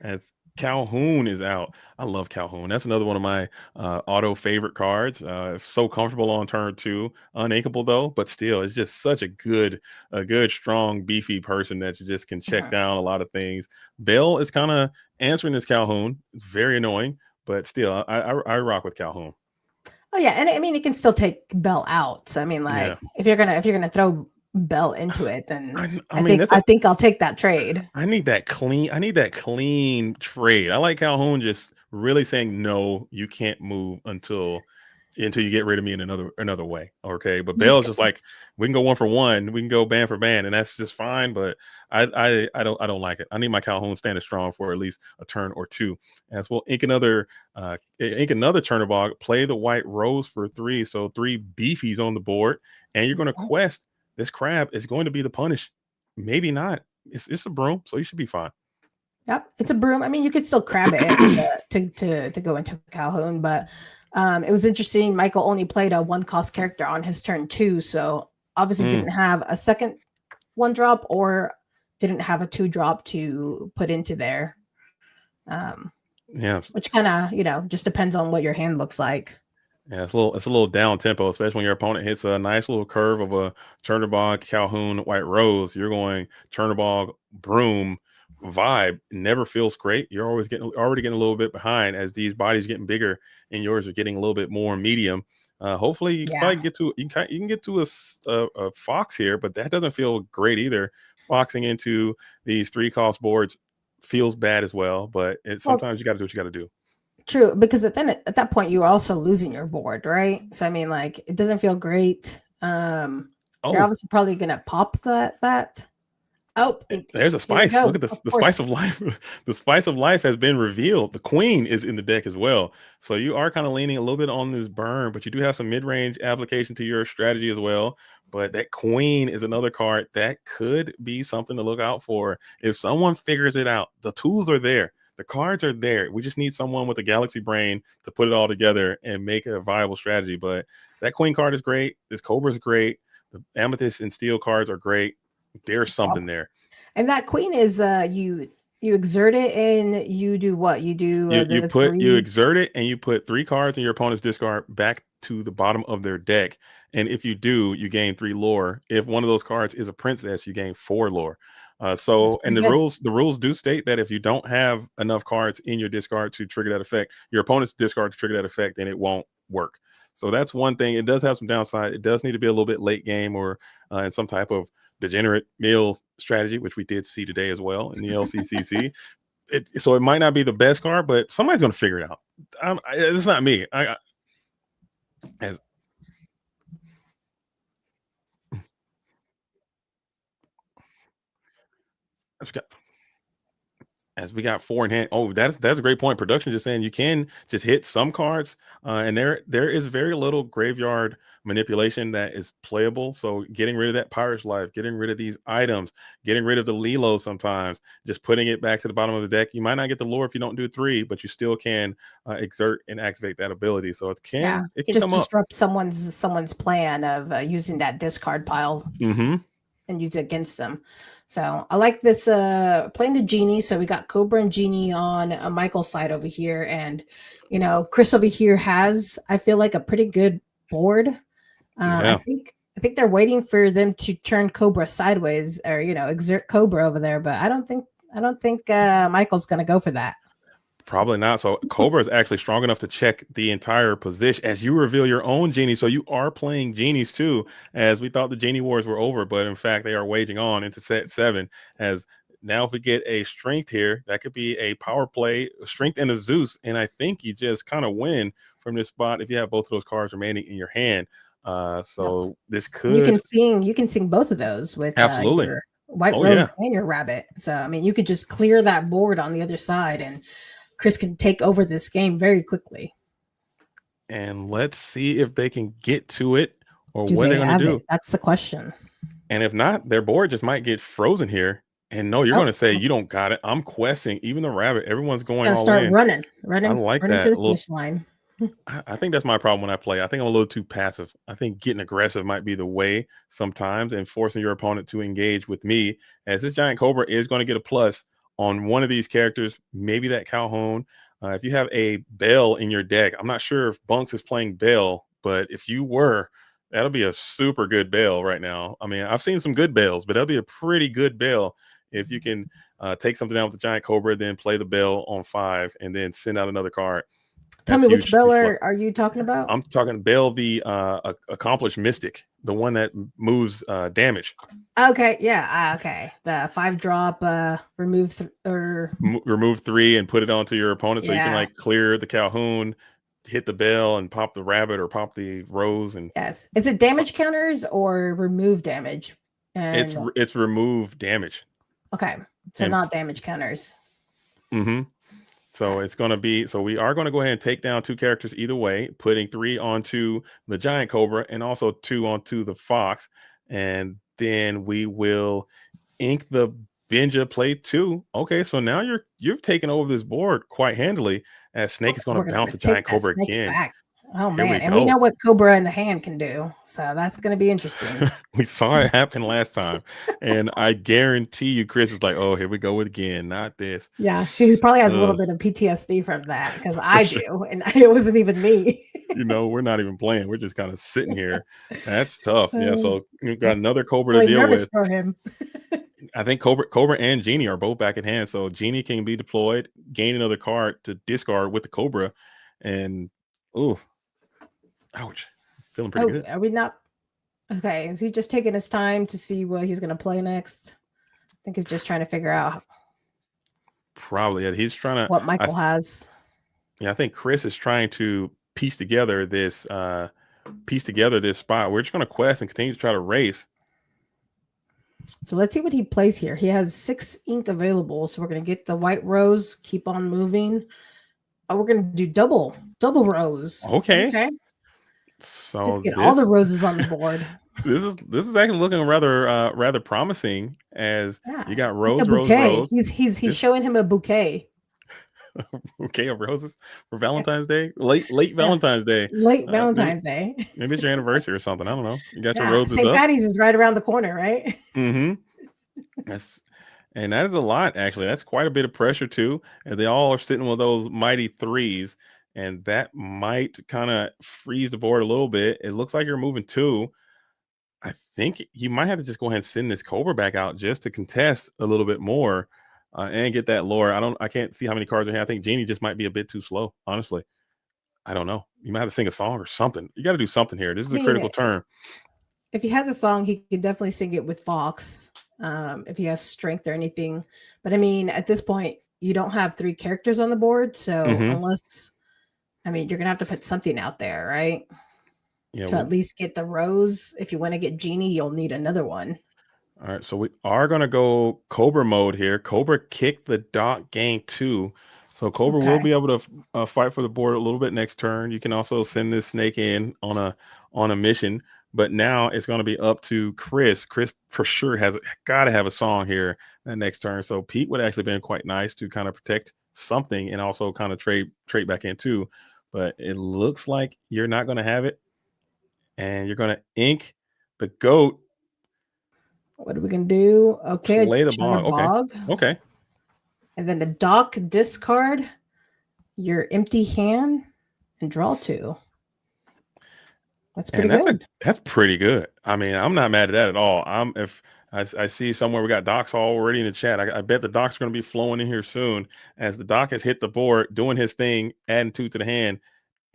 As Calhoun is out. I love Calhoun. That's another one of my auto favorite cards. So comfortable on turn 2. Uninkable though, but still, it's just such a good, strong, beefy person that you just can check down a lot of things. Bell is kind of answering this Calhoun. Very annoying, but still, I rock with Calhoun. Oh yeah, and I mean, it can still take Bell out. So I mean, like if you're gonna throw Bell into it, then I think I'll take that trade. I need that clean trade. I like Calhoun just really saying, no, you can't move until you get rid of me in another way. Okay. But Bell's just like, we can go 1 for 1, we can go ban for ban, and that's just fine. But I don't like it. I need my Calhoun standing strong for at least a turn or 2. As we'll ink another Chernobog, play the white rose for 3. So 3 beefies on the board, and you're going to quest. This crab is going to be the punish. Maybe not. It's a broom, so you should be fine. Yep, it's a broom. I mean, you could still crab it to go into Calhoun, but it was interesting. Michael only played a 1-cost character on his turn 2, so obviously didn't have a second 1-drop or didn't have a 2-drop to put into there. Which kind of just depends on what your hand looks like. Yeah, it's a little down tempo, especially when your opponent hits a nice little curve of a Chernobog, Calhoun, White Rose. You're going Chernobog, Broom vibe. Never feels great. You're already getting a little bit behind as these bodies are getting bigger and yours are getting a little bit more medium. Hopefully you can get to a Fox here, but that doesn't feel great either. Foxing into these 3-cost boards feels bad as well, but sometimes you got to do what you got to do. True, because at that point you are also losing your board, right? So I mean, like, it doesn't feel great. You're Oh, obviously probably gonna pop that. Oh, there's a here we spice. go. Look at Of the spice of course. life. The spice of life has been revealed. The queen is in the deck as well. So you are kind of leaning a little bit on this burn, but you do have some mid-range application to your strategy as well. But that queen is another card that could be something to look out for. If someone figures it out, the tools are there. The cards are there. We just need someone with a galaxy brain to put it all together and make a viable strategy. But that queen card is great. This cobra is great. The amethyst and steel cards are great. There's something there. And that queen is you exert it and you do what? You do the You 3. exert it and you put 3 cards in your opponent's discard back to the bottom of their deck. And if you do, you gain 3 lore. If one of those cards is a princess, you gain 4 lore. So and pretty good. the rules do state that if you don't have enough cards in your discard to trigger that effect, your opponent's discard to trigger that effect, then it won't work. So that's one thing. It does have some downside. It does need to be a little bit late game or in some type of degenerate mill strategy, which we did see today as well in the LCCC. So it might not be the best card, but somebody's going to figure it out. It's not me. As we got 4 in hand. Oh, that's a great point. Production just saying you can just hit some cards, and there is very little graveyard manipulation that is playable. So getting rid of that pirate's life, getting rid of these items, getting rid of the Lilo sometimes, just putting it back to the bottom of the deck. You might not get the lore if you don't do 3, but you still can exert and activate that ability. So it can just come up. disrupt someone's plan of using that discard pile and use it against them. So I like this playing the genie. So we got Cobra and Genie on Michael's side over here, and Chris over here has, I feel like, a pretty good board. I think they're waiting for them to turn Cobra sideways or exert Cobra over there, but I don't think Michael's gonna go for that. Probably not. So Cobra is actually strong enough to check the entire position as you reveal your own genie. So you are playing genies too, as we thought the genie wars were over, but in fact they are waging on into set 7. As now if we get a strength here, that could be a power play, a strength and a Zeus, and I think you just kind of win from this spot if you have both of those cards remaining in your hand. So this could you can sing both of those with absolutely your White Rose and your Rabbit. So I mean, you could just clear that board on the other side and Chris can take over this game very quickly. And let's see if they can get to it or what they're going to do. That's the question. And if not, their board just might get frozen here. And no, you're going to say, you don't got it. I'm questing. Even the Rabbit, everyone's going all start in. running I like running that. to the finish line. I think that's my problem when I play. I think I'm a little too passive. I think getting aggressive might be the way sometimes and forcing your opponent to engage with me, as this Giant Cobra is going to get a plus on one of these characters, maybe that Calhoun. If you have a Bell in your deck, I'm not sure if Bunks is playing Bell, but if you were, that'll be a super good Bell right now. I mean, I've seen some good Bells, but that'll be a pretty good Bell if you can take something down with the Giant Cobra, then play the Bell on 5, and then send out another card. Tell me which Bell are you talking about? I'm talking Bell, the accomplished mystic, the one that moves damage. Okay, yeah, okay. The 5-drop remove 3 and put it onto your opponent, so you can like clear the Calhoun, hit the Bell, and pop the Rabbit or pop the Rose. And yes, is it damage counters or remove damage? And it's remove damage. Okay, so not damage counters. So it's going to be, so we are going to go ahead and take down 2 characters either way, putting 3 onto the Giant Cobra and also 2 onto the Fox. And then we will ink the Benja play 2. Okay, so now you've taken over this board quite handily, as Snake is going to bounce the Giant Cobra again. Back. Oh man, and we know what Cobra in the hand can do, so that's going to be interesting. We saw it happen last time, and I guarantee you, Chris is like, "Oh, here we go again, not this." Yeah, he probably has a little bit of PTSD from that because I do, and it wasn't even me. We're not even playing; we're just kind of sitting here. That's tough. Yeah, so we've got another Cobra to deal with. For him. I think Cobra and Genie are both back at hand, so Genie can be deployed, gain another card to discard with the Cobra, and ouch. Feeling pretty good. Are we not? Okay. Is he just taking his time to see what he's going to play next? I think he's just trying to figure out. Probably. Yeah, he's trying to. What Michael has. Yeah, I think Chris is trying to piece together this spot. We're just going to quest and continue to try to race. So let's see what he plays here. He has 6 ink available. So we're going to get the white rose, keep on moving. Oh, we're going to do double rose. Okay. Okay. So Just get all the roses on the board. this is actually looking rather promising, as Yeah. you got Like rose, a rose, bouquet. rose. He's This- showing him a bouquet. bouquet of roses for Valentine's Day, late Yeah. Valentine's Day, Late Valentine's Day. maybe it's your anniversary or something. I don't know. You got your Yeah. roses St. up. Patty's is right around the corner, right? Mm-hmm. And that is a lot, actually. That's quite a bit of pressure too, and they all are sitting with those mighty 3s, and that might kind of freeze the board a little bit. It looks like you're moving 2. I think you might have to just go ahead and send this Cobra back out just to contest a little bit more, and get that lore. I can't see how many cards are here. I think Genie just might be a bit too slow, honestly. I don't know. You might have to sing a song or something. You got to do something here. This is a critical turn. If he has a song, he can definitely sing it with Fox. If he has strength or anything. But I mean, at this point, you don't have 3 characters on the board. So unless, I mean, you're going to have to put something out there, right? Yeah, to at least get the rose. If you want to get Genie, you'll need another one. All right, so we are going to go Cobra mode here. Cobra kicked the Doc gang 2. So Cobra will be able to fight for the board a little bit next turn. You can also send this snake in on a mission. But now it's going to be up to Chris. Chris for sure has got to have a song here that next turn. So Pete would actually been quite nice to kind of protect something and also kind of trade back in too. But it looks like you're not going to have it. And you're going to ink the goat. What are we going to do? Okay. Play the bog. Okay. And then the Doc discard your empty hand and draw 2. That's pretty good. That's pretty good. I mean, I'm not mad at that at all. If I see somewhere we got Docs already in the chat, I bet the Docs are going to be flowing in here soon as the Doc has hit the board, doing his thing, adding 2 to the hand.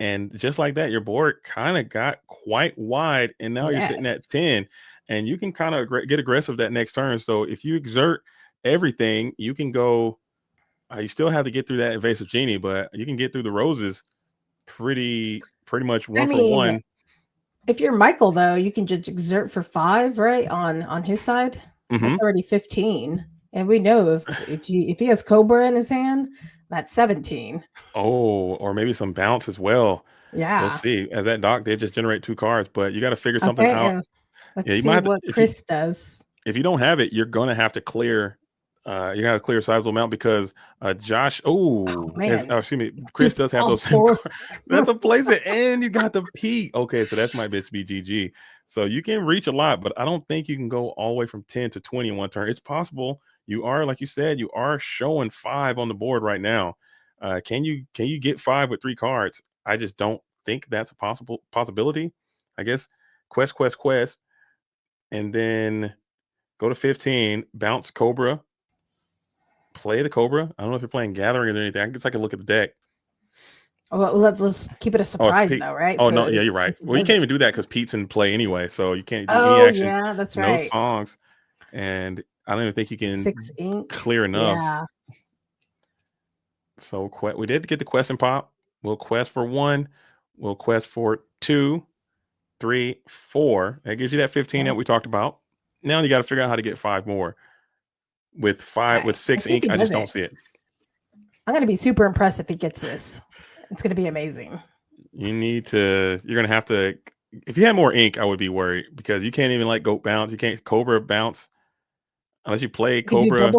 And just like that, your board kind of got quite wide, and now you're sitting at 10, and you can kind of get aggressive that next turn. So if you exert everything, you can go. You still have to get through that evasive Genie, but you can get through the roses pretty much one for one. If you're Michael, though, you can just exert for 5, right? On his side, that's already 15, and we know if he has Cobra in his hand, that's 17. Oh, or maybe some bounce as well. Yeah, we'll see. As that Doc did just generate 2 cards, but you got to figure something out. Let's see what Chris does. If you don't have it, you're gonna have to clear. You got to clear a sizable amount because Josh. Excuse me. Chris does have those. That's a place to end. You got the Pete. Okay, so that's my bitch be GG. So you can reach a lot, but I don't think you can go all the way from 10 to 20 in one turn. It's possible. You are, like you said, you are showing 5 on the board right now. Can you get 5 with 3 cards? I just don't think that's a possibility. I guess quest, and then go to 15. Bounce Cobra. Play the Cobra. I don't know if you're playing Gathering or anything. I guess I can look at the deck. Well, let's keep it a surprise, though, right? Oh, no, yeah, you're right. Well, you can't even do that because Pete's in play anyway, so you can't do any actions. Yeah, that's right. No songs, and I don't even think you can 6 ink. Clear enough. Yeah. So we did get the quest and pop. We'll quest for 1. We'll quest for 2, 3, 4. That gives you that 15 that we talked about. Now you got to figure out how to get 5 more. With 6 ink, I just don't see it. I'm going to be super impressed if he gets this. It's going to be amazing. You're going to have to, if you had more ink, I would be worried because you can't even let Goat bounce. You can't Cobra bounce unless you play Cobra.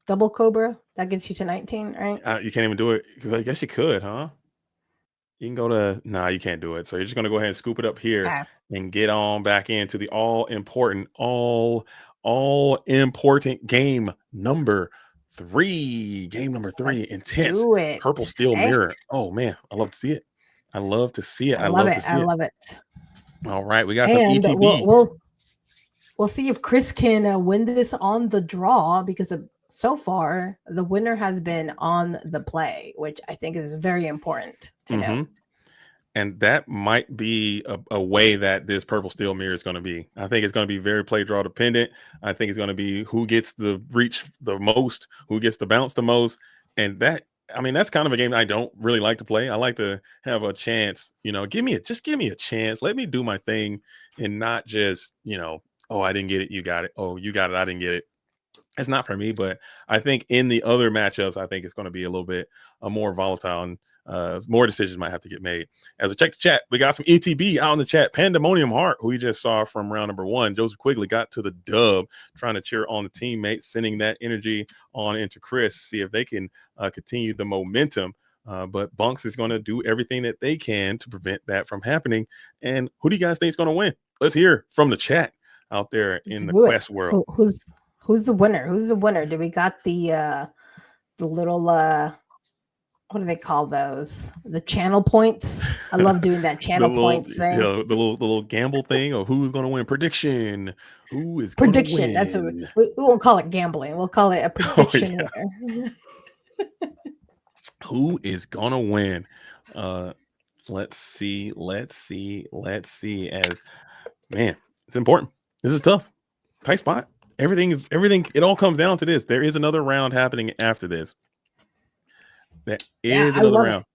Double Cobra. That gets you to 19, right? You can't even do it. I guess you could, huh? You can go to, you can't do it. So you're just going to go ahead and scoop it up here and get on back into the all important game number 3. Game number 3. Intense. Purple Steel Mirror. Oh man, I love to see it. I love it. All right, we got some ETB. We'll see if Chris can win this on the draw because so far the winner has been on the play, which I think is very important to know. And that might be a way that this Purple Steel Mirror is going to be. I think it's going to be very play draw dependent. I think it's going to be who gets the reach the most, who gets the bounce the most. And that's kind of a game I don't really like to play. I like to have a chance, give me a chance. Let me do my thing and not just, Oh, I didn't get it. You got it. Oh, you got it. I didn't get it. It's not for me, but I think in the other matchups, I think it's going to be a little bit more volatile and more decisions might have to get made. As we check the chat, we got some ETB out in the chat. Pandemonium Heart, who we just saw from round number 1. Joseph Quigley got to the dub, trying to cheer on the teammates, sending that energy on into Chris, see if they can continue the momentum. But Bunks is going to do everything that they can to prevent that from happening. And who do you guys think is going to win? Let's hear from the chat out there in the Quest world. Who's the winner? Who's the winner? Do we got the little what do they call those? The channel points. I love doing that channel points thing. You know, the little gamble thing, or who's going to win? Prediction. Who is prediction? That's what we won't call it gambling. We'll call it a prediction winner. Who is going to win? Let's see. As man, it's important. This is tough. Tight spot. Everything, it all comes down to this. There is another round happening after this. That is another round.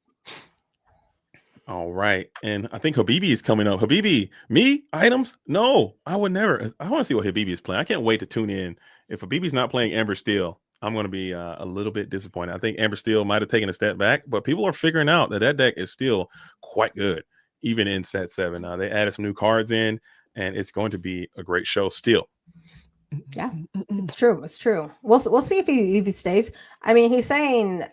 All right. And I think Habibi is coming up. Habibi, me? Items? No, I would never. I want to see what Habibi is playing. I can't wait to tune in. If Habibi's not playing Amber Steel, I'm going to be a little bit disappointed. I think Amber Steel might have taken a step back, but people are figuring out that deck is still quite good, even in set 7. They added some new cards in, and it's going to be a great show still. Yeah, it's true. It's true. We'll see if he stays. I mean, he's saying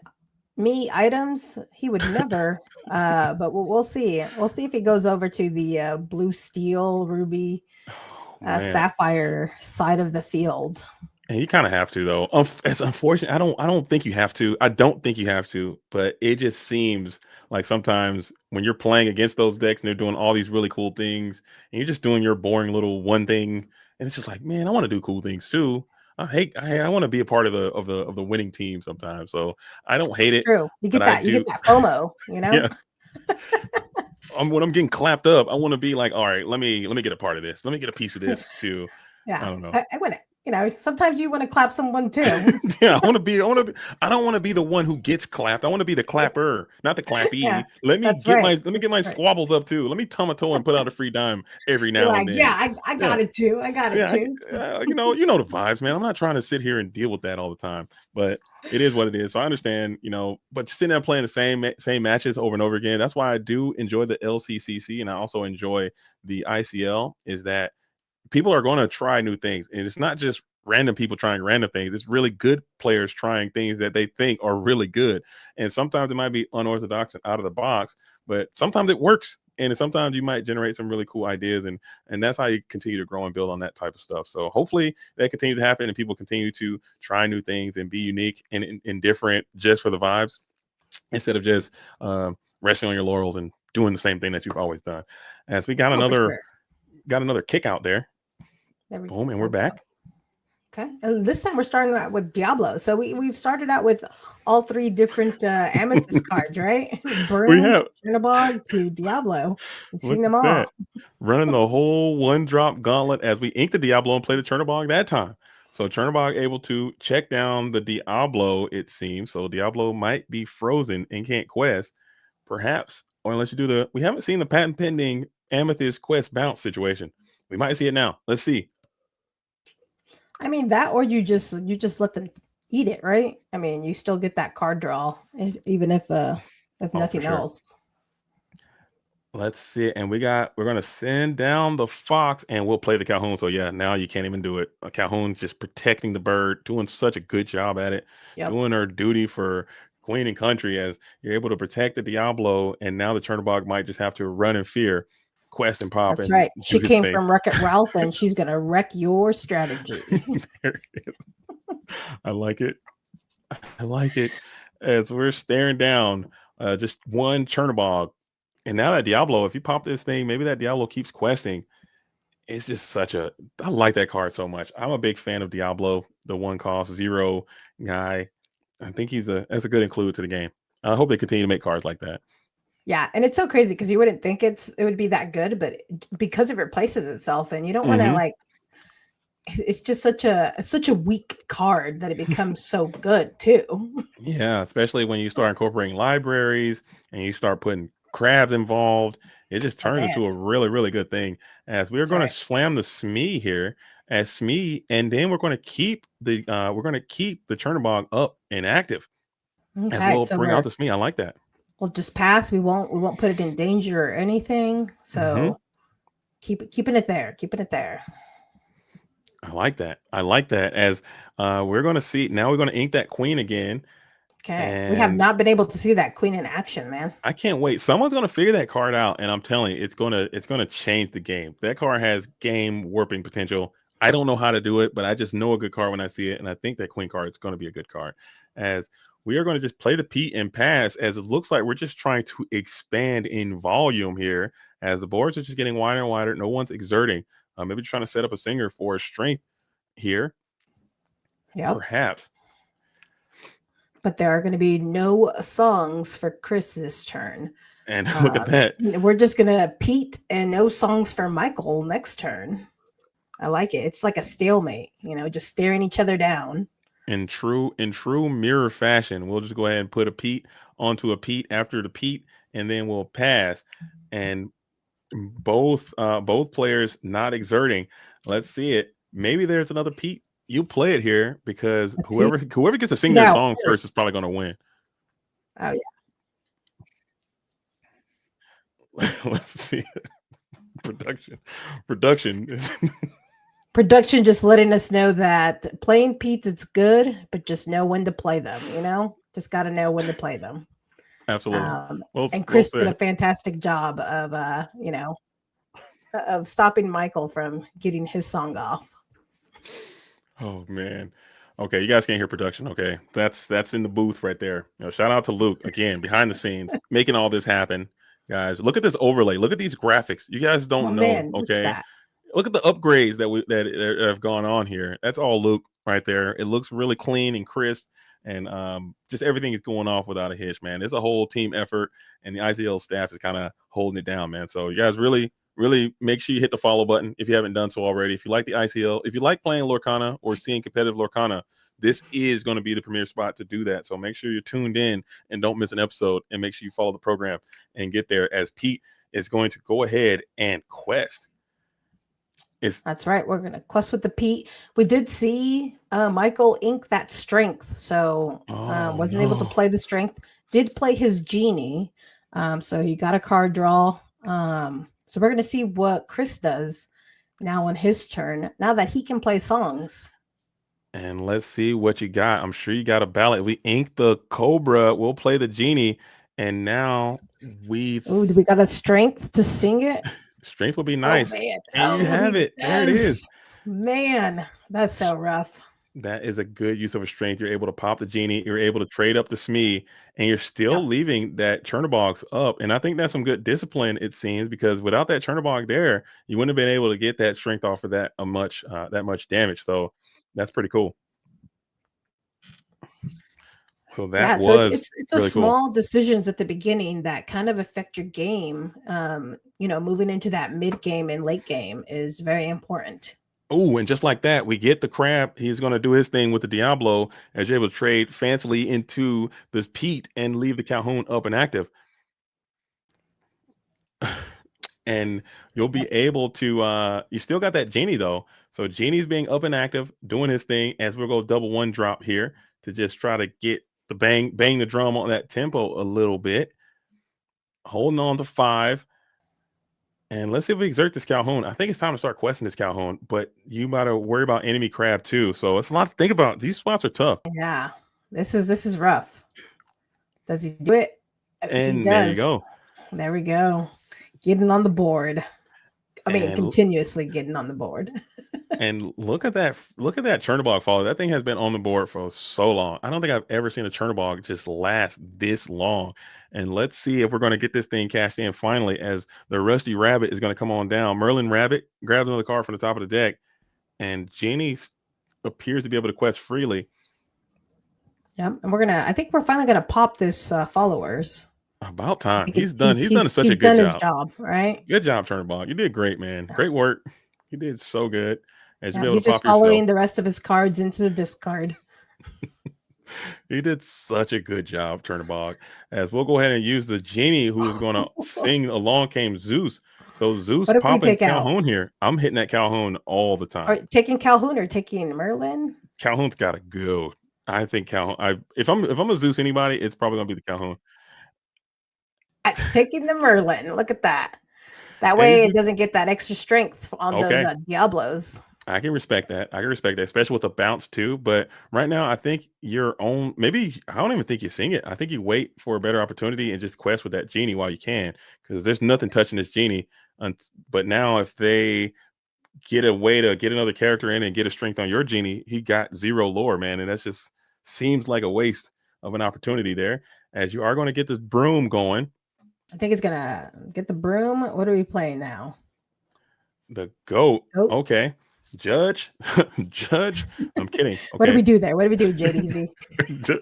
me items. He would never. But we'll see. We'll see if he goes over to the blue steel ruby sapphire side of the field. And you kind of have to, though. It's unfortunate. I don't think you have to. I don't think you have to. But it just seems like sometimes when you're playing against those decks and they're doing all these really cool things, and you're just doing your boring little one thing. And it's just like, man, I want to do cool things too. I want to be a part of the winning team sometimes. So I don't hate it. True. You get that FOMO, you know? Yeah. When I'm getting clapped up, I want to be like, all right, let me get a part of this. Let me get a piece of this too. Yeah. I don't know. I want it. You know, sometimes you want to clap someone too. Yeah, I don't want to be the one who gets clapped. I want to be the clapper, not the clappy. Yeah, let me get my squabbles up too. Let me tum a toe and put out a free dime every now and then. Yeah, I got it too. I got it too. You know the vibes, man. I'm not trying to sit here and deal with that all the time, but it is what it is. So I understand, but sitting there playing the same matches over and over again. That's why I do enjoy the LCCC, and I also enjoy the ICL. Is that people are going to try new things, and it's not just random people trying random things. It's really good players trying things that they think are really good. And sometimes it might be unorthodox and out of the box, but sometimes it works. And sometimes you might generate some really cool ideas. And that's how you continue to grow and build on that type of stuff. So hopefully that continues to happen and people continue to try new things and be unique and different just for the vibes, instead of just resting on your laurels and doing the same thing that you've always done. As we got another kick out there. Boom, and we're back. Okay, and this time we're starting out with Diablo. So we've started out with all 3 different amethyst cards, right? Burn, Chernobog to Diablo. We've seen them all. That. Running the whole 1-drop gauntlet as we ink the Diablo and play the Chernobog that time. So Chernobog able to check down the Diablo, it seems. So Diablo might be frozen and can't quest, perhaps, or unless you do we haven't seen the patent pending amethyst quest bounce situation. We might see it now. Let's see. I mean, that, or you just let them eat it, right? I mean, you still get that card draw, even if nothing else. Let's see. And we're going to send down the fox and we'll play the Calhoun. So yeah, now you can't even do it. Calhoun's just protecting the bird, doing such a good job at it, doing her duty for queen and country, as you're able to protect the Diablo. And now the Chernobog might just have to run in fear. Quest and pop. That's right. She came from Wreck-It Ralph, and she's gonna wreck your strategy. There it is. I like it. As we're staring down just one Chernobog, and now that Diablo, if you pop this thing, maybe that Diablo keeps questing. It's just I like that card so much. I'm a big fan of Diablo, the 1-cost 0 guy. I think that's a good include to the game. I hope they continue to make cards like that. Yeah, and it's so crazy because you wouldn't think it would be that good, but because it replaces itself, and you don't want to it's just such a weak card that it becomes so good too. Yeah, especially when you start incorporating libraries and you start putting crabs involved, it just turns man. into a really, really good thing. As we are That's going right. to slam the Smee here as Smee, and then we're going to keep the Chernobog up and active as Okay, we'll so bring out the Smee. I like that. we'll just pass. We won't put it in danger or anything. So keeping it there. I like that. I like that. As we're going to see now, we're going to ink that queen again. Okay. We have And not been able to see that queen in action, man. I can't wait. Someone's going to figure that card out, and I'm telling you, it's going to change the game. That card has game warping potential. I don't know how to do it, but I just know a good card when I see it, and I think that queen card is going to be a good card. As we are going to just play the Pete and pass, as it looks like we're just trying to expand in volume here, as the boards are just getting wider and wider. No one's exerting. Maybe trying to set up a singer for strength here. Yeah. Perhaps. But there are going to be no songs for Chris this turn. And look at that. We're just going to Pete and no songs for Michael next turn. I like it. It's like a stalemate, just staring each other down. In true mirror fashion, we'll just go ahead and put a Pete onto a Pete after the Pete, and then we'll pass. And both players not exerting. Let's see it. Maybe there's another Pete. You play it here because whoever gets to sing their song first is probably going to win. Oh yeah. Let's see. Production is production just letting us know that playing Pete's it's good, but just know when to play them. Just got to know when to play them. Absolutely. And Chris did a fantastic job of of stopping Michael from getting his song off. Oh man. Okay, you guys can't hear production. Okay, that's in the booth right there. Shout out to Luke again behind the scenes making all this happen. Guys, look at this overlay. Look at these graphics. You guys don't know. Man, okay, look at the upgrades that have gone on here. That's all Luke right there. It looks really clean and crisp, and just everything is going off without a hitch, man. It's a whole team effort, and the ICL staff is kind of holding it down, man. So you guys really make sure you hit the follow button if you haven't done so already. If you like the ICL, if you like playing Lorcana or seeing competitive Lorcana, this is going to be the premier spot to do that. So make sure you're tuned in and don't miss an episode, and make sure you follow the program and get there, as Pete is going to go ahead and quest. That's right. We're going to quest with the Pete. We did see Michael ink that strength. So wasn't able to play the strength. Did play his genie. So he got a card draw. So we're going to see what Chris does now on his turn, now that he can play songs. And let's see what you got. I'm sure you got a ballot. We inked the Cobra. We'll play the genie. And now do we got a strength to sing it? Strength will be nice. Oh, man. And you have it. There it is. Man, that's so rough. That is a good use of a strength. You're able to pop the genie. You're able to trade up the Smee, and you're still leaving that Chernobog up. And I think that's some good discipline, it seems, because without that Chernobog there, you wouldn't have been able to get that strength off of that much damage. So that's pretty cool. So that was it's really a small cool. decisions at the beginning that kind of affect your game. Moving into that mid game and late game is very important. Oh, and just like that, we get the crab. He's going to do his thing with the Diablo, as you're able to trade fancily into this Pete and leave the Calhoun up and active. And you'll be able to, you still got that Genie though. So Genie's being up and active, doing his thing, as we'll go double one drop here to just try to get the bang the drum on that tempo a little bit. Holding on to 5. And let's see if we exert this Calhoun. I think it's time to start questing this Calhoun, but you got to worry about enemy crab too. So it's a lot to think about. These spots are tough. Yeah, this is rough. Does he do it? And he does. there you go. There we go. Getting on the board. Continuously getting on the board. And look at that Chernobog follow. That thing has been on the board for so long. I don't think I've ever seen a Chernobog just last this long. And let's see if we're going to get this thing cashed in finally, as the Rusty Rabbit is going to come on down. Merlin Rabbit grabs another card from the top of the deck, and Genie appears to be able to quest freely. Yep. And I think we're finally gonna pop this followers. About time. He's done such a good job. His job, right? Good job, Chernobog. You did great, man. Great work. You did so good. As He's just following the rest of his cards into the discard. He did such a good job, Turnabog. As we'll go ahead and use the genie who is going to sing Along Came Zeus. So Zeus What if we popping take out? Calhoun here. I'm hitting that Calhoun all the time. Or taking Calhoun or taking Merlin? Calhoun's got to go. I think Calhoun. If I'm a Zeus anybody, it's probably gonna be the Calhoun. Taking the Merlin. Look at that. That And way you it doesn't get that extra strength on Okay. those Diablos. I can respect that. I can respect that, especially with a bounce too. But right now, I think your own. Maybe I don't even think you sing it. I think you wait for a better opportunity and just quest with that genie while you can, because there's nothing touching this genie. But now, if they get a way to get another character in and get a strength on your genie, he got 0 lore, man, and that's just seems like a waste of an opportunity there. As you are going to get this broom going. I think it's gonna get the broom. What are we playing now? The goat. Goat? Okay. Judge. Judge. I'm kidding. Okay. What do we do there? What do we do, JDZ?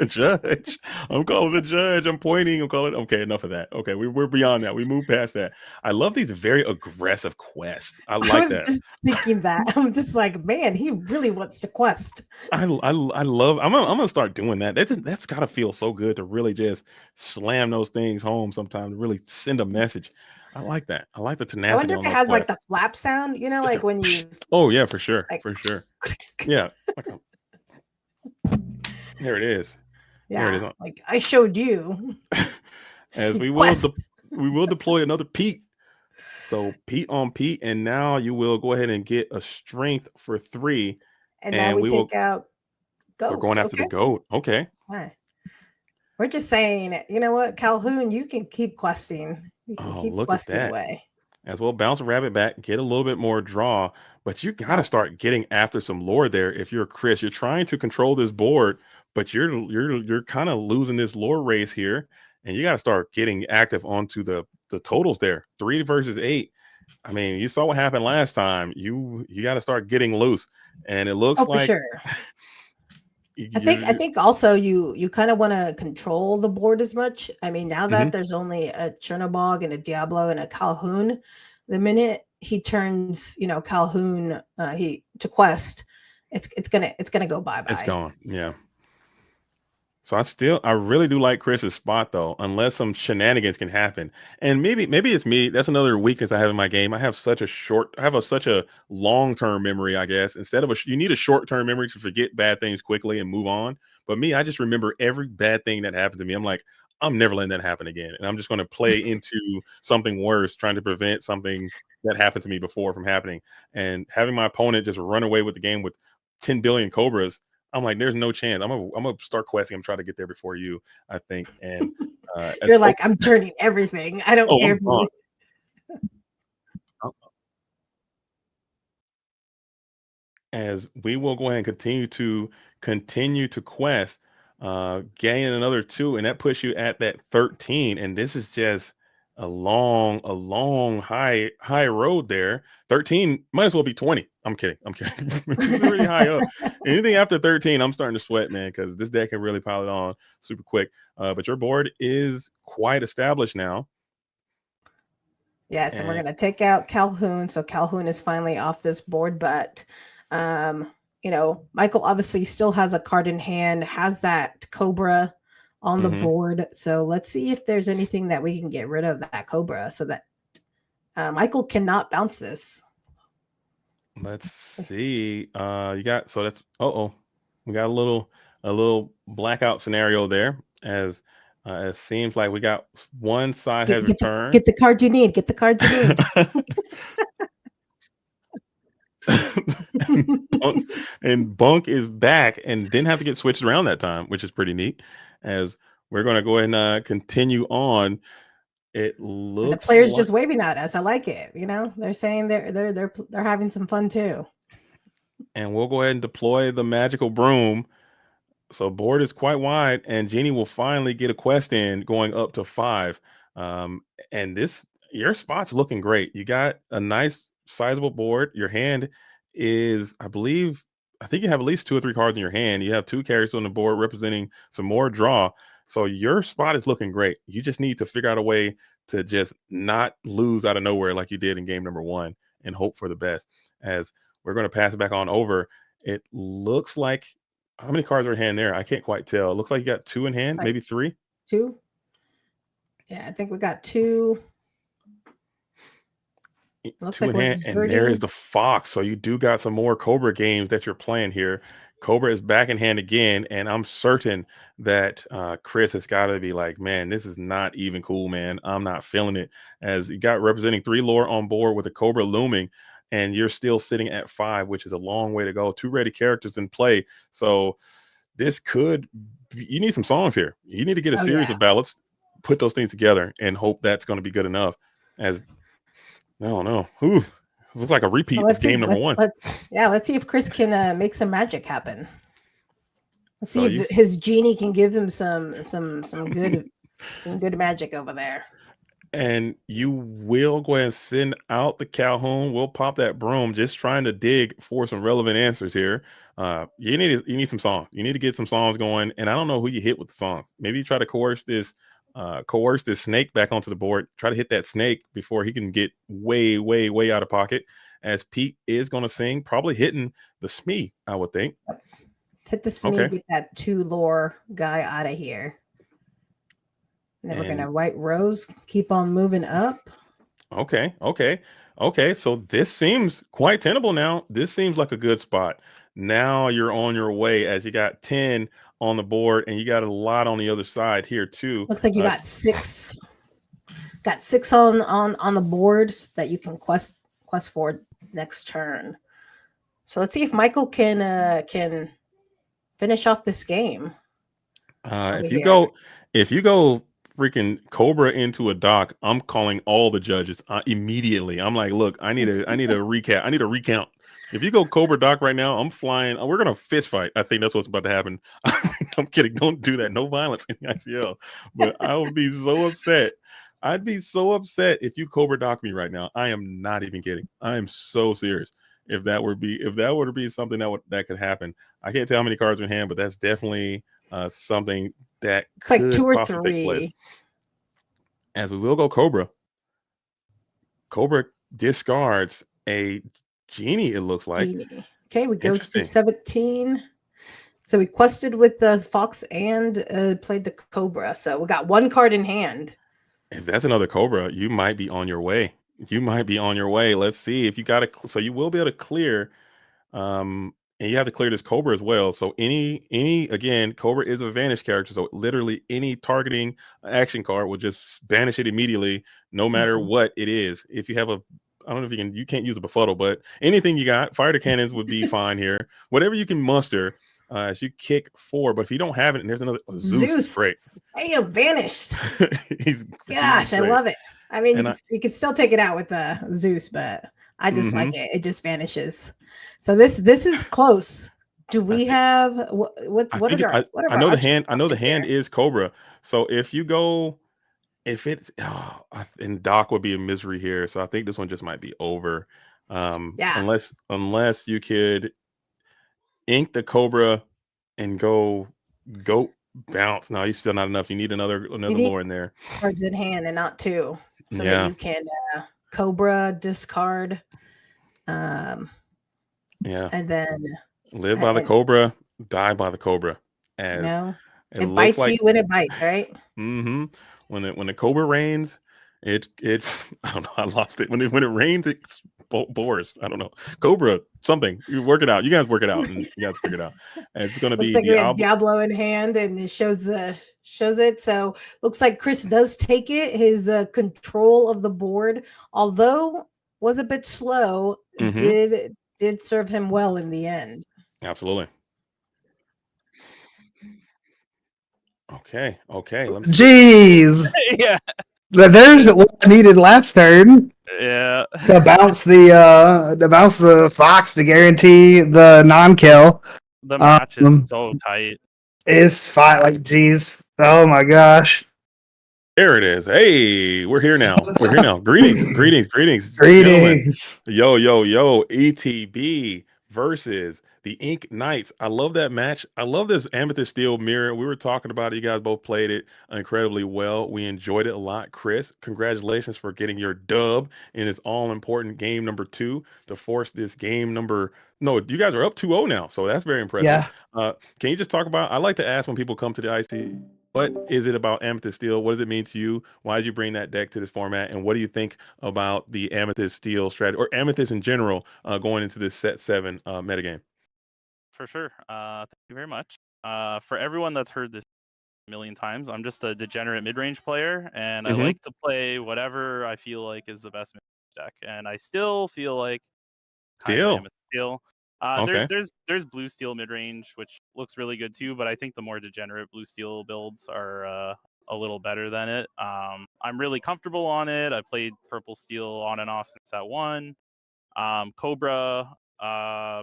Judge. I'm calling the judge. I'm pointing. I'm calling. Okay, enough of that. Okay, we're beyond that. We moved past that. I love these very aggressive quests. I like I was that. just thinking that. I'm just like, man, he really wants to quest. I love. I'm gonna start doing that. That's gotta feel so good to really just slam those things home sometimes. Really send a message. I like that. I like the I tenacity. wonder if on it those has like quests. the flap sound, you know, Just like when you. Oh yeah, for sure, like- for sure. Yeah. There it is. There it Yeah, is. like I showed you. As we will Quest. we will deploy another Pete. So Pete on Pete, and now you will go ahead and get a strength for 3. And now we take out goat. We're going after the goat. Okay. Right. We're just saying, you know what, Calhoun, you can keep questing. You can keep Look at questing that. away. As well, bounce a rabbit back, get a little bit more draw, but you got to start getting after some lore there. If you're Chris, you're trying to control this board, but you're kind of losing this lore race here, and you got to start getting active onto the totals there. 3 versus 8. I mean, you saw what happened last time. You got to start getting loose, and it looks for sure. I think also you kind of want to control the board as much. I mean, now that there's only a Chernobog and a Diablo and a Calhoun, the minute he turns, Calhoun to quest, it's gonna go bye-bye. It's gone. Yeah. So I really do like Chris's spot though, unless some shenanigans can happen. And maybe it's me. That's another weakness I have in my game. I have such a long-term memory, I guess. Instead of you need a short-term memory to forget bad things quickly and move on. But me, I just remember every bad thing that happened to me. I'm like, I'm never letting that happen again. And I'm just going to play into something worse, trying to prevent something that happened to me before from happening. And having my opponent just run away with the game with 10 billion cobras, I'm like, there's no chance. I'm gonna start questing. I'm trying to get there before you, I think. And you're like, I'm turning everything. I don't care. As we will go ahead and continue to quest, gain another 2, and that puts you at that 13. And this is just a long high road there. 13 might as well be 20. I'm kidding. It's really high up. Anything after 13, I'm starting to sweat, man, because this deck can really pile it on super quick. But your board is quite established now. Yeah, so we're gonna take out Calhoun. So Calhoun is finally off this board, but Michael obviously still has a card in hand, has that Cobra on the board. So let's see if there's anything that we can get rid of that Cobra so that Michael cannot bounce this. Let's see. We got a little blackout scenario there, as it seems like we got one side has returned. Get the card you need. Get the card you need. and Bunk is back and didn't have to get switched around that time, which is pretty neat. As we're going to go ahead and continue on. It looks the players just waving at us. I like it. They're saying they're having some fun too. And we'll go ahead and deploy the magical broom. So board is quite wide, and Jeannie will finally get a quest in, going up to 5. And your spot's looking great. You got a nice sizable board. Your hand is, I think you have at least 2 or 3 cards in your hand. You have 2 characters on the board representing some more draw. So your spot is looking great. You just need to figure out a way to just not lose out of nowhere like you did in game number 1 and hope for the best. As we're going to pass it back on over, it looks like How many cards are in hand there? I can't quite tell. It looks like you got 2 in hand, like maybe 3. 2. Yeah, I think we got 2. Looks 2 like in we're hand, and there is deserting. the Fox. So you do got some more Cobra games that you're playing here. Cobra is back in hand again, and I'm certain that Chris has got to be like, man, this is not even cool, man. I'm not feeling it. As you got representing 3 lore on board with a Cobra looming, and you're still sitting at 5, which is a long way to go. 2 ready characters in play. So this could be, you need some songs here. You need to get a Oh series yeah. of ballots, put those things together, and hope that's going to be good enough. As no. Ooh, looks like a So repeat of let's see. game number 1. Let's see if Chris can make some magic happen. Let's So see if his genie can give him some good magic over there. And you will go ahead and send out the Calhoun. We'll pop that broom, just trying to dig for some relevant answers here. You need some songs. You need to get some songs going. And I don't know who you hit with the songs. Maybe you try to coerce this snake back onto the board. Try to hit that snake before he can get way out of pocket. As Pete is going to sing, probably hitting the Smee, I would think. Hit the Smee, get that 2 lore guy out of here. And then we're gonna White Rose, keep on moving up. Okay. So this seems quite tenable now. This seems like a good spot. Now you're on your way as you got 10 on the board, and you got a lot on the other side here too. Looks like you got 6. Got 6 on the boards that you can quest for next turn. So let's see if Michael can finish off this game. If you go freaking Cobra into a dock, I'm calling all the judges immediately. I'm like, look, I need a recap. I need a recount. If you go Cobra dock right now, I'm flying. We're gonna fist fight. I think that's what's about to happen. I'm kidding. Don't do that. No violence in the ICL. But I would be so upset. I'd be so upset if you Cobra dock me right now. I am not even kidding. I am so serious. If that were to be something that could happen. I can't tell how many cards are in hand, but that's definitely something that it's like could 2 or possibly 3. Take place. As we will go Cobra. Cobra discards a genie, it looks like. Genie. Okay, we go to 17. So we quested with the Fox and played the Cobra. So we got 1 card in hand. If that's another Cobra, you might be on your way. Let's see if you got to. So you will be able to clear. And you have to clear this Cobra as well. So again, Cobra is a vanish character. So literally any targeting action card will just banish it immediately, no matter what it is. If you have I don't know if you can't use a befuddle, but anything you got, fire to cannons would be fine here. Whatever you can muster as you kick 4. But if you don't have it, and there's another Zeus. Great. Hey, vanished. Gosh, I love it. I mean, you can still take it out with the Zeus, but I just like it. It just vanishes. So this is close. Do we have what are I know the hand. I know the hand is Cobra. So if it's and Doc would be a misery here. So I think this one just might be over. Unless you could ink the Cobra and go bounce. No, you're still not enough. You need another lore in there. Cards in hand and not 2, so that you can Cobra discard. And then live by the Cobra, die by the Cobra. As it bites you when it bites, right? Mm-hmm. When the Cobra rains, it I don't know. I lost it. When it rains, it's Boris. I don't know. Cobra something. You work it out. You guys work it out, and you guys figure it out. And it's going to be Diablo in hand, and it shows it. So looks like Chris does take it. His control of the board, although was a bit slow, did serve him well in the end. Absolutely. Okay. Jeez. Yeah. There's what I needed last turn. Yeah. To bounce the Fox to guarantee the non-kill. The match is so tight. It's fine. Like, geez. Oh my gosh. There it is. Hey, we're here now. Greetings. Greetings. Yo. ETB versus the Inknights. I love that match. I love this Amethyst Steel mirror. We were talking about it. You guys both played it incredibly well. We enjoyed it a lot. Chris, congratulations for getting your dub in this all important game number 2 to force this game number. No, you guys are up 2-0 now, so that's very impressive. Yeah. Can you just talk about? I like to ask when people come to the IC, what is it about Amethyst Steel? What does it mean to you? Why did you bring that deck to this format? And what do you think about the Amethyst Steel strategy or Amethyst in general going into this set 7 metagame? For sure. Thank you very much. For everyone that's heard this a million times, I'm just a degenerate mid-range player, and I like to play whatever I feel like is the best mid-range deck. And I still feel like kind of Amethyst Steel. Okay. There's blue steel mid range, which looks really good too, but I think the more degenerate blue steel builds are a little better than it. I'm really comfortable on it. I played purple steel on and off since that one. Cobra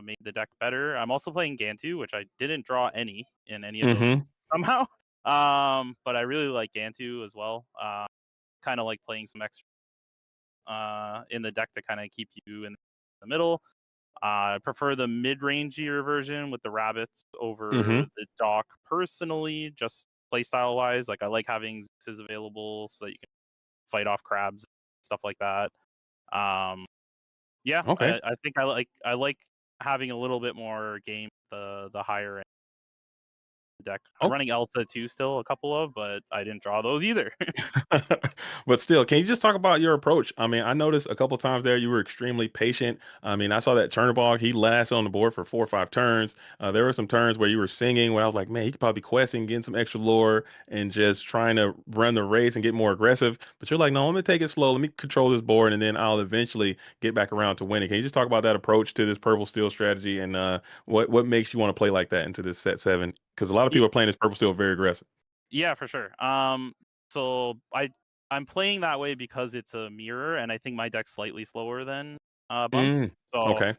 made the deck better. I'm also playing Gantu, which I didn't draw any in any of those somehow. But I really like Gantu as well. Kind of like playing some extra in the deck to kind of keep you in the middle. I prefer the mid-rangier version with the rabbits over the dock personally, just playstyle wise. Like I like having Zeus's available so that you can fight off crabs, stuff like that. Yeah, Okay. I think I like having a little bit more game the higher end deck. I'm running Elsa too still, a couple of, but I didn't draw those either. But still, can you just talk about your approach? I mean, I noticed a couple times there you were extremely patient. I mean, I saw that Chernobog, he lasted on the board for 4 or 5 turns. There were some turns where you were singing where I was like, man, he could probably be questing, getting some extra lore and just trying to run the race and get more aggressive. But you're like, no, let me take it slow. Let me control this board and then I'll eventually get back around to winning. Can you just talk about that approach to this purple steel strategy and what makes you want to play like that into this set 7? Because a lot of people are playing this purple steel very aggressive. Yeah, for sure. So I'm playing that way because it's a mirror, and I think my deck's slightly slower than Bunk's. So Okay.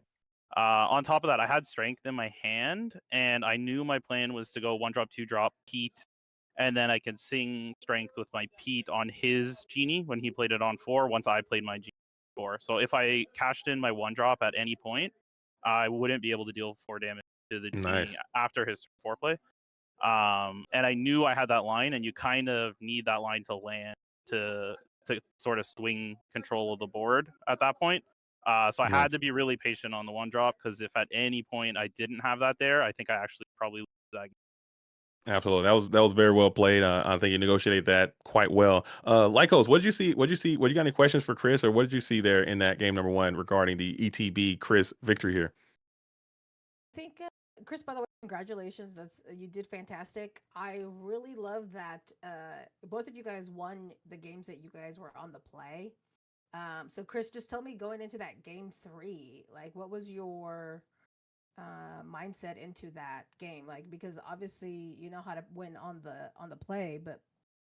on top of that, I had strength in my hand, and I knew my plan was to go 1-drop, 2-drop, Pete, and then I can sing strength with my Pete on his genie when he played it on 4. Once I played my genie 4, so if I cashed in my 1-drop at any point, I wouldn't be able to deal 4 damage to the genie after his 4 play. And I knew I had that line, and you kind of need that line to land to sort of swing control of the board at that point. So I had to be really patient on the 1-drop, because if at any point I didn't have that there, I think I actually probably lose that game. Absolutely. That was very well played. I think you negotiated that quite well. Lycos, what did you see? What did you see? What you got any questions for Chris, or what did you see there in that game number 1 regarding the ETB Chris victory here? I think Chris, by the way, congratulations. You did fantastic. I really love that both of you guys won the games that you guys were on the play. So Chris, just tell me, going into that game 3, like what was your mindset into that game? Like, because obviously you know how to win on the play, but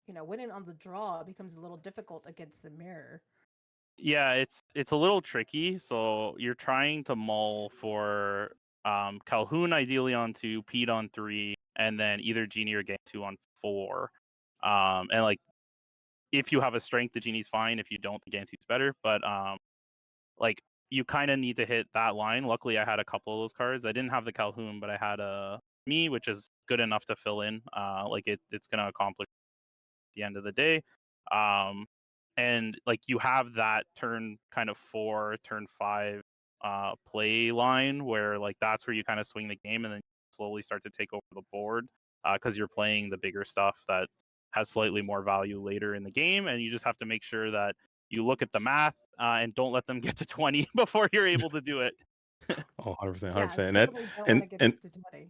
you know, winning on the draw becomes a little difficult against the mirror. Yeah, it's a little tricky. So you're trying to mull for Calhoun ideally on 2, Pete on 3, and then either Genie or Gantu on 4. And like if you have a strength, the Genie's fine. If you don't, the Gantu's better. But like you kind of need to hit that line. Luckily, I had a couple of those cards. I didn't have the Calhoun, but I had a me, which is good enough to fill in. Like it's gonna accomplish at the end of the day. And like you have that turn kind of 4, turn 5 play line where like that's where you kind of swing the game, and then slowly start to take over the board because you're playing the bigger stuff that has slightly more value later in the game, and you just have to make sure that you look at the math and don't let them get to 20 before you're able to do it. Oh, 100%, Yeah, 100%. And definitely don't want to get and to 20.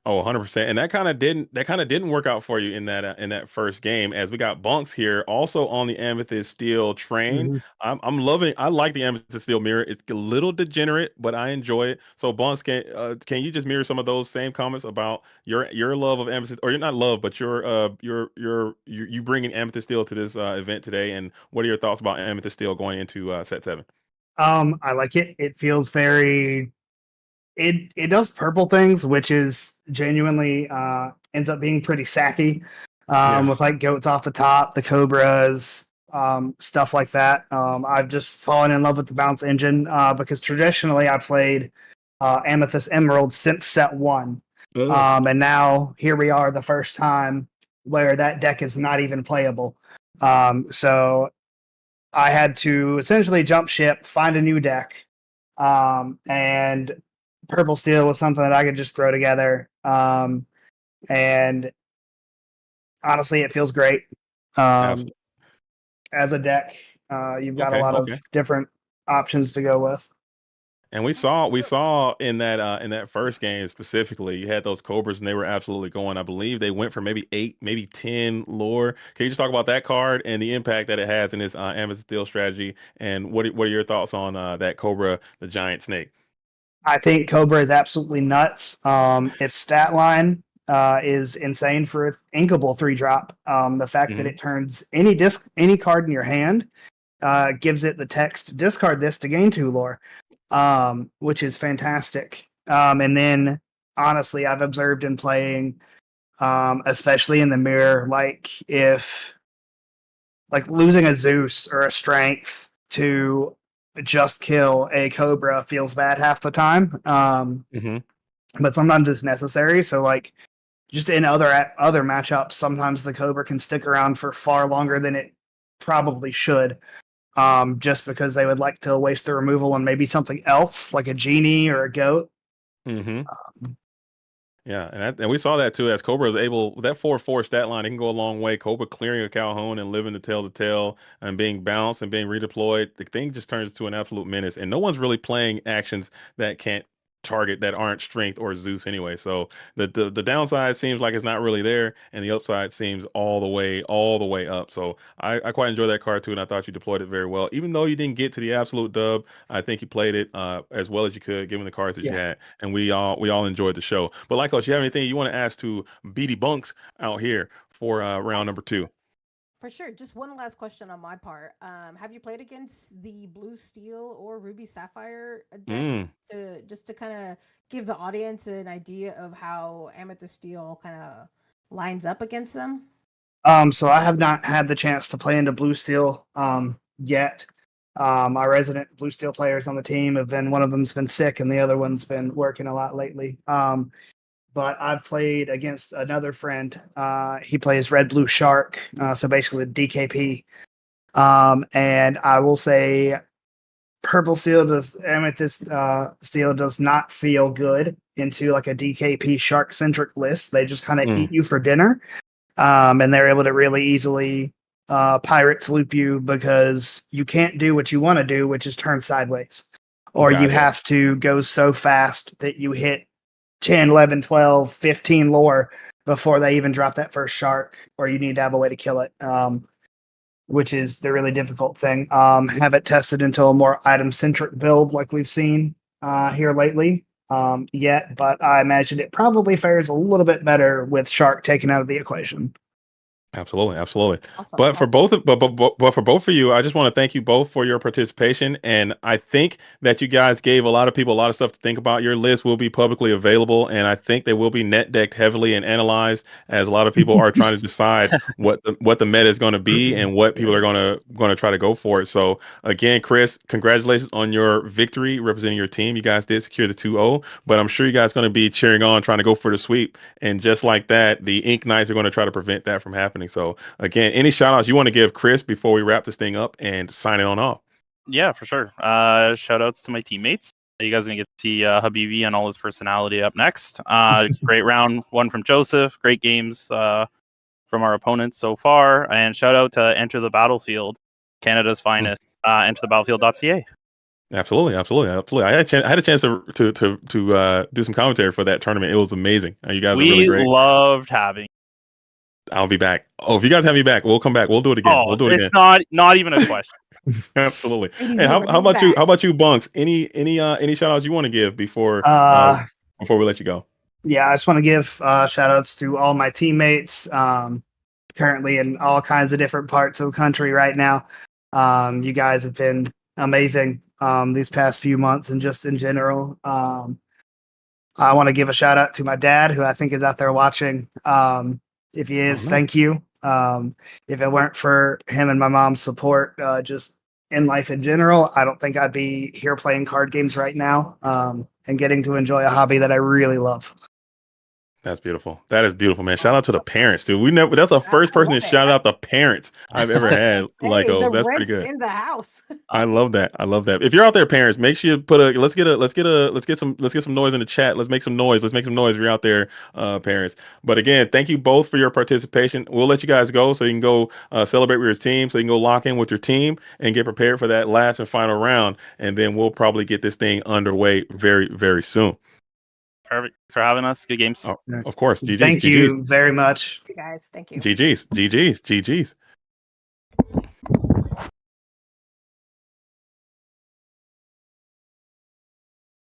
Oh, 100%. And that kind of didn't work out for you in that first game, as we got Bunks here also on the Amethyst Steel train. I like the Amethyst Steel mirror. It's a little degenerate, but I enjoy it. So Bunks, can you just mirror some of those same comments about your love of Amethyst, or you're not love, but you bringing Amethyst Steel to this event today, and what are your thoughts about Amethyst Steel going into set 7? I like it. It feels very. It does purple things, which is genuinely ends up being pretty sacky. With like goats off the top, the cobras, stuff like that. I've just fallen in love with the bounce engine because traditionally I played Amethyst Emerald since set 1. Ugh. And now here we are the first time where that deck is not even playable. So I had to essentially jump ship, find a new deck, and Purple Steel was something that I could just throw together. And honestly, it feels great. Absolutely. As a deck, you've got a Okay. lot of Okay. different options to go with. And we saw in that first game specifically, you had those Cobras and they were absolutely going. I believe they went for maybe 8, maybe 10 lore. Can you just talk about that card and the impact that it has in this Amethyst Steel strategy? And what are your thoughts on that Cobra, the giant snake? I think Cobra is absolutely nuts. Its stat line is insane for an inkable 3-drop. The fact that Hmm. it turns any card in your hand gives it the text discard this to gain 2 lore, which is fantastic. And then honestly, I've observed in playing, especially in the mirror, if losing a Zeus or a strength to just kill a Cobra feels bad half the time. Hmm. But sometimes it's necessary. So just in other matchups, sometimes the Cobra can stick around for far longer than it probably should. Just because they would like to waste the removal on maybe something else, like a genie or a goat. Hmm. Yeah, and we saw that too. As Cobra is able, that 4/4 stat line, it can go a long way. Cobra clearing a Calhoun and living to tail and being bounced and being redeployed. The thing just turns to an absolute menace, and no one's really playing actions that can't target that aren't strength or Zeus anyway. So the downside seems like it's not really there, and the upside seems all the way up. So I quite enjoy that card too, and I thought you deployed it very well. Even though you didn't get to the absolute dub, I think you played it as well as you could, given the cards that you Yeah. had, and we all enjoyed the show. But like, coach, you have anything you want to ask to BD Bunks out here for round number 2? For sure. Just one last question on my part. Have you played against the Blue Steel or Ruby Sapphire decks Mm. to kind of give the audience an idea of how Amethyst Steel kind of lines up against them? So I have not had the chance to play into Blue Steel yet. My resident Blue Steel players on the team have been, one of them's been sick and the other one's been working a lot lately. But I've played against another friend. He plays Red Blue Shark, so basically DKP. And I will say Purple Steel does Amethyst Steel does not feel good into like a DKP shark centric list. They just kind of Mm. eat you for dinner. And they're able to really easily pirates loop you because you can't do what you want to do, which is turn sideways. Or you Gotcha. have to go so fast that you hit 10, 11, 12, 15 lore before they even drop that first shark, or you need to have a way to kill it, which is the really difficult thing. Have it tested into a more item-centric build like we've seen here lately yet, but I imagine it probably fares a little bit better with shark taken out of the equation. Absolutely, absolutely. Awesome. But for both of but for both of you, I just want to thank you both for your participation. And I think that you guys gave a lot of people a lot of stuff to think about. Your list will be publicly available, and I think they will be net decked heavily and analyzed as a lot of people are trying to decide what the meta is going to be and what people are going to try to go for it. So again, Chris, congratulations on your victory representing your team. You guys did secure the 2-0, but I'm sure you guys are going to be cheering on, trying to go for the sweep. And just like that, the Inknights are going to try to prevent that from happening. So again, any shout outs you want to give Chris before we wrap this thing up and sign it on off? Yeah, for sure. Shout outs to my teammates. You guys are gonna get to see Habibi and all his personality up next. Great round one from Joseph. Great games from our opponents so far. And shout out to Enter the Battlefield, Canada's finest. Enterthebattlefield.ca. Absolutely. I had a chance to do some commentary for that tournament. It was amazing. You guys are really We great. loved having. I'll be back. Oh, if you guys have me back, we'll come back. We'll do it again. We'll do it It's again. not even a question. Absolutely. Ladies Hey, and how gentlemen, about you? back. How about you, Bunks? Any shout outs you want to give before we let you go? Yeah, I just want to give shout outs to all my teammates currently in all kinds of different parts of the country right now. You guys have been amazing these past few months and just in general. I want to give a shout out to my dad, who I think is out there watching. If he is, nice. thank you. If it weren't for him and my mom's support, just in life in general, I don't think I'd be here playing card games right now, and getting to enjoy a hobby that I really love. That's beautiful. That is beautiful, man. Shout out to the parents, dude. That's the first I person love that it. shouted out the parents I've ever had. Like, Hey, the that's pretty rent's good. in the house. I love that. I love that. If you're out there, parents, make sure you put let's get some noise in the chat. Let's make some noise. Let's make some noise if you're out there, parents. But again, thank you both for your participation. We'll let you guys go so you can go celebrate with your team, so you can go lock in with your team and get prepared for that last and final round. And then we'll probably get this thing underway very, very soon. Perfect. Thanks for having us. Good games. Oh, of course. GG's, Thank GG's. you very much. You guys, thank you. GG's, GG's, GG's.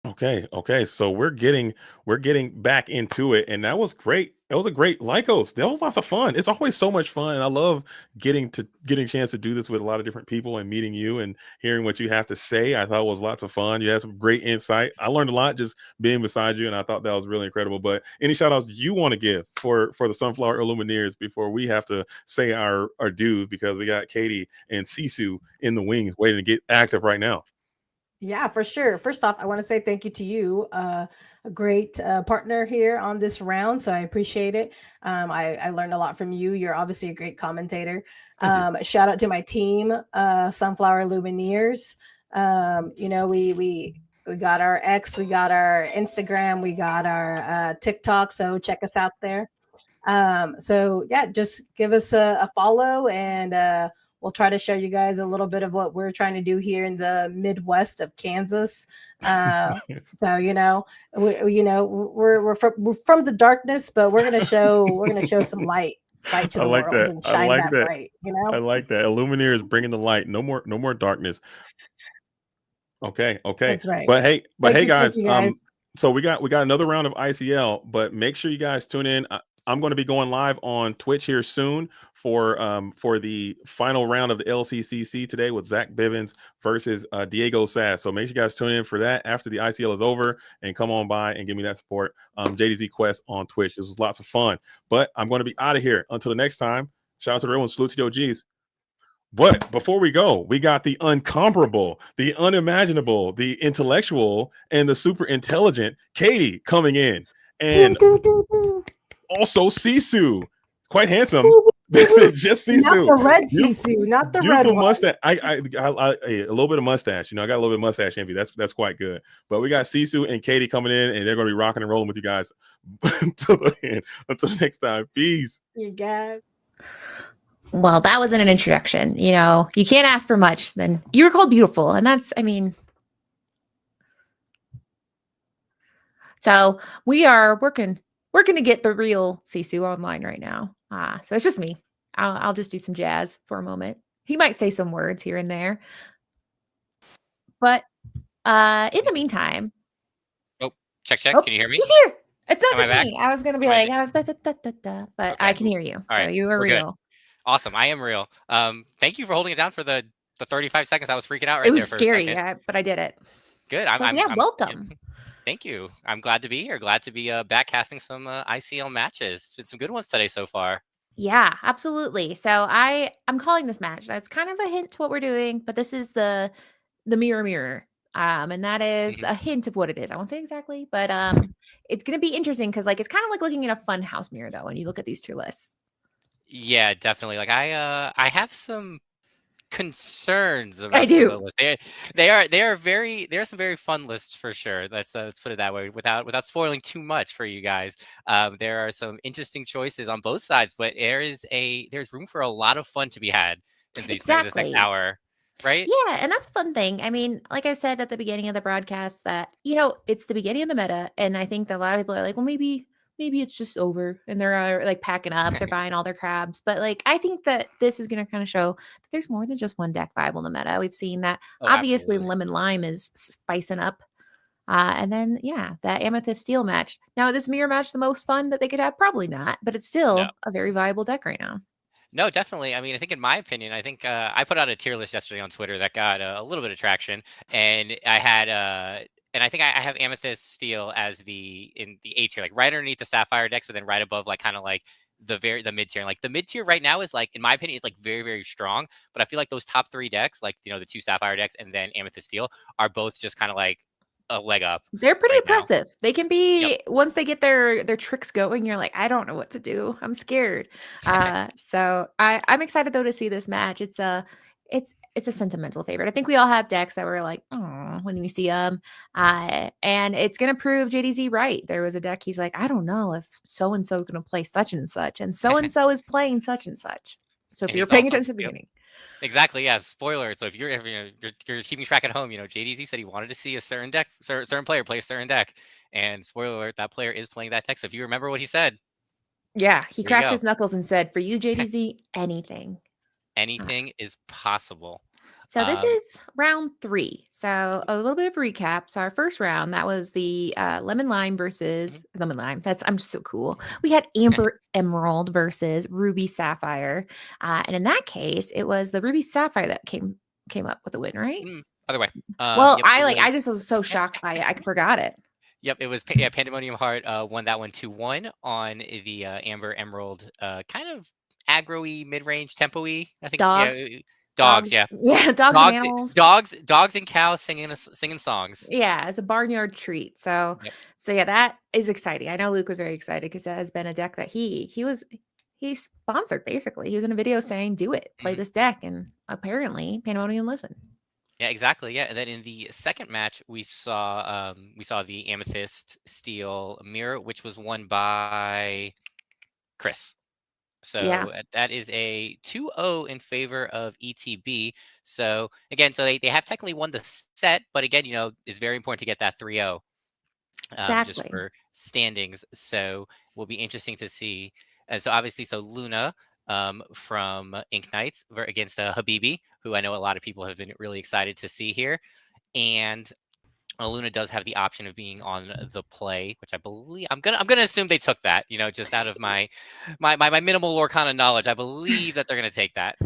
Okay. So we're getting back into it, and that was great. It was a great Lycos. That was lots of fun. It's always so much fun, and I love getting a chance to do this with a lot of different people and meeting you and hearing what you have to say. I thought it was lots of fun. You had some great insight. I learned a lot just being beside you, and I thought that was really incredible. But any shout outs you want to give for the Sunflower Illumineers before we have to say our dues, because we got Katie and Sisu in the wings waiting to get active right now. Yeah, for sure. First off, I want to say thank you to you, a great partner here on this round. So I appreciate it. I learned a lot from you. You're obviously a great commentator. Shout out to my team, Sunflower Lumineers. We got our X, we got our Instagram, we got our TikTok. So check us out there. So yeah, just give us a follow, and we'll try to show you guys a little bit of what we're trying to do here in the Midwest of Kansas. So we're from the darkness, but we're gonna show some light to the world and shine that bright. I like that. Illumineer is bringing the light. No more darkness. Okay. That's right. But hey, Thank guys. you guys. So we got another round of ICL, but make sure you guys tune in. I'm going to be going live on Twitch here soon for the final round of the LCCC today with Zach Bivens versus Diego Sass. So make sure you guys tune in for that after the ICL is over, and come on by and give me that support. JDZ Quest on Twitch. This was lots of fun, but I'm going to be out of here until the next time. Shout out to everyone. Salute to the OGs. But before we go, we got the incomparable, the unimaginable, the intellectual, and the super intelligent Katie coming in. And also Sisu, quite handsome. Just Sisu. Not the red Sisu, not the red one. Mustache. I a little bit of mustache. I got a little bit of mustache envy. That's quite good. But we got Sisu and Katie coming in, and they're going to be rocking and rolling with you guys until the end. Until next time. Peace. You guys. Well, that wasn't an introduction. You can't ask for much. Then you were called beautiful. And so we are working to get the real Sisu online right now. So it's just me. I'll just do some jazz for a moment. He might say some words here and there. But in the meantime. Oh, check. Can you hear me? He's here. It's not just me. I was going to be like, but okay. I can hear you. All so right. You are real. Good. Awesome. I am real. Thank you for holding it down for the 35 seconds. I was freaking out right there. It was scary, but I did it. Good. I'm welcome. Thank you. I'm glad to be here. Glad to be back casting some ICL matches. It's been some good ones today so far. Yeah, absolutely. So I'm calling this match. That's kind of a hint to what we're doing, but this is the mirror. And that is a hint of what it is. I won't say exactly, but it's going to be interesting because it's kind of like looking at a fun house mirror though when you look at these two lists. Yeah, definitely. I have some concerns about I do. some of the lists. There are some very fun lists for sure. Let's put it that way without spoiling too much for you guys. There are some interesting choices on both sides, but there's room for a lot of fun to be had in this next hour. Right? Yeah, and that's a fun thing. I mean, like I said at the beginning of the broadcast, that it's the beginning of the meta, and I think that a lot of people are like, well, maybe it's just over, and they're packing up, they're buying all their crabs. But I think that this is going to kind of show that there's more than just one deck viable in the meta. We've seen that obviously absolutely. Lemon Lime is spicing up, and then that Amethyst Steel match. Now, is this mirror match the most fun that they could have? Probably not, but it's still a very viable deck right now. No, definitely. I mean, I think in my opinion, I put out a tier list yesterday on Twitter that got a little bit of traction, and I had and I think I have Amethyst Steel as in the A tier, right underneath the Sapphire decks, but then right above kind of the mid tier. Like the mid tier right now is like, in my opinion, is like very, very strong. But I feel like those top 3 decks, like the 2 Sapphire decks and then Amethyst Steel, are both just kind of like a leg up. They're pretty right now. impressive. They can be once they get their tricks going. You're like, I don't know what to do. I'm scared. So I'm excited though to see this match. It's a sentimental favorite. I think we all have decks that were like, oh, when we see them, and it's gonna prove JDZ right. There was a deck he's like, I don't know if so and so is gonna play such and so and so is playing such and such. So if And you're he's paying also- attention at the beginning. Exactly. Yeah. Spoiler. So if you're keeping track at home, JDZ said he wanted to see a certain deck, certain player play a certain deck, and spoiler alert, that player is playing that deck. So if you remember what he said, Yeah, he There you cracked go. his knuckles and said, "For you, JDZ, anything." anything is possible. So this Um, is round 3. So a little bit of recap. So our first round, that was the lemon lime versus lemon lime. I'm just so cool. We had amber emerald versus ruby sapphire, and in that case, it was the ruby sapphire that came up with a win, right? Other way. Well, yep, it I was- just was so shocked by it, I forgot it. Yep, it was Pandemonium Heart won that one 2-1 on the Amber Emerald, kind of aggro-y, mid-range, tempo-y. I think Dogs. dogs, yeah. Yeah, dogs and animals. Dogs and cows singing songs. Yeah, it's a barnyard treat. So yeah, that is exciting. I know Luke was very excited because that has been a deck that he sponsored basically. He was in a video saying, "Do it, play this deck," and apparently Pandemonium listened. Yeah, exactly. Yeah, and then in the second match, we saw the Amethyst Steel Mirror, which was won by Chris. So that is a 2-0 in favor of ETB. So again, so they have technically won the set, but again, it's very important to get that 3-0 Exactly. just for standings. So will be interesting to see. So obviously, Luna from Inknights against Habibi, who I know a lot of people have been really excited to see here, and Luna does have the option of being on the play, which I believe I'm gonna assume they took that. Just out of my minimal Lorcana knowledge, I believe that they're gonna take that.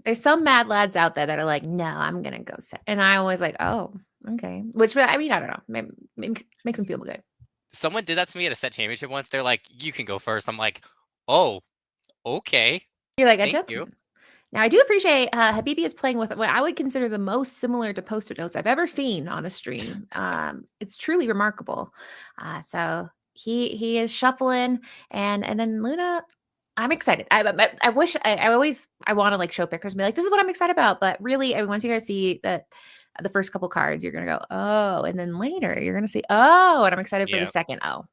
There's some mad lads out there that are like, "No, I'm gonna go set," and I always like, "Oh, okay." Which I mean, I don't know, maybe makes them feel good. Someone did that to me at a set championship once. They're like, "You can go first." I'm like, "Oh, okay." You're like, Thank you. Now, I do appreciate Habibi is playing with what I would consider the most similar to post-it notes I've ever seen on a stream. It's truly remarkable. So he is shuffling, and then Luna, I'm excited. I wish I want to like show pickers and be like, this is what I'm excited about. But really, once you guys see that the first couple cards, you're gonna go, oh, and then later you're gonna see, oh, and I'm excited for the second oh.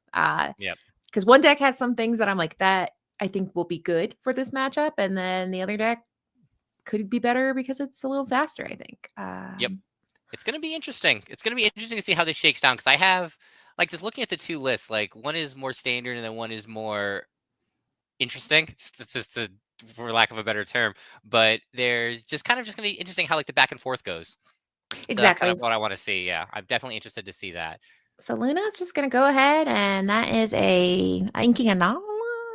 Because one deck has some things that I'm like, that I think will be good for this matchup, and then the other deck could be better because it's a little faster, I think. Yep. It's going to be interesting. It's going to be interesting to see how this shakes down, because I have, like, just looking at the two lists, like, one is more standard and then one is more interesting. It's just for lack of a better term. But there's just going to be interesting how, like, the back and forth goes. Exactly. So that's kind of what I want to see. Yeah. I'm definitely interested to see that. So Luna's just going to go ahead, and that is a Inking Anala?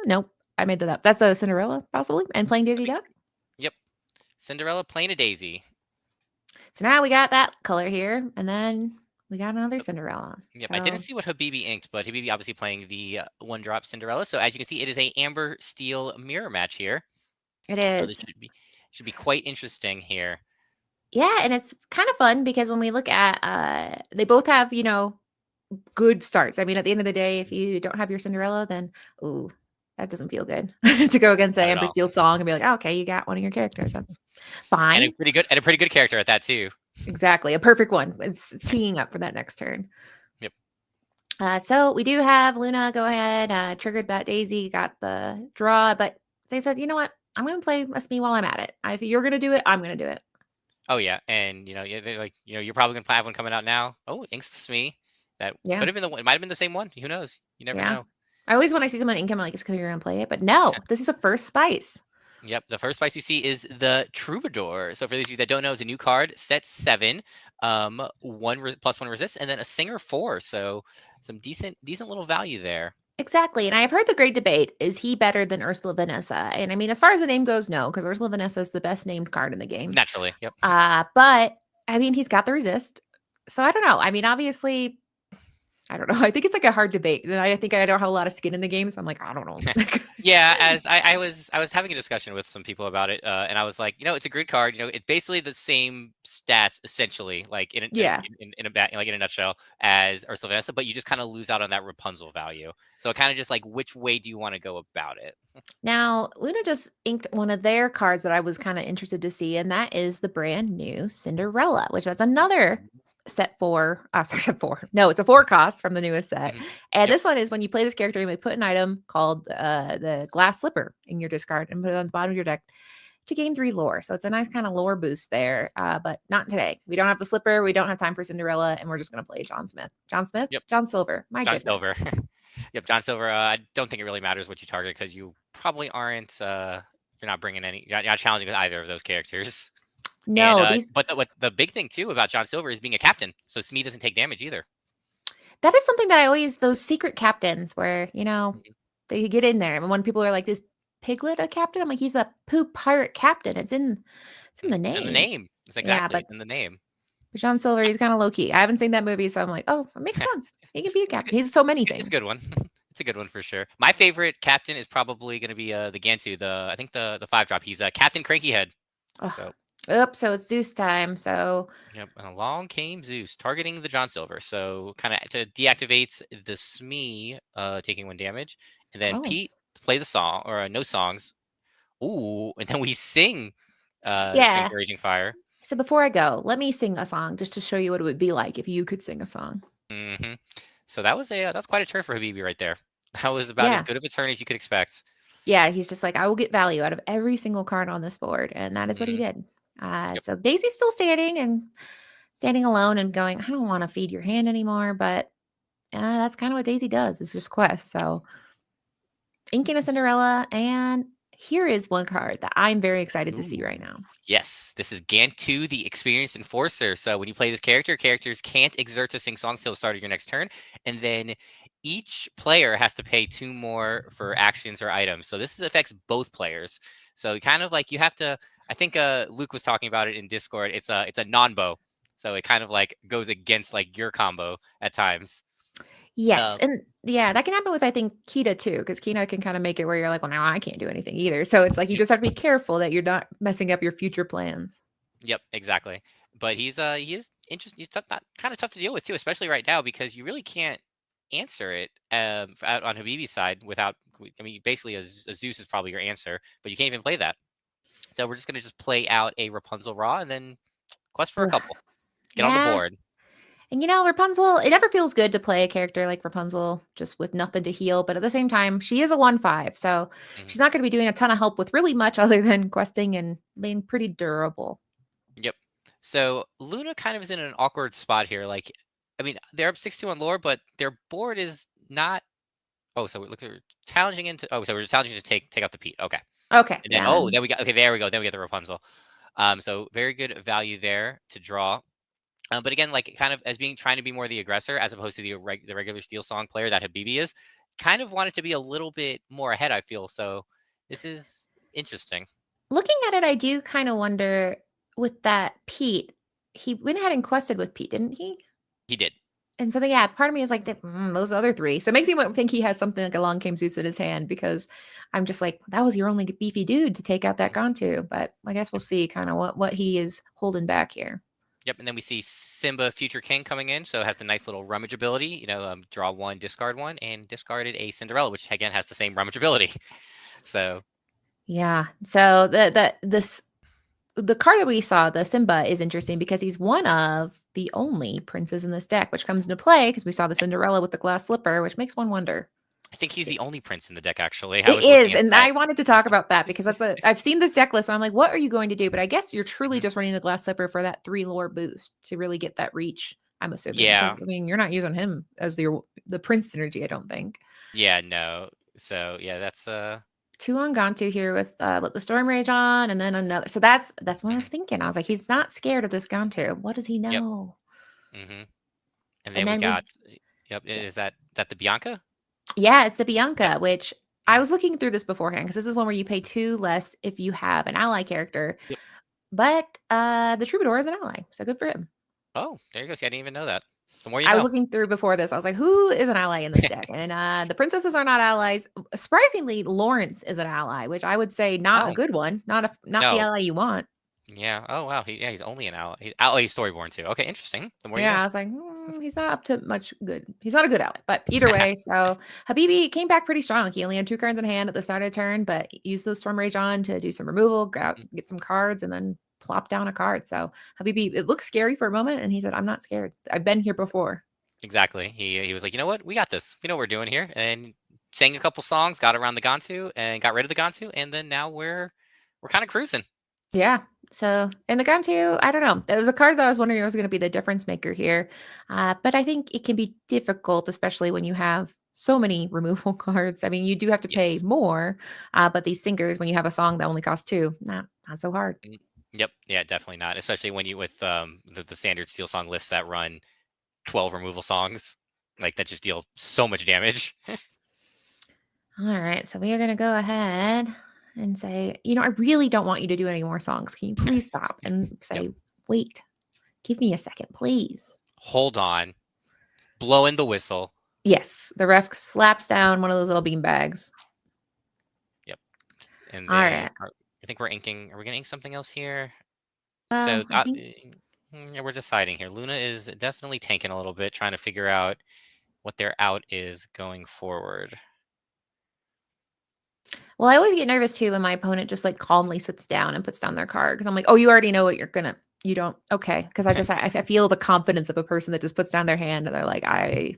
Nope. I made that up. That's a Cinderella, possibly, and playing Daisy Duck. Yep. Cinderella playing a Daisy. So now we got that color here, and then we got another Cinderella. Yep. So, I didn't see what Habibi inked, but Habibi obviously playing the one-drop Cinderella. So as you can see, it is a Amber Steel mirror match here. it So is. this should be quite interesting here. Yeah, and it's kind of fun because when we look at, they both have, good starts. I mean, at the end of the day, if you don't have your Cinderella, then, ooh, that doesn't feel good to go against an Not at Amber all. Steel song and be like, oh, okay, you got one of your characters. That's fine. And a pretty good character at that too. Exactly. A perfect one. It's teeing up for that next turn. Yep. So we do have Luna go ahead, triggered that Daisy, got the draw, but they said, you know what? I'm going to play a Smee while I'm at it. If you're going to do it, I'm going to do it. Oh yeah, and they're like, you're probably gonna have one coming out now. Oh, Inks the Smee. That could have been the one. It might have been the same one. Who knows? You never know. I always, when I see someone ink, I'm like, it's because you're going to play it. But no, this is the first spice. Yep, the first spice you see is the Troubadour. So for those of you that don't know, it's a new card, set 7, +1 resist, and then a Singer 4. So some decent little value there. Exactly. And I've heard the great debate, is he better than Ursula Vanessa? And I mean, as far as the name goes, no, because Ursula Vanessa is the best named card in the game. Naturally, yep. But I mean, he's got the resist. So I don't know. I mean, obviously, I don't know. I think it's like a hard debate. And I think I don't have a lot of skin in the game, so I'm like, I don't know. Yeah, as I was having a discussion with some people about it, and I was like, it's a grid card. It's basically the same stats essentially, like Yeah. like in a nutshell, as Ursula Vanessa, but you just kind of lose out on that Rapunzel value. So it kind of just like, which way do you want to go about it? Now, Luna just inked one of their cards that I was kind of interested to see, and that is the brand new Cinderella, which that's another set 4. Sorry, set 4. No, it's a 4 cost from the newest set. Mhm. And Yep. this one is when you play this character, you may put an item called the glass slipper in your discard and put it on the bottom of your deck to gain 3 lore. So it's a nice kind of lore boost there, but not today. We don't have the slipper. We don't have time for Cinderella, and we're just going to play John Smith. John Smith? Yep. John Silver. My John goodness. Silver. Yep, John Silver. I don't think it really matters what you target because you probably aren't. You're not bringing any. You're not challenging with either of those characters. No, And, these. But the big thing too about John Silver is being a captain, so Smee doesn't take damage either. That is something that I always, those secret captains where, they get in there. And when people are like, this Piglet a captain? I'm like, he's a poop pirate captain. It's in the name. It's in the name. It's exactly it's in the name. But John Silver, he's kind of low key. I haven't seen that movie, so I'm like, oh, it makes sense. He can be a captain. He's so many things. It's a good one. It's a good one for sure. My favorite captain is probably going to be the Gantu. I think the 5-drop. He's Captain Crankyhead. So it's Zeus time. So yep, and along came Zeus, targeting the John Silver. So kind of to deactivate the Smee, taking 1 damage, and then Pete play the song or no songs. Ooh, and then we sing. Sing Raging Fire. So before I go, let me sing a song just to show you what it would be like if you could sing a song. Mm-hmm. So that's quite a turn for Habibi right there. That was about as good of a turn as you could expect. Yeah, he's just like, I will get value out of every single card on this board, and that is what he did. So Daisy's still standing alone and going, I don't want to feed your hand anymore, but that's kind of what Daisy does. It's just quests. So inking a Cinderella, and here is one card that I'm very excited to see right now. Yes, this is Gantu, the Experienced Enforcer. So when you play this character, characters can't exert to sing songs till the start of your next turn, and then each player has to pay 2 more for actions or items. So this affects both players. So kind of like you have to. I think Luke was talking about it in Discord. It's a non-bow, so it kind of like goes against like your combo at times. Yes, and that can happen with I think Kita too, because Kita can kind of make it where you're like, well, now I can't do anything either. So it's like you just have to be careful that you're not messing up your future plans. Yep, exactly. But he is interesting. He's kind of tough to deal with too, especially right now because you really can't answer it out on Habibi's side without. I mean, basically, a Zeus is probably your answer, but you can't even play that. So we're just gonna play out a Rapunzel Raw and then quest for a couple. Get on the board. And Rapunzel, it never feels good to play a character like Rapunzel just with nothing to heal. But at the same time, she is a 1/5. So she's not going to be doing a ton of help with really much other than questing and being pretty durable. Yep. So Luna kind of is in an awkward spot here. Like, I mean, they're up 6-2 on lore, but their board is not. Oh, so we're challenging into. Oh, so we're challenging to take out the Pete. Okay. Okay. And then, then we got. Okay, there we go. Then we get the Rapunzel. So very good value there to draw. But again, like kind of as trying to be more the aggressor as opposed to the regular Steel Song player that Habibi is, kind of wanted to be a little bit more ahead, I feel. So this is interesting. Looking at it, I do kind of wonder with that Pete, he went ahead and quested with Pete, didn't he? He did. And so, part of me is like, those other 3. So it makes me think he has something like Along Came Zeus in his hand because I'm just like, that was your only beefy dude to take out that Gantu. But I guess we'll see kind of what he is holding back here. Yep, and then we see Simba, Future King, coming in, so it has the nice little rummage ability. Draw 1, discard 1, and discarded a Cinderella, which again has the same rummage ability. So, yeah. So the card that we saw, the Simba, is interesting because he's one of the only princes in this deck, which comes into play because we saw the Cinderella with the glass slipper, which makes one wonder. I think he's the only prince in the deck, actually. It is, and I wanted to talk about that because I've seen this deck list, so I'm like, what are you going to do? But I guess you're truly just running the glass slipper for that 3 lore boost to really get that reach, I'm assuming. Yeah. Because, I mean, you're not using him as the prince synergy, I don't think. Yeah, no. So, yeah, that's... 2 on Gantu here with Let the Storm Rage on, and then another. So that's what I was thinking. I was like, he's not scared of this Gantu. What does he know? Yep. Mm-hmm. And then we got... Yep, is that the Bianca? Yeah, it's the Bianca, which I was looking through this beforehand because this is one where you pay 2 less if you have an ally character. Yep. But the Troubadour is an ally, so good for him. Oh, there you go. See, I didn't even know that. The more you I was know. looking through before this. I was like, who is an ally in this deck? And the princesses are not allies. Surprisingly, Lawrence is an ally, which I would say not a Oh, good one. Not the no. ally you want. Yeah. Oh, wow. He's only an ally. He's Storyborn too. Okay, interesting. The more you Yeah, I know. was like, he's not up to much good. He's not a good ally. But either way, so Habibi came back pretty strong. He only had 2 cards in hand at the start of the turn, but used those Storm Rage on to do some removal, get some cards, and then plop down a card. So Habibi, it looked scary for a moment, and he said, "I'm not scared. I've been here before." Exactly. He was like, you know what? We got this. We know what we're doing here. And sang a couple songs, got around the Gantu, and got rid of the Gantu, and then now we're kind of cruising. Yeah. So, and the Gantu, I don't know. There was a card that I was wondering was going to be the difference maker here. But I think it can be difficult, especially when you have so many removal cards. I mean, you do have to pay Yes. more, but these singers, when you have a song that only costs 2, not so hard. Yep. Yeah, definitely not. Especially when you with the standard Steel Song list that run 12 removal songs, like that just deal so much damage. All right. So we are going to go ahead and say, I really don't want you to do any more songs. Can you please stop and say, wait, give me a second, please. Hold on. Blow in the whistle. Yes. The ref slaps down one of those little bean bags. Yep. And All then right. I think we're inking. Are we going to ink something else here? I So think we're deciding here. Luna is definitely tanking a little bit, trying to figure out what their out is going forward. Well, I always get nervous too when my opponent just like calmly sits down and puts down their card because I'm like, oh, you already know what you don't, okay. Because I feel the confidence of a person that just puts down their hand and they're like, I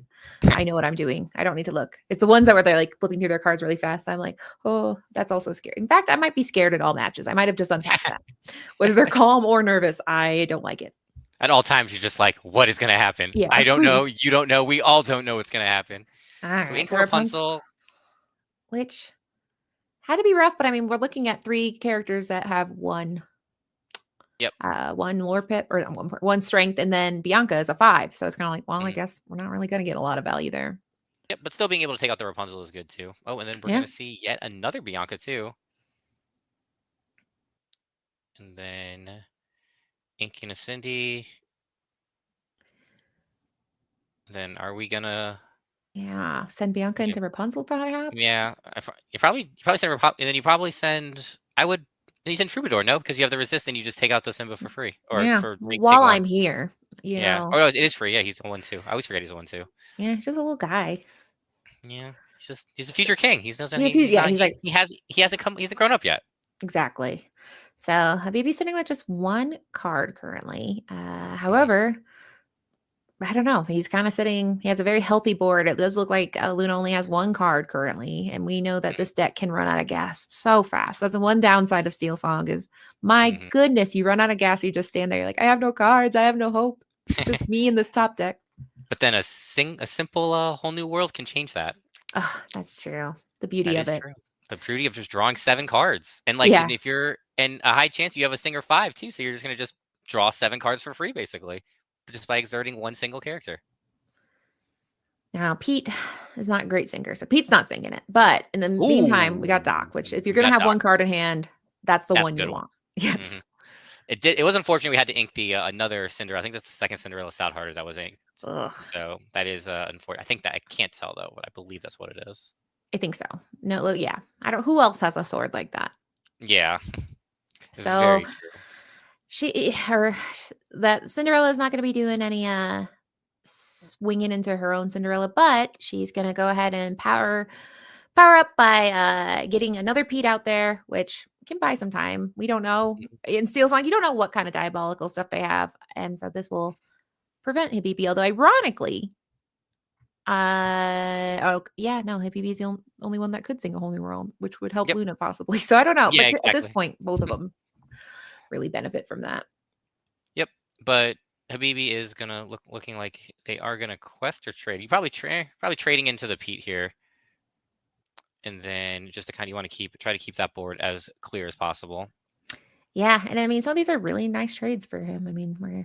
know what I'm doing. I don't need to look. It's the ones that were they're like flipping through their cards really fast. I'm like, oh, that's also scary. In fact, I might be scared at all matches. I might have just unpacked that. Whether they're calm or nervous, I don't like it. At all times, you're just like, what is going to happen? Yeah, I don't please. know. You don't know. We all don't know what's going to happen. All so right. ink So Rapunzel. which had to be rough, but I mean, we're looking at 3 characters that have one. Yep. One lore pip or one strength, and then Bianca is a 5. So it's kind of like, well, I guess we're not really going to get a lot of value there. Yep, but still being able to take out the Rapunzel is good too. Oh, and then we're going to see yet another Bianca too. And then inking a Cindy. Then are we gonna? Yeah, send Bianca into Rapunzel, perhaps. Yeah, you probably send Rapunzel, and then you probably send. You send Troubadour, no, because you have the resist, and you just take out the Simba for free, or for while I'm here. Yeah. Know. Oh no, it is free. Yeah, he's a 1/2. I always forget he's a 1/2. Yeah, he's just a little guy. Yeah, he's a future king. He's not. He hasn't grown up yet. Exactly. So Habibi's sitting with just 1 card currently. However, I don't know. He's kind of sitting. He has a very healthy board. It does look like Luna only has 1 card currently, and we know that this deck can run out of gas so fast. That's the one downside of Steel Song is, my goodness, you run out of gas, you just stand there. You're like, I have no cards. I have no hope. It's just me in this top deck. But then a simple whole new world can change that. Oh, that's true. The beauty of it. True. The beauty of just drawing 7 cards, and if you're in a high chance, you have a Singer 5 too, so you're just gonna just draw 7 cards for free, basically, just by exerting 1 single character. Now, Pete is not a great singer, so Pete's not singing it. But in the meantime, we got Doc, which if you're going to have Doc. 1 card in hand, that's the one you want. Yes. It was unfortunate we had to ink the another Cinderella. I think that's the second Cinderella Stouthearted that was inked. Ugh. So that is unfortunate. I think that I can't tell though, but I believe that's what it is. I think so. No, yeah. I don't. Who else has a sword like that? Yeah. So that Cinderella is not going to be doing any swinging into her own Cinderella, but she's going to go ahead and power up by getting another Pete out there, which can buy some time. We don't know. In Steel Song, you don't know what kind of diabolical stuff they have, and so this will prevent Habibi. Although ironically, Habibi is the only one that could sing a whole new world, which would help Luna possibly. So I don't know, but at this point, both of them really benefit from that. Yep, but Habibi is gonna looking like they are gonna quest or trade. You probably trading into the Pete here, and then just to kind of you want to try to keep that board as clear as possible. Yeah, and I mean, some of these are really nice trades for him. I mean, we're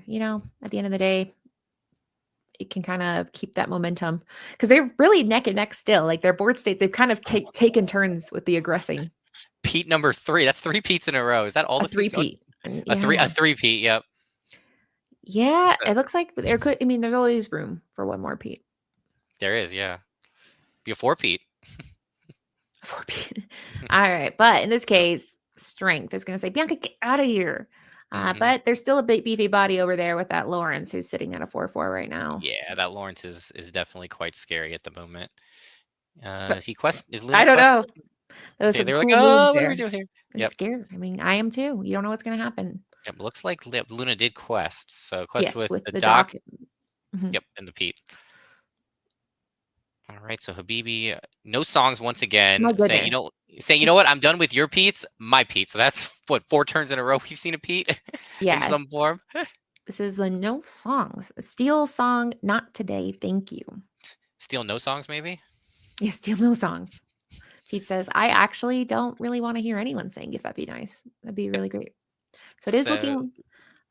at the end of the day, it can kind of keep that momentum because they're really neck and neck still. Like their board states, they've kind of taken turns with the aggressing. Pete number 3. That's 3 Petes in a row. Is that all the 3 Pete? A 3 Pete. Yep. Yeah, So- it looks like there could. I mean, there's always room for one more Pete. There is, yeah. Be a 4-Pete. 4 Pete. All right, but in this case, strength is going to say Bianca, get out of here. But there's still a big beefy body over there with that Lawrence who's sitting at a 4-4 right now. Yeah, that Lawrence is definitely quite scary at the moment. But Is he quest? Is Luna I don't quest? know. There was some They're like, cool oh, moves what are there. we doing here? I'm Yep. scared. I mean, I am too. You don't know what's going to happen. Yep. Looks like Luna did quest. So quest Yes, with the doc. doc. Mhm. Yep, and the Pete. All right, so Habibi, no songs once again. My Saying, goodness. you know what? I'm done with your Pete's, my Pete. So that's what 4 turns in a row we've seen a Pete in Yes. some form. This is the no songs. Steel song, not today. Thank you. Still no songs, maybe? Yeah, steel no songs. Pete says, I actually don't really want to hear anyone sing if that'd be nice. That'd be really great. So it is looking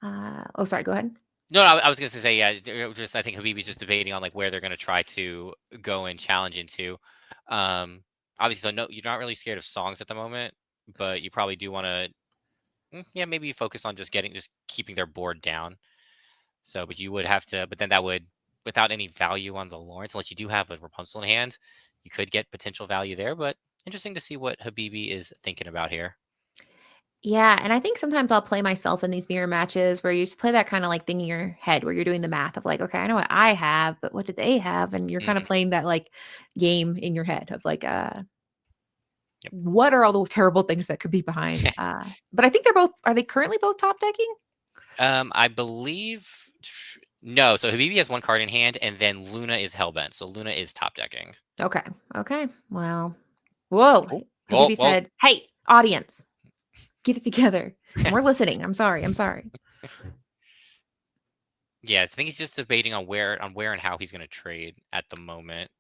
oh, sorry, go ahead. No, I was going to say, yeah, I think Habibi's just debating on like where they're going to try to go and challenge into. Obviously, so no, you're not really scared of songs at the moment, but you probably do want to, yeah, maybe you focus on just keeping their board down. So, but you would have to, but then that would, without any value on the Lawrence, unless you do have a Rapunzel in hand, you could get potential value there. But interesting to see what Habibi is thinking about here. Yeah, and I think sometimes I'll play myself in these mirror matches where you just play that kind of like thing in your head where you're doing the math of like, okay, I know what I have, but what do they have? And you're kind of playing that like game in your head of like, what are all the terrible things that could be behind? But I think are they currently both top decking? I believe no. So Habibi has 1 card in hand, and then Luna is Hellbent. So Luna is top decking. Okay. Well, whoa. Oh, Habibi well. said, hey, audience, get it together. And we're listening. I'm sorry. Yeah, I think he's just debating on where and how he's going to trade at the moment.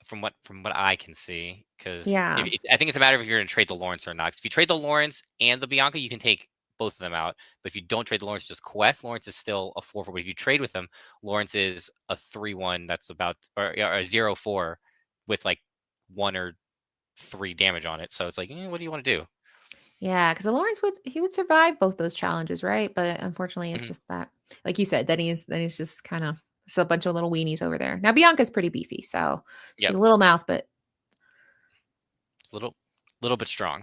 From what I can see, because Yeah. I think it's a matter of if you're going to trade the Lawrence or not. 'Cause if you trade the Lawrence and the Bianca, you can take both of them out. But if you don't trade the Lawrence, just quest. Lawrence is still a 4-4. But if you trade with them, Lawrence is a 3-1. That's about or a 0-4 with like 1 or 3 damage on it. So it's like, what do you want to do? Yeah, because the Lawrence would survive both those challenges, right? But unfortunately, it's just that, like you said, then he's just kind of a bunch of little weenies over there. Now Bianca's pretty beefy, so she's a little mouse, but it's a little bit strong.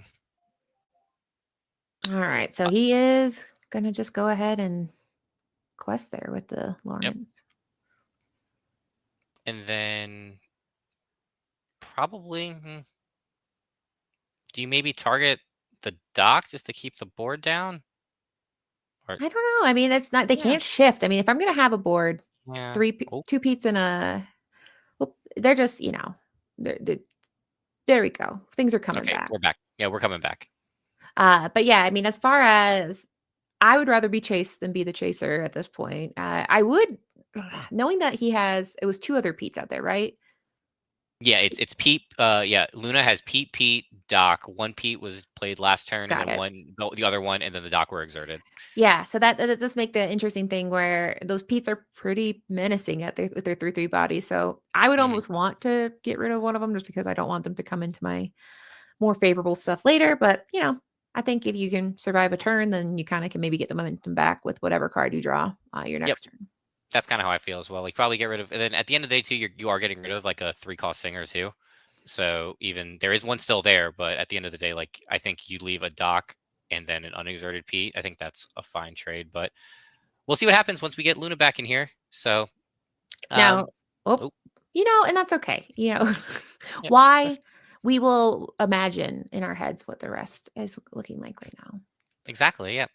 All right, so he is gonna just go ahead and quest there with the Lawrence. And then probably, do you maybe target the dock just to keep the board down? Or, I don't know. I mean, it's not. They can't shift. I mean, if I'm gonna have a board, 2 Pete's and a, well, they're just there we go. Things are coming back. We're back. Yeah, we're coming back. But yeah, I mean, as far as I would rather be chased than be the chaser at this point. I would, knowing that it was 2 other Pete's out there, right? Yeah, it's Pete. Yeah, Luna has Pete, Doc. 1 Pete was played last turn, and then the other one, and then the Doc were exerted. Yeah, so that does make the interesting thing where those Pete's are pretty menacing with their 3/3 bodies. So I would almost want to get rid of one of them just because I don't want them to come into my more favorable stuff later. But I think if you can survive a turn, then you kind of can maybe get the momentum back with whatever card you draw your next turn. That's kind of how I feel as well. Like probably get rid of, and then at the end of the day too, you are getting rid of like a 3-cost singer too. So even there is one still there, but at the end of the day, like I think you leave a Doc and then an unexerted Pete. I think that's a fine trade, but we'll see what happens once we get Luna back in here. So now, and that's okay. Why we will imagine in our heads what the rest is looking like right now. Exactly. Yeah.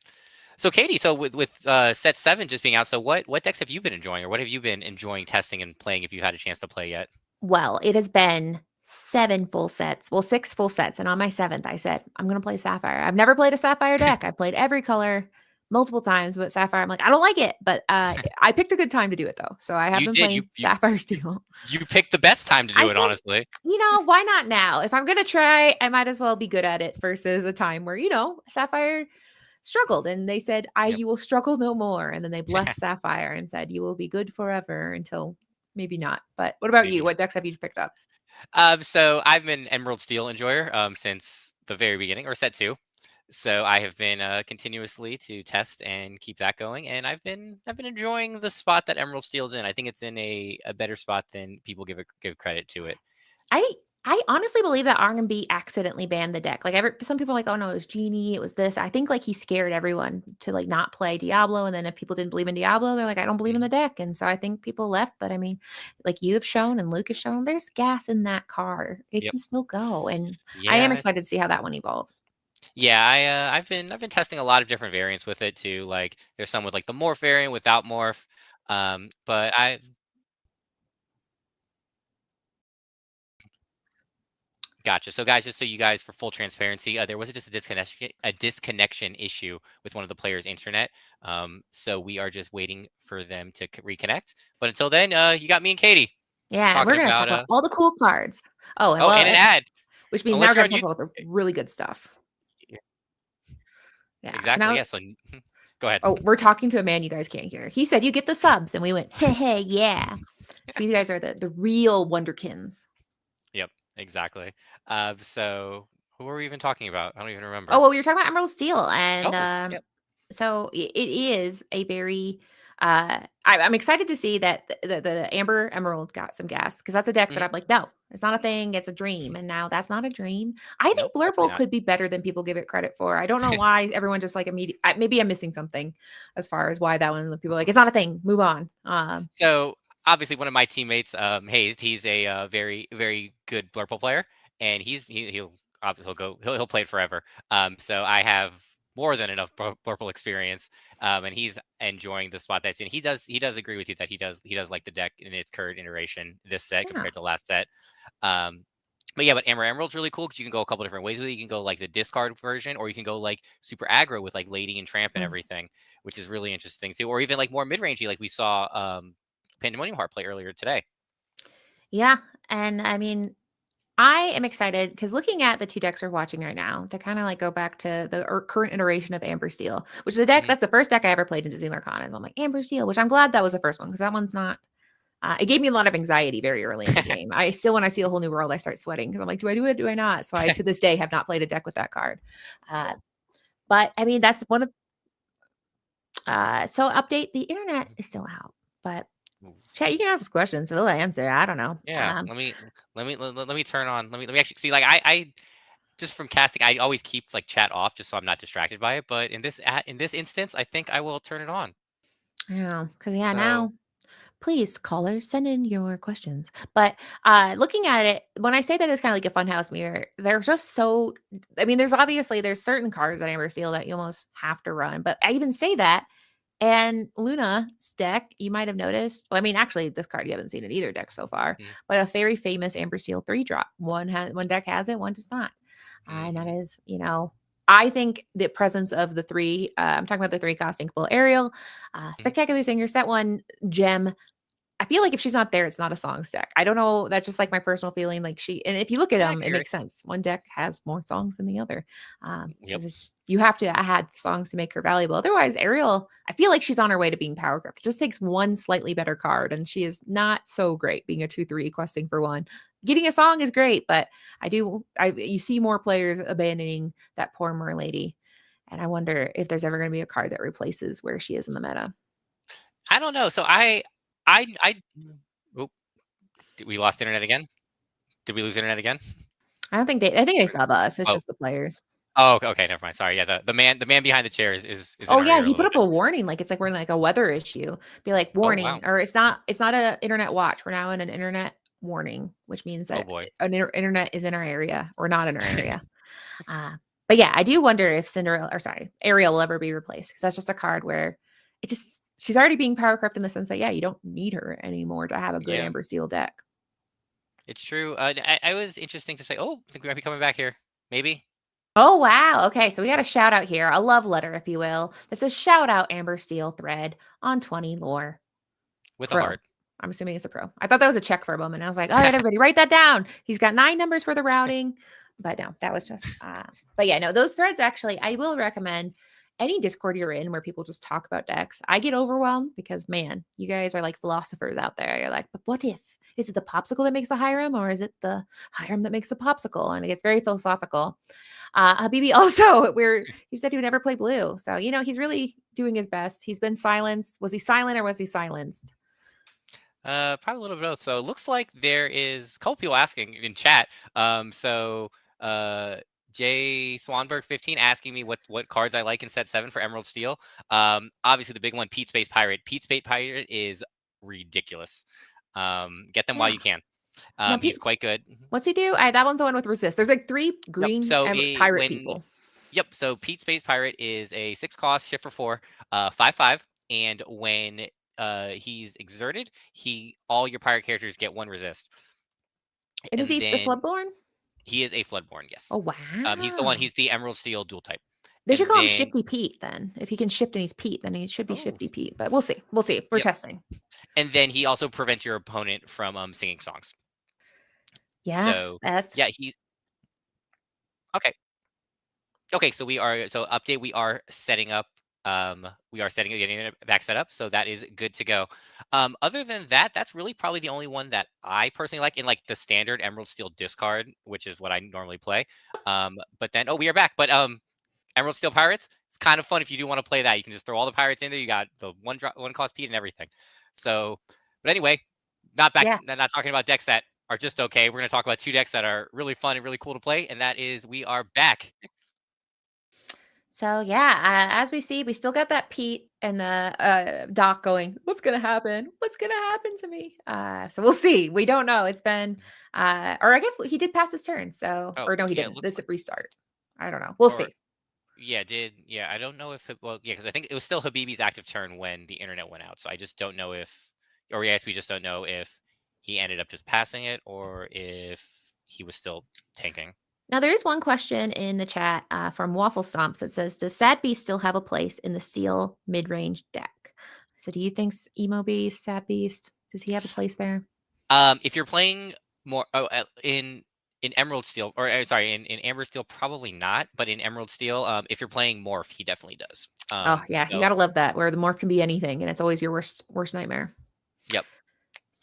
So Katie, so with set 7 just being out, so what decks have you been enjoying, or what have you been enjoying testing and playing if you had a chance to play yet? Well, it has been 7 full sets. Well, 6 full sets, and on my 7th, I said I'm going to play Sapphire. I've never played a Sapphire deck. I played every color multiple times, but Sapphire, I'm like, I don't like it. But I picked a good time to do it though, so I have been playing Sapphire Steel. You picked the best time to do it, honestly. Why not now? If I'm going to try, I might as well be good at it versus a time where Sapphire struggled and they said you will struggle no more, and then they blessed Sapphire and said you will be good forever until maybe not. But what about you? What decks have you picked up? So I've been Emerald Steel enjoyer since the very beginning, or set 2. So I have been continuously to test and keep that going, and I've been enjoying the spot that Emerald Steel's in. I think it's in a better spot than people give credit to it. I honestly believe that R&B accidentally banned the deck. Like some people are like, oh no, it was Genie, it was this. I think like he scared everyone to like not play Diablo. And then if people didn't believe in Diablo, they're like, I don't believe in the deck. And so I think people left. But I mean, like you have shown and Luke has shown, there's gas in that car. It can still go. And I am excited to see how that one evolves. Yeah, I've been testing a lot of different variants with it too. Like there's some with like the morph variant without morph. But I Gotcha. So, guys, just so you guys, for full transparency, there was just a disconnection issue with one of the players' internet. So we are just waiting for them to reconnect. But until then, you got me and Katie. Yeah, we're gonna talk about all the cool cards. Oh, and and an ad, which means now we're gonna talk about the really good stuff. Yeah, exactly. So go ahead. Oh, we're talking to a man you guys can't hear. He said, "You get the subs," and we went, "Hey, hey, yeah." So you guys are the real Wonderkins. Yep. Exactly. So who were we even talking about? I don't even remember. Oh, well, we were talking about Emerald Steel, and so it is a very. I'm excited to see that the Amber Emerald got some gas because that's a deck that I'm like, no, it's not a thing, it's a dream, and now that's not a dream. I think Blurple could be better than people give it credit for. I don't know why everyone just like immediately. Maybe I'm missing something as far as why that one. People are like, it's not a thing. Move on. So obviously one of my teammates, Hayes, he's a very, very good Blurple player, and he'll play it forever. So I have more than enough Blurple experience, and he's enjoying the spot that's in. He does agree with you that he does like the deck in its current iteration this set compared to the last set. But Emerald's really cool because you can go a couple different ways with it. You can go like the discard version, or you can go like super aggro with like Lady and Tramp and everything, which is really interesting too. Or even like more mid-rangey, like we saw Pandemonium Heart play earlier today. Yeah, and I mean, I am excited because looking at the two decks we're watching right now, to kind of like go back to the current iteration of Amber Steel, which is a deck that's the first deck I ever played in Disney Lorcana. So I'm like, Amber Steel, which I'm glad that was the first one because that one's not. It gave me a lot of anxiety very early in the game. I still, when I see a whole new world, I start sweating because I'm like, do I do it? Do I not? So I, to this day, have not played a deck with that card. But I mean, that's one of. So update, the internet is still out, but chat, you can ask us questions, so they'll answer. I don't know. Yeah, let me turn on. Let me actually see. Like I just from casting, I always keep like chat off just so I'm not distracted by it. But in this instance, I think I will turn it on. Yeah, because now, please callers, send in your questions. But looking at it, when I say that it's kind of like a funhouse mirror, there's just so. I mean, there's certain cards that Amber Steel that you almost have to run. But I even say that. And Luna's deck, you might have noticed. Well, I mean, actually, this card you haven't seen in either deck so far, but a very famous Amber Steel 3-drop. One deck has it, one does not, and that is, I think the presence of the 3. I'm talking about the 3-cost Inkable Ariel, Spectacular Singer, set 1 gem. I feel like if she's not there, it's not a songs deck. I don't know. That's just like my personal feeling. Like and if you look at them, it makes sense. One deck has more songs than the other. You have to add songs to make her valuable. Otherwise, Ariel, I feel like she's on her way to being power corrupt. It just takes one slightly better card, and she is not so great being a 2/3 questing for 1. Getting a song is great, but you see more players abandoning that poor Merlady, and I wonder if there's ever going to be a card that replaces where she is in the meta. I don't know. So we lost internet again. Did we lose internet again? I think they sub us. It's just the players. Oh, okay, never mind. Sorry. Yeah, the man behind the chair is oh yeah, he put up a warning, like it's like we're in like a weather issue. Be like warning, or it's not an internet watch. We're now in an internet warning, which means that an internet is in our area or not in our area. But yeah, I do wonder if Ariel will ever be replaced, because that's just a card where she's already being power corrupt in the sense that you don't need her anymore to have a good Amber Steel deck. It's true. I was interesting to say. Oh, I think we might be coming back here. Maybe. Oh wow. Okay, so we got a shout out here, a love letter, if you will. That says shout out Amber Steel thread on 20 lore. With a heart. I'm assuming it's a pro. I thought that was a check for a moment. I was like, all right, everybody, write that down. He's got 9 numbers for the routing. But no, that was just but yeah, no, those threads actually I will recommend. any Discord you're in where people just talk about decks, I get overwhelmed because, man, you guys are like philosophers out there. You're like, but what if? Is it the popsicle that makes the Hiram, or is it the Hiram that makes the popsicle? And it gets very philosophical. Habibi also, he said he would never play blue. So, he's really doing his best. He's been silenced. Was he silent or was he silenced? Probably a little bit of both. So it looks like there is a couple people asking in chat. Jay Swanberg 15 asking me what cards I like in set 7 for Emerald Steel. Obviously the big one, Pete Space Pirate. Pete Space Pirate is ridiculous. Get them while you can. He's quite good. What's he do? That one's the one with resist. There's like 3 green pirate people. Yep. So Pete Space Pirate is a 6-cost shift for 4, 5/5, and when he's exerted, all your pirate characters get 1 resist. And is he the Floodborn? He is a Floodborn, yes. Oh wow. He's the Emerald Steel dual type. They should call him Shifty Pete then. If he can shift and he's Pete, then he should be Shifty Pete. But we'll see. We're testing. And then he also prevents your opponent from singing songs. Yeah. So he's okay. Okay, so update. We are setting up. Getting it back set up, so that is good to go. Other than that, that's really probably the only one that I personally like in like the standard Emerald Steel discard, which is what I normally play. But then we are back. But Emerald Steel Pirates, it's kind of fun if you do want to play that. You can just throw all the pirates in there. You got the one cost Pete and everything. So, but anyway, not talking about decks that are just okay. We're going to talk about 2 decks that are really fun and really cool to play, and that is we are back. So yeah, as we see, we still got that Pete and the Doc going, what's going to happen? What's going to happen to me? So we'll see. We don't know. It's been, or I guess he did pass his turn. So, or no, he didn't. This is a restart. I don't know. We'll see. I don't know if because I think it was still Habibi's active turn when the internet went out. So I just don't know we just don't know if he ended up just passing it or if he was still tanking. Now, there is one question in the chat from Waffle Stomps that says, does Sad Beast still have a place in the Steel mid-range deck? So do you think Emo Beast, Sad Beast, does he have a place there? If you're playing more in Emerald Steel, or in Amber Steel, probably not. But in Emerald Steel, if you're playing Morph, he definitely does. You got to love that, where the Morph can be anything, and it's always your worst nightmare. Yep.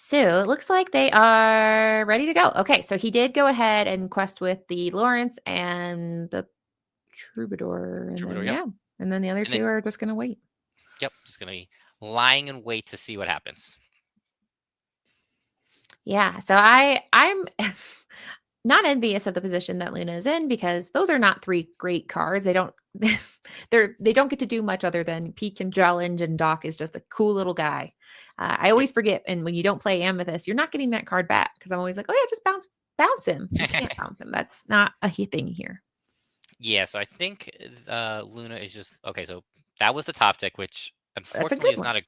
So it looks like they are ready to go. Okay, so he did go ahead and quest with the Lawrence and the Troubadour. And then the other 2 are just going to wait. Yep, just going to be lying in wait to see what happens. Yeah, so I'm not envious of the position that Luna is in, because those are not 3 great cards. They don't get to do much other than Peak and Challenge, and Doc is just a cool little guy. I always forget, and when you don't play Amethyst, you're not getting that card back, because I'm always like, oh yeah, just bounce him. You can't bounce him. That's not a thing here. Yeah, so I think Luna is just okay. So that was the top deck, which unfortunately is not a.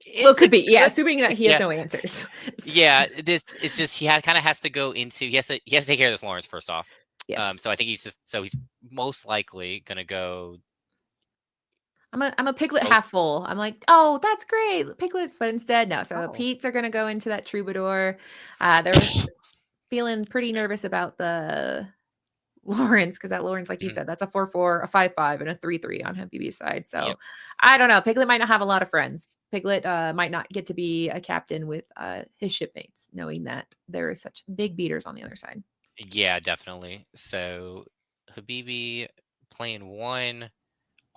It could be, assuming that he has no answers. It's just he kind of has to go into he has to take care of this Lawrence first off. Yes. So I think he's most likely gonna go. I'm a Piglet half full. I'm like, oh, that's great, Piglet, but instead no. So Pete's are gonna go into that Troubadour. They're feeling pretty nervous about the Lawrence, because that Lawrence, like you said, that's a 4/4, a 5/5, and a 3/3 on Habibi's side. So I don't know. Piglet might not have a lot of friends. Piglet might not get to be a captain with his shipmates, knowing that there are such big beaters on the other side. Yeah, definitely. So Habibi playing 1.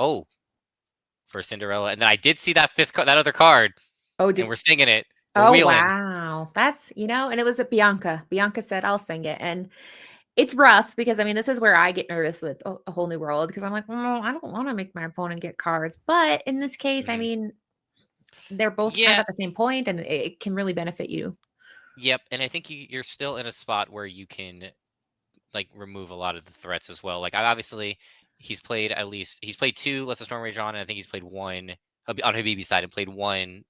Oh, for Cinderella, and then I did see that that other card. Oh, and we're singing it. Wow, that's and it was a Bianca. Bianca said, "I'll sing it," and it's rough because this is where I get nervous with a whole new world, because I'm like, well, I don't want to make my opponent get cards, but in this case, they're both kind of at the same point, and it can really benefit you. Yep, and I think you're still in a spot where you can remove a lot of the threats as well. Like obviously, he's played 2 Let's the Storm Rage on, and I think he's played 1 on Habibi's side and played 1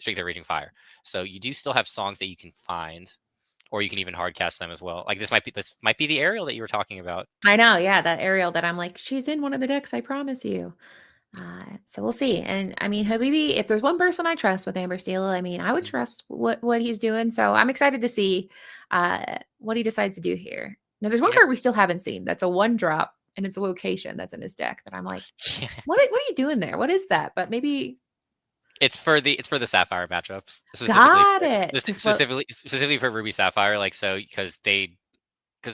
Strength of Raging Fire. So you do still have songs that you can find, or you can even hard cast them as well. Like this might be the Ariel that you were talking about. I know, that Ariel that I'm like, she's in one of the decks, I promise you. So we'll see. And Habibi, if there's one person I trust with Amber Steel, I would trust what he's doing. So I'm excited to see what he decides to do here. Now there's one card we still haven't seen. That's a 1-drop and it's a location that's in his deck that I'm like, Yeah. what are you doing there? What is that? But maybe It's for the Sapphire matchups got it. specifically for Ruby Sapphire, like so because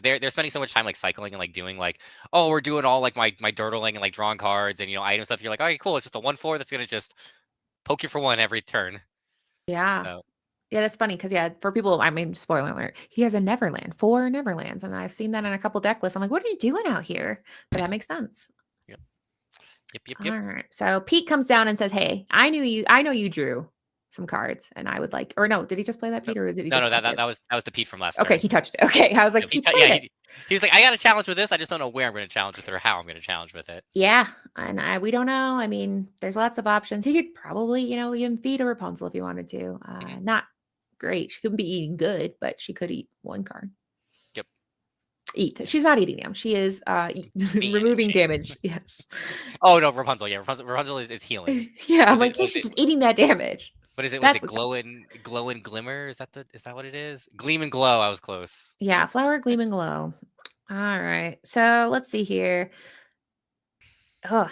they're spending so much time like cycling and like doing like, oh, we're doing all like my dirtling and like drawing cards and item stuff. You're like, okay, cool. It's just a 1/4 that's gonna just poke you for 1 every turn. Yeah. So Yeah, that's funny because for people, I mean, spoiler alert, he has a Neverland, 4 Neverlands, and I've seen that in a couple deck lists. I'm like, what are you doing out here? But that makes sense. Yep. All right. So Pete comes down and says, "Hey, I know you drew some cards, and I would like." Or no, did he just play that, Pete, or did he? No, just touch it? that was the Pete from last Okay, turn. he touched it. Okay, I was like, he played it. He was like, I got a challenge with this. I just don't know where I'm going to challenge with it or how I'm going to challenge with it. Yeah, and we don't know. I mean, there's lots of options. He could probably, even feed a Rapunzel if he wanted to. Not great. She couldn't be eating good, but she could eat 1 card. Yep. Eat. She's not eating them. She is removing damage. Yes. Oh no, Rapunzel. Yeah, Rapunzel is healing. Yeah, I'm like, she's just eating that damage. What is it? Was it glow and glimmer? Is that what it is? Gleam and glow. I was close. Yeah, flower, gleam, and glow. All right. So let's see here. Oh.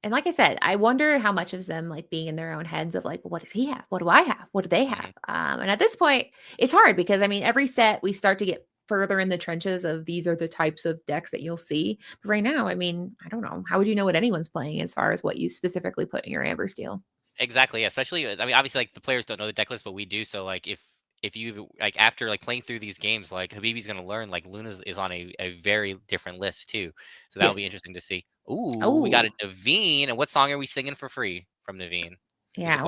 And like I said, I wonder how much of them like being in their own heads of like, what does he have? What do I have? What do they have? And at this point, it's hard because I mean, every set we start to get further in the trenches of these are the types of decks that you'll see. But right now, I mean, I don't know. How would you know what anyone's playing as far as what you specifically put in your Amber Steel? Exactly. Especially, I mean, obviously, like the players don't know the deck list, but we do. So, like, if you like after like playing through these games, like Habibi's going to learn like Luna is on a very different list too. So that'll be interesting to see. Ooh, we got a Naveen, and what song are we singing for free from Naveen? Yeah,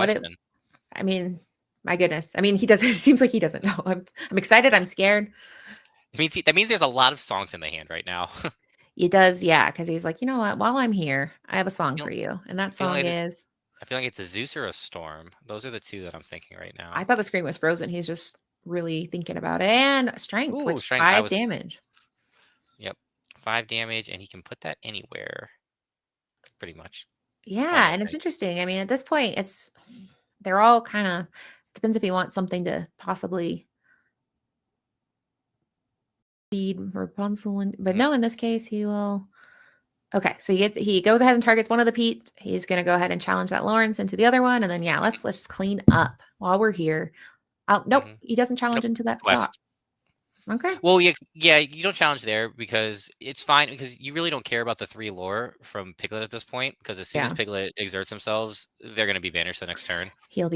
I mean, my goodness. I mean, he doesn't. It seems like he doesn't know. I'm excited. I'm scared. That means there's a lot of songs in the hand right now. He does, yeah, because he's like, you know what? While I'm here, I have a song for you, and that song is. I feel like it's a Zeus or a Storm. Those are the 2 that I'm thinking right now. I thought the screen was frozen. He's just really thinking about it. And strength, Ooh, which strength, 5 damage. Yep, 5 damage, and he can put that anywhere, pretty much. Yeah, and it's interesting. I mean, at this point, they're all kind of depends if you want something to possibly feed Rapunzel, but no, in this case, he will. Okay, so he goes ahead and targets one of the Pete. He's gonna go ahead and challenge that Lawrence into the other one, and then let's just clean up while we're here. Oh nope, he doesn't challenge into that spot. Okay. Well, yeah, you don't challenge there because it's fine because you really don't care about the 3 lore from Piglet at this point because as soon as Piglet exerts themselves, they're gonna be banished the next turn. He'll.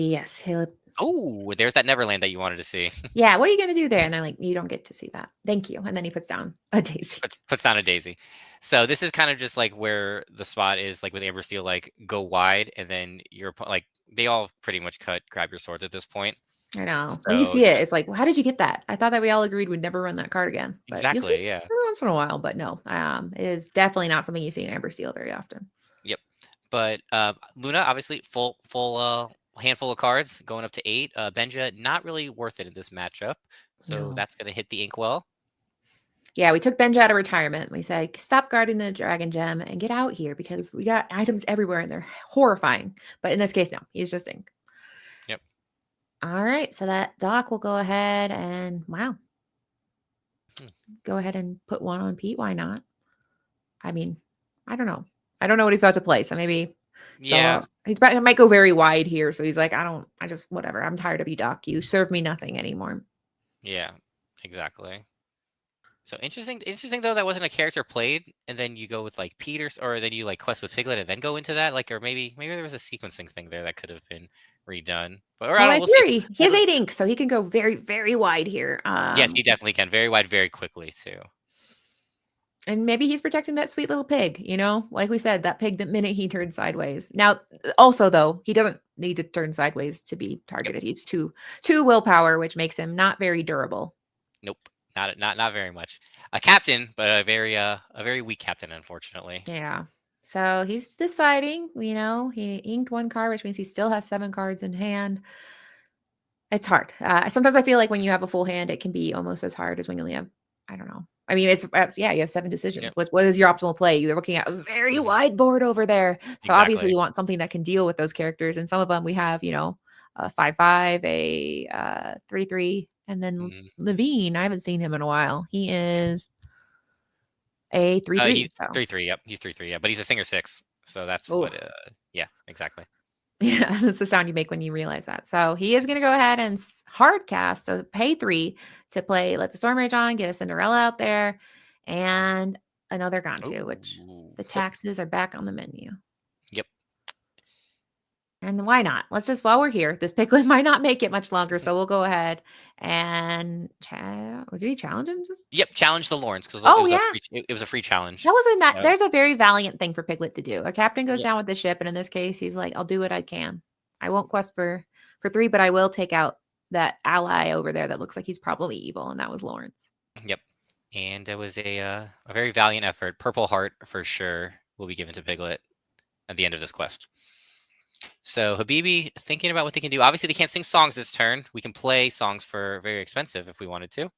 Oh, there's that Neverland that you wanted to see. Yeah, what are you going to do there? And they're like, you don't get to see that. Thank you. And then he puts down a daisy. Puts down a daisy. So this is kind of just like where the spot is like with Amber Steel, like go wide and then you're like, they all pretty much grab your swords at this point. I know. So when you see it, it's like, well, how did you get that? I thought that we all agreed we'd never run that card again. But exactly, yeah. Every once in a while, but no. It is definitely not something you see in Amber Steel very often. Yep. But Luna, obviously, full handful of cards going up to 8. Benja, not really worth it in this matchup. So that's going to hit the Inkwell. Yeah, we took Benja out of retirement. We said, stop guarding the Dragon Gem and get out here because we got items everywhere and they're horrifying. But in this case, no, he's just ink. Yep. All right, so that Doc will go ahead and, go ahead and put 1 on Pete. Why not? I mean, I don't know. I don't know what he's about to play, so maybe... Yeah. He might go very wide here. So he's like, whatever. I'm tired of you, Doc. You serve me nothing anymore. Yeah, exactly. So interesting though, that wasn't a character played. And then you go with like Peter or then you like quest with Piglet and then go into that. Like, or maybe there was a sequencing thing there that could have been redone. But we'll see. He has 8 ink, so he can go very, very wide here. Yes, he definitely can. Very wide, very quickly too. And maybe he's protecting that sweet little pig, like we said, that pig the minute he turns sideways. Now, also, though, he doesn't need to turn sideways to be targeted. He's two willpower, which makes him not very durable. Nope, not very much. A captain, but a very weak captain, unfortunately. Yeah. So he's deciding, he inked 1 card, which means he still has 7 cards in hand. It's hard. Sometimes I feel like when you have a full hand, it can be almost as hard as when you only have, I don't know. I mean, you have 7 decisions. Yep. What is your optimal play? You're looking at a very wide board over there. So obviously you want something that can deal with those characters. And some of them we have, a 5/5, a 3/3, and then Levine. I haven't seen him in a while. He is A 3/3. He's So 3/3. Yep, he's 3/3. Yeah, but he's a singer 6, so that's Ooh. what. Yeah, exactly. Yeah, that's the sound you make when you realize that. So he is going to go ahead and hard cast a pay 3 to play Let the Storm Rage On, get a Cinderella out there, and another Gantu, which Ooh, the yep. taxes are back on the menu. Yep. And why not? Let's just, while we're here, this Piglet might not make it much longer, so we'll go ahead and did he challenge him? Yep, challenge the Lawrence because Oh, it was a free challenge. that wasn't that. So- There's a very valiant thing for Piglet to do. A captain goes Yep. down with the ship, and in this case, he's like, "I'll do what I can. I won't quest for 3, but I will take out that ally over there that looks like he's probably evil," and that was Lawrence. Yep. And it was a very valiant effort. Purple Heart for sure will be given to Piglet at the end of this quest. So Habibi thinking about what they can do. Obviously, they can't sing songs this turn. We can play songs for very expensive if we wanted to.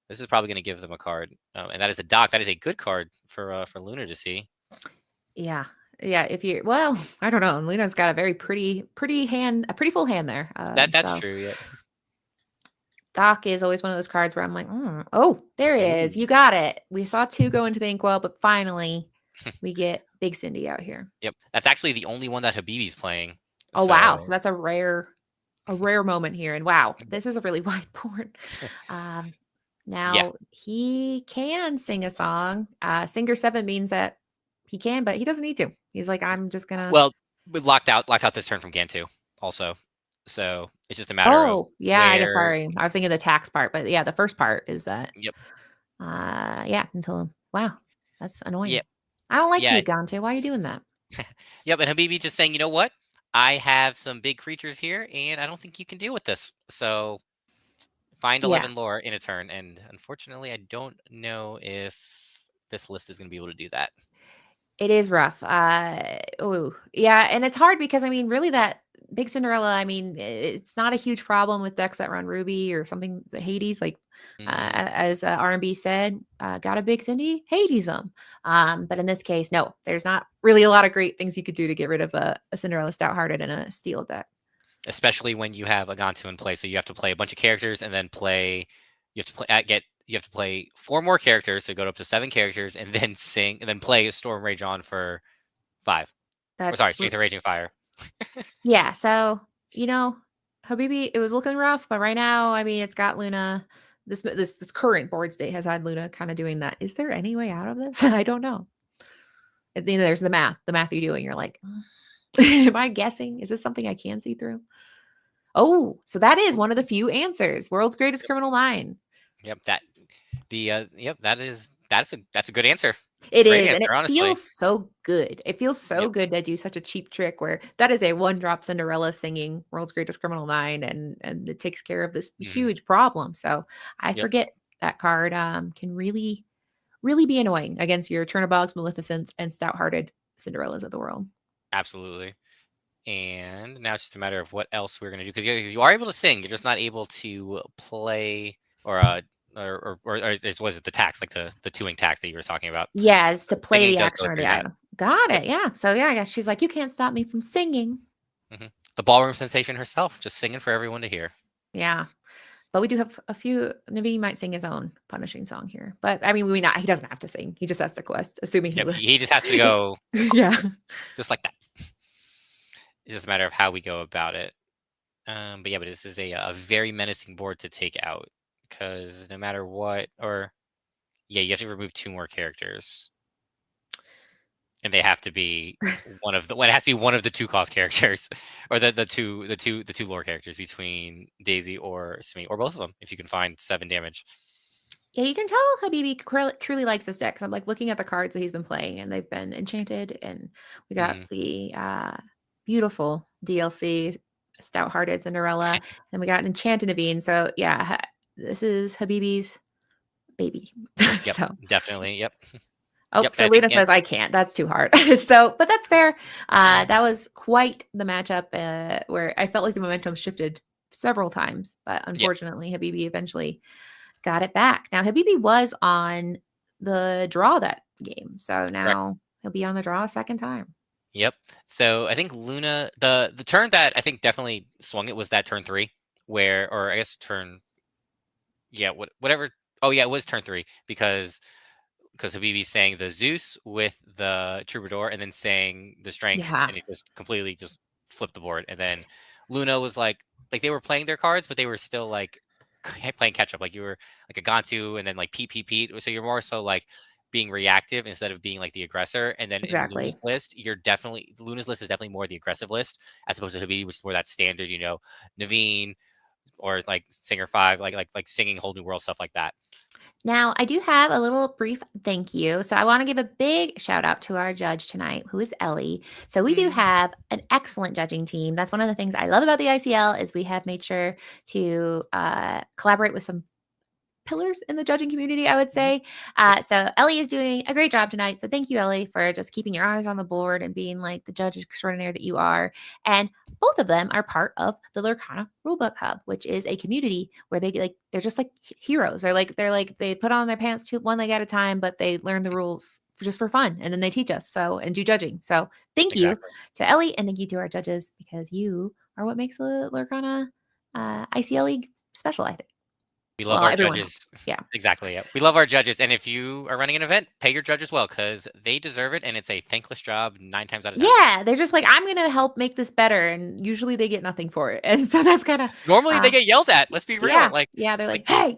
This is probably going to give them a card, and that is a dock. That is a good card for Luna to see. Yeah, yeah. If you, well, I don't know. Luna's got a very pretty hand, a pretty full hand there. That's so true. Yeah. Doc is always one of those cards where I'm like, oh, there it is. You got it. We saw 2 go into the inkwell, but finally we get Big Cindy out here. Yep. That's actually the only one that Habibi's playing. Oh, wow. So that's a rare moment here. And wow, this is a really wide board. Now he can sing a song. Singer 7 means that he can, but he doesn't need to. He's like, I'm just gonna. Well, we locked out this turn from Gantu also. So it's just a matter of. Oh, yeah. I guess, sorry. I was thinking the tax part, but yeah, the first part is that. Yep. Yeah. Until wow, that's annoying. Yep. I don't like you, Gante. Why are you doing that? Yep. And Habibi just saying, you know what? I have some big creatures here, and I don't think you can deal with this. So find 11 lore in a turn, and unfortunately, I don't know if this list is going to be able to do that. It is rough. Oh, yeah, and it's hard because I mean, really, that Big Cinderella. I mean, it's not a huge problem with decks that run Ruby or something. The Hades, like as R&B said, got a Big Cindy, Hades them. But in this case, no, there's not really a lot of great things you could do to get rid of a Cinderella Stout-Hearted in a Steel deck. Especially when you have a Gantu in play, so you have to play a bunch of characters and then play. You have to play 4 more characters, so go up to 7 characters, and then sing, and then play Storm Rage On for 5. Strength of Raging Fire. Yeah, so Habibi, it was looking rough, but right now, I mean, it's got Luna. This current board state has had Luna kind of doing that. Is there any way out of this? I don't know. At the end, there's the math you're doing. You're like, am I guessing? Is this something I can see through? Oh, so that is one of the few answers. World's Greatest Criminal Mind. Yep, that's a good answer. It Great is, answer, and it honestly. feels so good. It feels so good to do such a cheap trick where that is a 1-drop Cinderella singing World's Greatest Criminal Mind, and it takes care of this huge problem. So I forget that card can really, really be annoying against your Chernobyls, Maleficents, and Stout-Hearted Cinderellas of the world. Absolutely. And now it's just a matter of what else we're going to do, because you are able to sing, you're just not able to play or was it the tax, like the 2-ing tax that you were talking about? Yeah, it's to play Singing the does action go or through the that. item. Got it. Yeah. So yeah, I guess she's like, you can't stop me from singing. The ballroom sensation herself, just singing for everyone to hear. Yeah. But we do have a few. Naveen might sing his own punishing song here, but I mean, he doesn't have to sing. He just has to quest, assuming he just has to go. Yeah, just like that. It's just a matter of how we go about it. But this is a very menacing board to take out, because no matter what, you have to remove 2 more characters, and they have to be one of the 2 cost characters, or the two lore characters between Daisy or Smee, or both of them if you can find 7 damage. Yeah, you can tell Habibi truly likes this deck. I'm like looking at the cards that he's been playing, and they've been enchanted, and we got the beautiful DLC Stout-Hearted Cinderella, and we got an Enchanted Naveen. So yeah, this is Habibi's baby. Yep, so definitely. Yep. Oh, so Luna says I can't. That's too hard. So, but that's fair. That was quite the matchup where I felt like the momentum shifted several times, but unfortunately, Habibi eventually got it back. Now, Habibi was on the draw that game, so now he'll be on the draw a second time. Yep. So I think Luna, the turn that I think definitely swung it was that turn 3, or I guess whatever. Oh yeah, it was turn 3, because because Habibi's saying the Zeus with the Troubadour and then saying the Strength, Yeah. and it just completely just flipped the board. And then Luna was like they were playing their cards, but they were still like playing catch up. Like you were like a Gantu and then like Pete. So you're more so like being reactive instead of being like the aggressor. And then in Exactly. Luna's list, Luna's list is definitely more the aggressive list as opposed to Habibi, which is more that standard, Naveen or like Singer 5, like singing Whole New World, stuff like that. Now, I do have a little brief thank you. So I want to give a big shout out to our judge tonight, who is Ellie. So we do have an excellent judging team. That's one of the things I love about the ICL is we have made sure to collaborate with some pillars in the judging community, I would say. So Ellie is doing a great job tonight. So thank you, Ellie, for just keeping your eyes on the board and being like the judge extraordinaire that you are. And both of them are part of the Lorcana Rulebook Hub, which is a community where they're just like heroes. They put on their pants one leg at a time, but they learn the rules just for fun, and then they teach us and do judging. So thank you to Ellie, and thank you to our judges, because you are what makes the Lorcana ICL League special, I think. We love our everyone judges. else. Yeah, exactly. Yeah. We love our judges. And if you are running an event, pay your judges well, because they deserve it. And it's a thankless job 9 times out of 10. Yeah, they're just like, I'm going to help make this better. And usually they get nothing for it. And so that's kind of. Normally they get yelled at. Let's be real. Yeah, they're like, hey,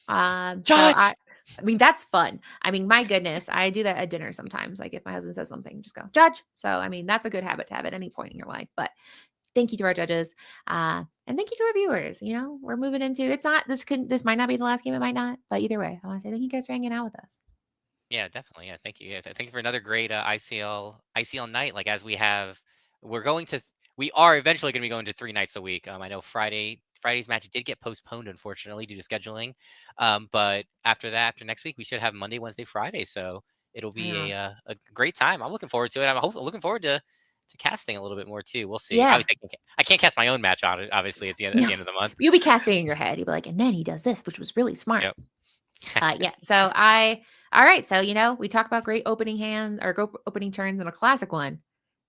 judge. So I mean, that's fun. I mean, my goodness, I do that at dinner sometimes. Like if my husband says something, just go, judge. So, I mean, that's a good habit to have at any point in your life. But thank you to our judges. And thank you to our viewers. We're moving into, this might not be the last game. It might not, but either way, I want to say thank you guys for hanging out with us. Yeah, definitely. Yeah, thank you. Yeah, thank you for another great ICL night. Like we are eventually going to be going to 3 nights a week. I know Friday's match did get postponed, unfortunately, due to scheduling. But after next week, we should have Monday, Wednesday, Friday. So it'll be a great time. I'm looking forward to it. I'm looking forward to casting a little bit more too. We'll see. Yeah. Obviously, I can't cast my own match on it. Obviously, at the end of the month. You'll be casting in your head. You'll be like, and then he does this, which was really smart. Yep. Yeah. So all right. So, we talk about great opening hand or opening turns, and a classic one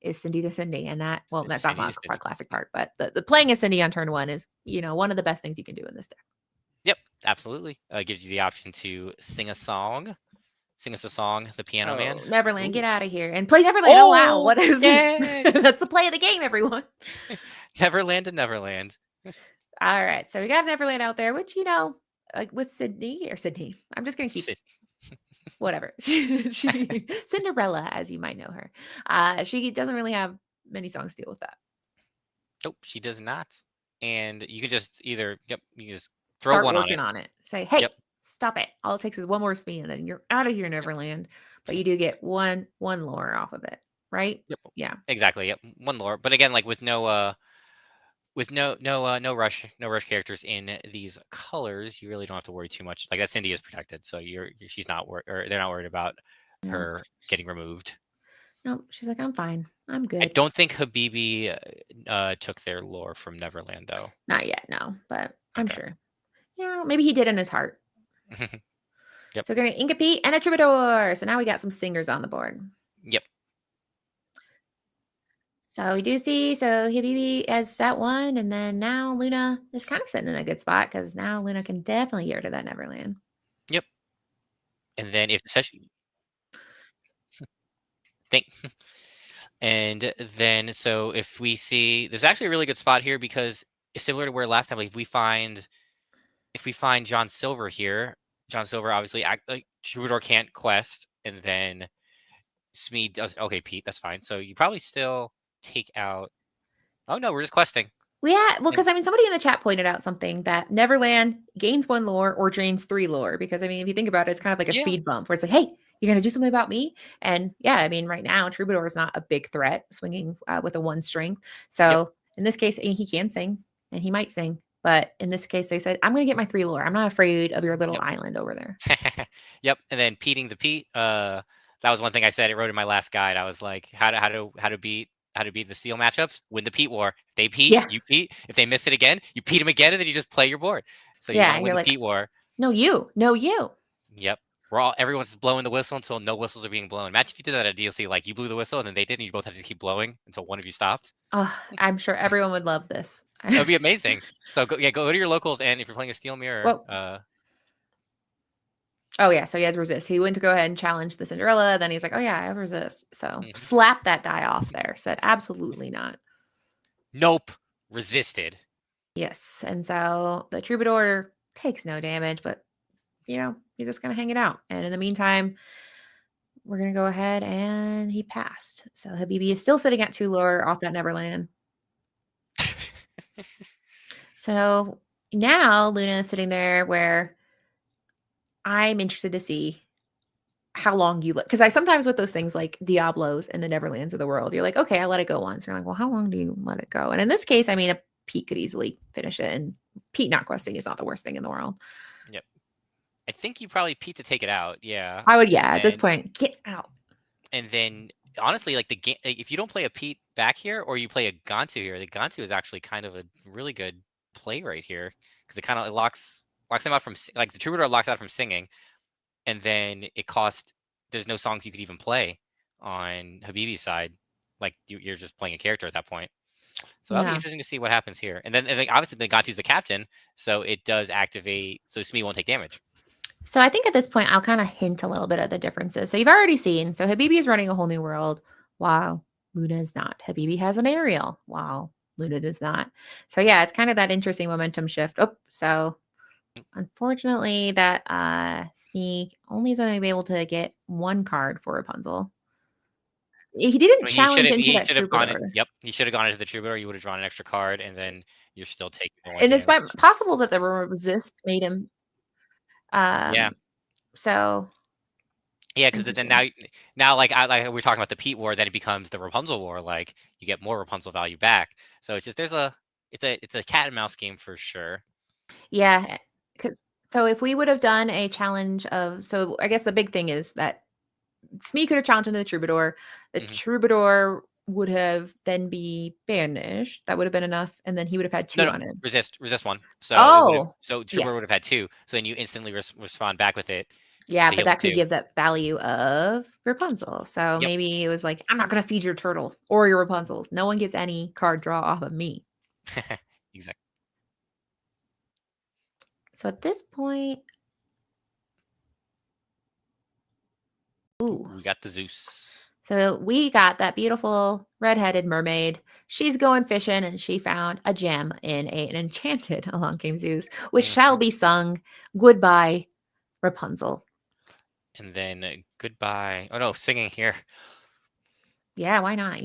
is Cindy to Cindy. And that's not the classic part, but the playing a Cindy on turn 1 is, one of the best things you can do in this deck. Yep, absolutely. It gives you the option to sing us a song, the Piano Man. Neverland, get out of here and play Neverland. Oh, wow. What is it? That's the play of the game, everyone. Neverland to Neverland. All right. So we got Neverland out there, which, like with Sydney. I'm just going to keep whatever. Cinderella, as you might know her. She doesn't really have many songs to deal with that. Nope, she does not. And you can just you can just throw Start one on it. Say, hey, stop it. All it takes is one more spin, and then you're out of here, Neverland. But you do get one lore off of it, right? Yep. Yeah. Exactly. Yep. One lore. But again, like with no rush characters in these colors, you really don't have to worry too much. Like that Cindy is protected, so she's not worried, or they're not worried about her getting removed. No, she's like, I'm fine. I'm good. I don't think Habibi took their lore from Neverland though. Not yet, no, but I'm sure. Maybe he did in his heart. Yep. So we're gonna Inkapete and a Troubadour. So now we got some singers on the board. Yep. So we do see, Habibi has that one, and then now Luna is kind of sitting in a good spot, because now Luna can definitely get rid of that Neverland. Yep. And then if the session and then so if we see, there's actually a really good spot here, because it's similar to where last time, like if we find John Silver here, John Silver obviously Troubadour can't quest, and then Smeed does. Okay, Pete, that's fine. So you probably still take out. Oh no, we're just questing. Yeah, well, because somebody in the chat pointed out something that Neverland gains 1 lore or drains 3 lore. Because if you think about it, it's kind of like a speed bump where it's like, hey, you're gonna do something about me, and right now Troubadour is not a big threat, swinging with a 1 strength. So in this case, he can sing, and he might sing. But in this case, they said, I'm going to get my 3 lore. I'm not afraid of your little island over there. Yep. And then peating the Pete. That was one thing I said. I wrote in my last guide. I was like, how to beat the steel matchups. Win the Pete war. If they Pete, you Pete. If they miss it again, you Pete them again, and then you just play your board. So you want to win the Pete war. No, you. Yep. Everyone's blowing the whistle until no whistles are being blown. Imagine if you did that at DLC, like you blew the whistle and then they did, and you both had to keep blowing until one of you stopped. Oh, I'm sure everyone would love this. That would be amazing. So go to your locals, and if you're playing a steel mirror, Oh yeah, so he had resist. He went to go ahead and challenge the Cinderella. Then he's like, "Oh yeah, I have resist." So slap that die off there. Said absolutely not. Nope. Resisted. Yes, and so the Troubadour takes no damage, but he's just gonna hang it out. And in the meantime, we're gonna go ahead and he passed. So Habibi is still sitting at 2 lore off that Neverland. So now Luna is sitting there where I'm interested to see how long you let, because I sometimes with those things like Diablos and the Neverlands of the world, you're like, okay, I let it go once. You're like, well, how long do you let it go? And in this case, I mean, a Pete could easily finish it, and Pete not questing is not the worst thing in the world. Yep. I think you probably Pete to take it out. Yeah. I would, at this point, get out. And then honestly, like the game, if you don't play a Pete back here or you play a Gantu here, the Gantu is actually kind of a really good play right here because it kind of locks them out from, like, the Troubadour locks out from singing, and then there's no songs you could even play on Habibi's side. Like you're just playing a character at that point. So that'll be interesting to see what happens here. And then obviously the Gantu's the captain, so it does activate, so Smee won't take damage. So I think at this point, I'll kind of hint a little bit of the differences. So you've already seen, so Habibi is running a whole new world while Luna is not. Habibi has an aerial while Luna does not. So yeah, it's kind of that interesting momentum shift. Oh, so unfortunately that Smee only is going to be able to get 1 card for Rapunzel. He didn't challenge into that Troubadour. He should have gone into the Troubadour. You would have drawn an extra card, and then you're still taking the 1 And it's damage. possible that the resist made him. So. Yeah, because then now like we're talking about the Pete war, then it becomes the Rapunzel war. Like you get more Rapunzel value back. So it's just it's a cat and mouse game for sure. Yeah, so if we would have done a challenge so I guess the big thing is that Smee could have challenged into the Troubadour. The Troubadour would have then be banished. That would have been enough, and then he would have had 2 on it. Resist 1. So Troubadour would have had 2. So then you instantly respond back with it. Yeah, but that could give that value of Rapunzel. So maybe it was like, I'm not going to feed your turtle or your Rapunzels. No one gets any card draw off of me. Exactly. So at this point, we got the Zeus. So we got that beautiful red-headed mermaid. She's going fishing, and she found a gem in an enchanted Along Came Zeus, which shall be sung. Goodbye, Rapunzel. And then goodbye. Oh no, singing here. Yeah, why not?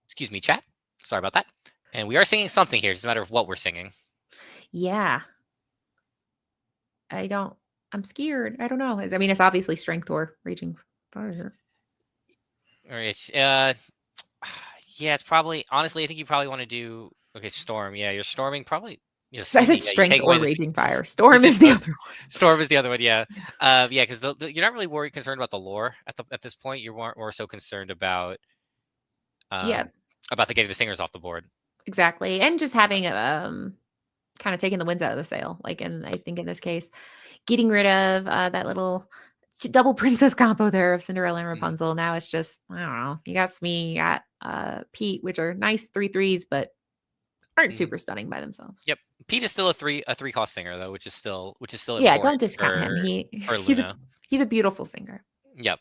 Excuse me, chat. Sorry about that. And we are singing something here. It's just a matter of what we're singing. Yeah. I'm scared. I don't know. I mean, it's obviously strength or raging fire. Or yeah, it's probably, honestly, I think you probably want to do, storm. Yeah, you're storming probably. I said strength or raging fire. Storm is the other one. Storm is the other one. Yeah. Because you're not really concerned about the lore at this point. You're more so concerned about about getting the singers off the board. Exactly. And just having kind of taking the winds out of the sail. Like, and I think in this case, getting rid of that little double princess combo there of Cinderella and Rapunzel. Now it's just, I don't know. You got Smee, you got Pete, which are nice 3/3s, but aren't super stunning by themselves. Yep. Pete is still a 3-cost singer though, which is still yeah, don't discount him. He's a beautiful singer. Yep.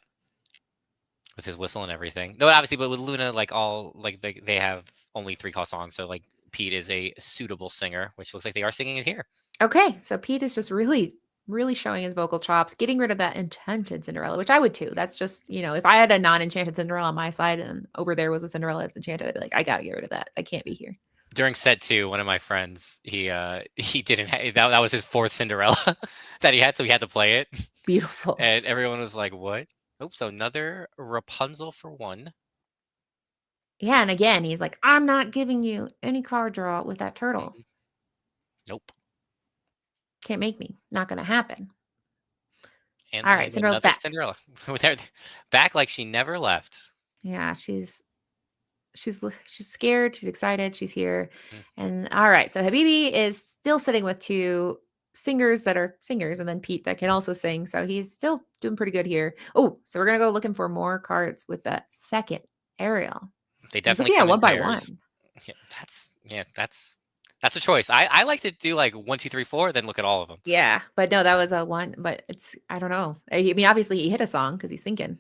With his whistle and everything. No, obviously, but with Luna, they have only 3-cost songs, so like Pete is a suitable singer, which looks like they are singing it here. Okay, so Pete is just really, really showing his vocal chops, getting rid of that enchanted Cinderella, which I would too. That's just, if I had a non-enchanted Cinderella on my side and over there was a Cinderella that's enchanted, I'd be like, I gotta get rid of that. I can't be here. During set 2, one of my friends, he didn't have, that was his 4th Cinderella that he had, so he had to play it. Beautiful. And everyone was like, what? Oh, so another Rapunzel for 1. Yeah, and again, he's like, I'm not giving you any card draw with that turtle. Nope. Can't make me. Not going to happen. And all right, Cinderella's back. Cinderella. Back like she never left. Yeah, she's scared. She's excited. She's here. And all right, so Habibi is still sitting with 2 singers that are singers, and then Pete that can also sing. So he's still doing pretty good here. Oh, so we're gonna go looking for more cards with that second aerial. They definitely come 1 by 1. Yeah, that's That's a choice. I like to do like 1, 2, 3, 4, then look at all of them. Yeah, but no, that was a one. But it's I don't know. I mean, obviously he hit a song because he's thinking,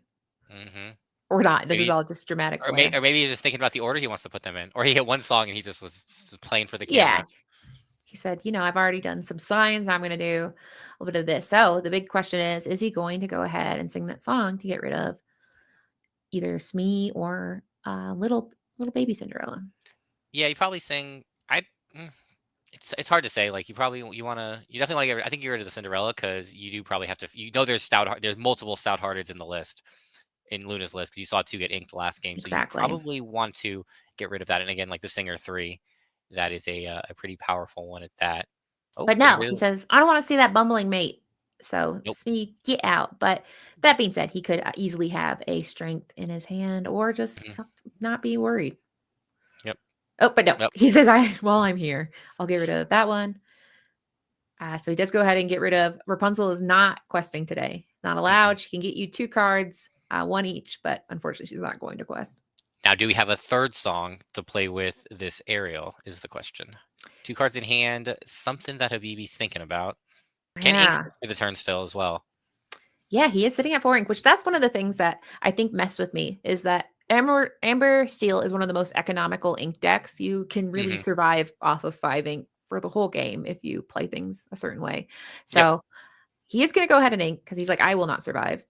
or not. This is Maybe, all just dramatic or flair. maybe he's just thinking about the order he wants to put them in, or he hit one song and he just was playing for the Yeah. camera. He said, I've already done some signs. I'm going to do a little bit of this. So the big question is he going to go ahead and sing that song to get rid of either Smee or little baby Cinderella? Yeah, you probably sing. It's hard to say. Like you definitely want to get rid. I think you're rid of the Cinderella because you do probably have to. There's multiple stout-hearteds in the list, in Luna's list, because you saw 2 get inked last game. Exactly. So you probably want to get rid of that. And again, like the Singer 3, that is a pretty powerful one at that. Oh, but no, he says, I don't want to see that bumbling mate. So Smee, get out. But that being said, he could easily have a strength in his hand or just not be worried. Yep. Oh, but no, he says, while I'm here, I'll get rid of that one. So he does go ahead and get rid of Rapunzel. Is not questing today. Not allowed. She can get you 2 cards, 1 each, but unfortunately she's not going to quest. Now, do we have a third song to play with this Ariel is the question. 2 cards in hand, something that Habibi's thinking about. Can ink for the turn still as well. Yeah, he is sitting at 4 ink, which that's one of the things that I think messed with me is that Amber Steel is one of the most economical ink decks. You can really survive off of 5 ink for the whole game if you play things a certain way. So he is going to go ahead and ink because he's like, I will not survive.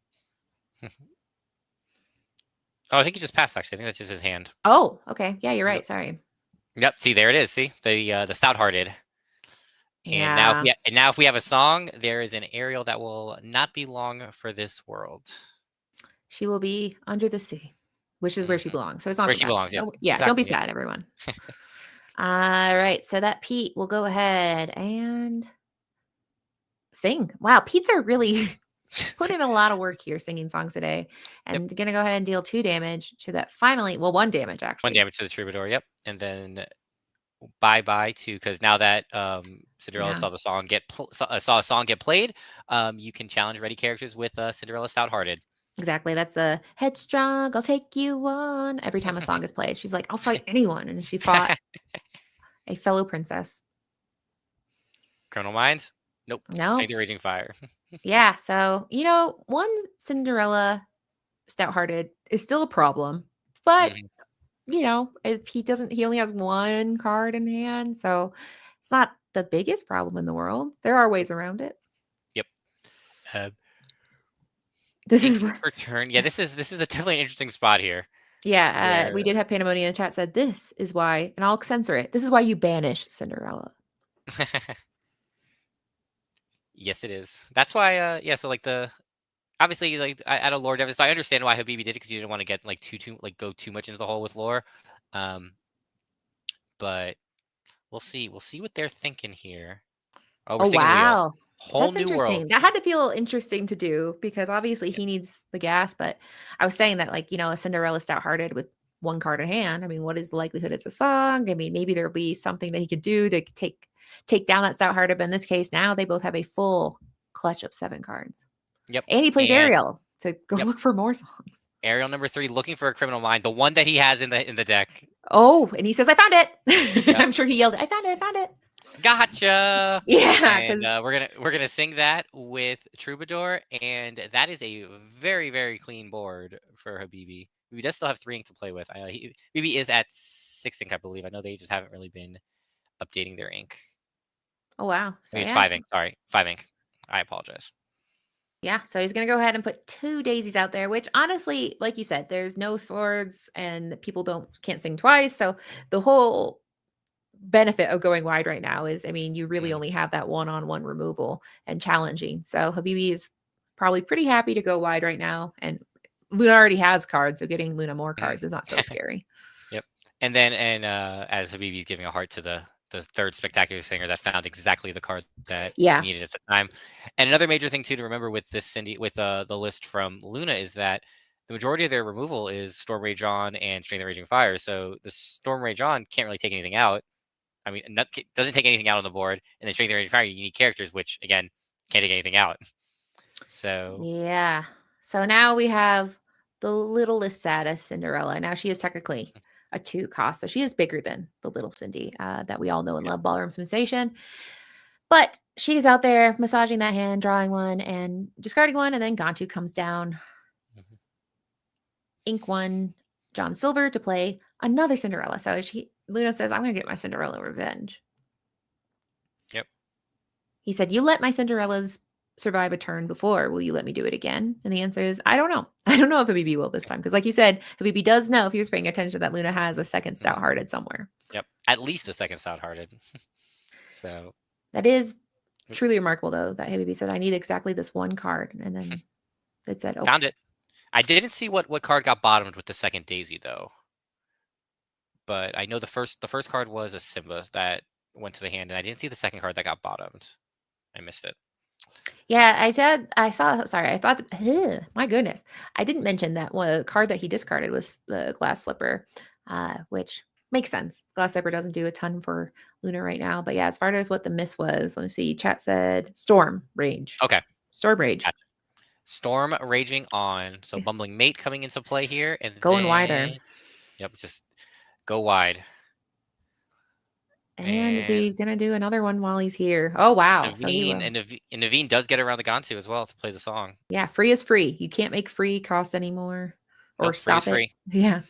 Oh, I think he just passed, actually. I think that's just his hand. Oh, okay. Yeah, you're right. Sorry. Yep. See, there it is. See, the stout-hearted. And now if we have a song, there is an Ariel that will not be long for this world. She will be under the sea, which is where she belongs. So it's not where so she bad. belongs. Yeah, exactly, don't be sad, everyone. All right. So that Pete will go ahead and sing. Wow, Pete's are really put in a lot of work here singing songs today. And gonna go ahead and deal 2 damage to that 1 damage actually. 1 damage to the Troubadour, yep. And then bye-bye to, because now that Cinderella saw the song saw a song get played, you can challenge ready characters with Cinderella Stout-Hearted. Exactly. That's the headstrong, I'll take you on. Every time a song is played, she's like, I'll fight anyone. And she fought a fellow princess. Criminal Minds? Nope. No. Take the Raging Fire. Yeah. So, 1 Cinderella Stout-Hearted is still a problem. But, if he only has 1 card in hand. So it's not the biggest problem in the world. There are ways around it. Yep. This is per turn. Yeah, this is definitely an interesting spot here. Yeah, we did have Pandemonium in the chat said this is why, and I'll censor it. This is why you banish Cinderella. Yes, it is. That's why. So like obviously like at a lore deficit, I understand why Habibi did it because you didn't want to get like go too much into the hole with lore. But we'll see. We'll see what they're thinking here. Oh, we're singing wow. Wheel. Whole That's new interesting. world. That had to feel interesting to do because obviously he needs the gas. But I was saying that a Cinderella Stout-Hearted with 1 card in hand. I mean, what is the likelihood it's a song? I mean, maybe there'll be something that he could do to take down that Stout-Hearted. But in this case, now they both have a full clutch of 7 cards. Yep. And he plays Ariel to go look for more songs. Ariel number 3, looking for a Criminal Mind, the one that he has in the deck. Oh, and he says, "I found it." Yep. I'm sure he yelled, "I found it! I found it!" Gotcha. Yeah, and we're gonna sing that with Troubadour, and that is a very, very clean board for Habibi. He does still have 3 ink to play with. Habibi is at 6 ink, I believe. I know they just haven't really been updating their ink. Oh wow! So it's 5 ink. Sorry, 5 ink. I apologize. Yeah, so he's going to go ahead and put 2 daisies out there, which honestly, like you said, there's no swords and people can't sing twice. So the whole benefit of going wide right now is, I mean, you really only have that 1-on-1 removal and challenging. So Habibi is probably pretty happy to go wide right now. And Luna already has cards, so getting Luna more cards is not so scary. Yep. And then, as Habibi is giving a heart to the 3rd spectacular singer that found exactly the card that he needed at the time. And another major thing too to remember with this the list from Luna is that the majority of their removal is Storm Rage On and Strength of Raging Fire. So the Storm Rage On can't really take anything out. I mean, doesn't take anything out on the board, and then Strength of Raging Fire, you need characters, which again can't take anything out. So yeah. So now we have the littlest, saddest Cinderella. Now she is technically a 2 cost. So she is bigger than the little Cindy that we all know and love, Ballroom Sensation. But she's out there massaging that hand, drawing one and discarding one, and then Gantu comes down. Mhm. Ink 1, John Silver to play another Cinderella. So Luna says, I'm going to get my Cinderella revenge. Yep. He said, you let my Cinderellas survive a turn before. Will you let me do it again? And the answer is, I don't know. I don't know if Habibi will this time. Because like you said, Habibi does know, if he was paying attention, that Luna has a second Stout-Hearted somewhere. Yep. At least the second Stout-Hearted. So that is truly remarkable, though, that Habibi said, I need exactly this one card. And then it said, okay. Found it. I didn't see what card got bottomed with the second Daisy, though. But I know the first card was a Simba that went to the hand, and I didn't see the second card that got bottomed. I missed it. Yeah, I thought, my goodness. I didn't mention that one card that he discarded was the Glass Slipper, which makes sense. Glass Slipper doesn't do a ton for Luna right now. But yeah, as far as what the miss was, let me see. Chat said Storm Rage. Okay. Storm Rage. Gotcha. Storm raging on. So Bumbling Mate coming into play here. And going wider. Yep, just go wide. And is he going to do another one while he's here? Oh, wow. Naveen does get around the Gantu as well to play the song. Yeah, free is free. You can't make free cost anymore or Nope, stop it. Free. Yeah.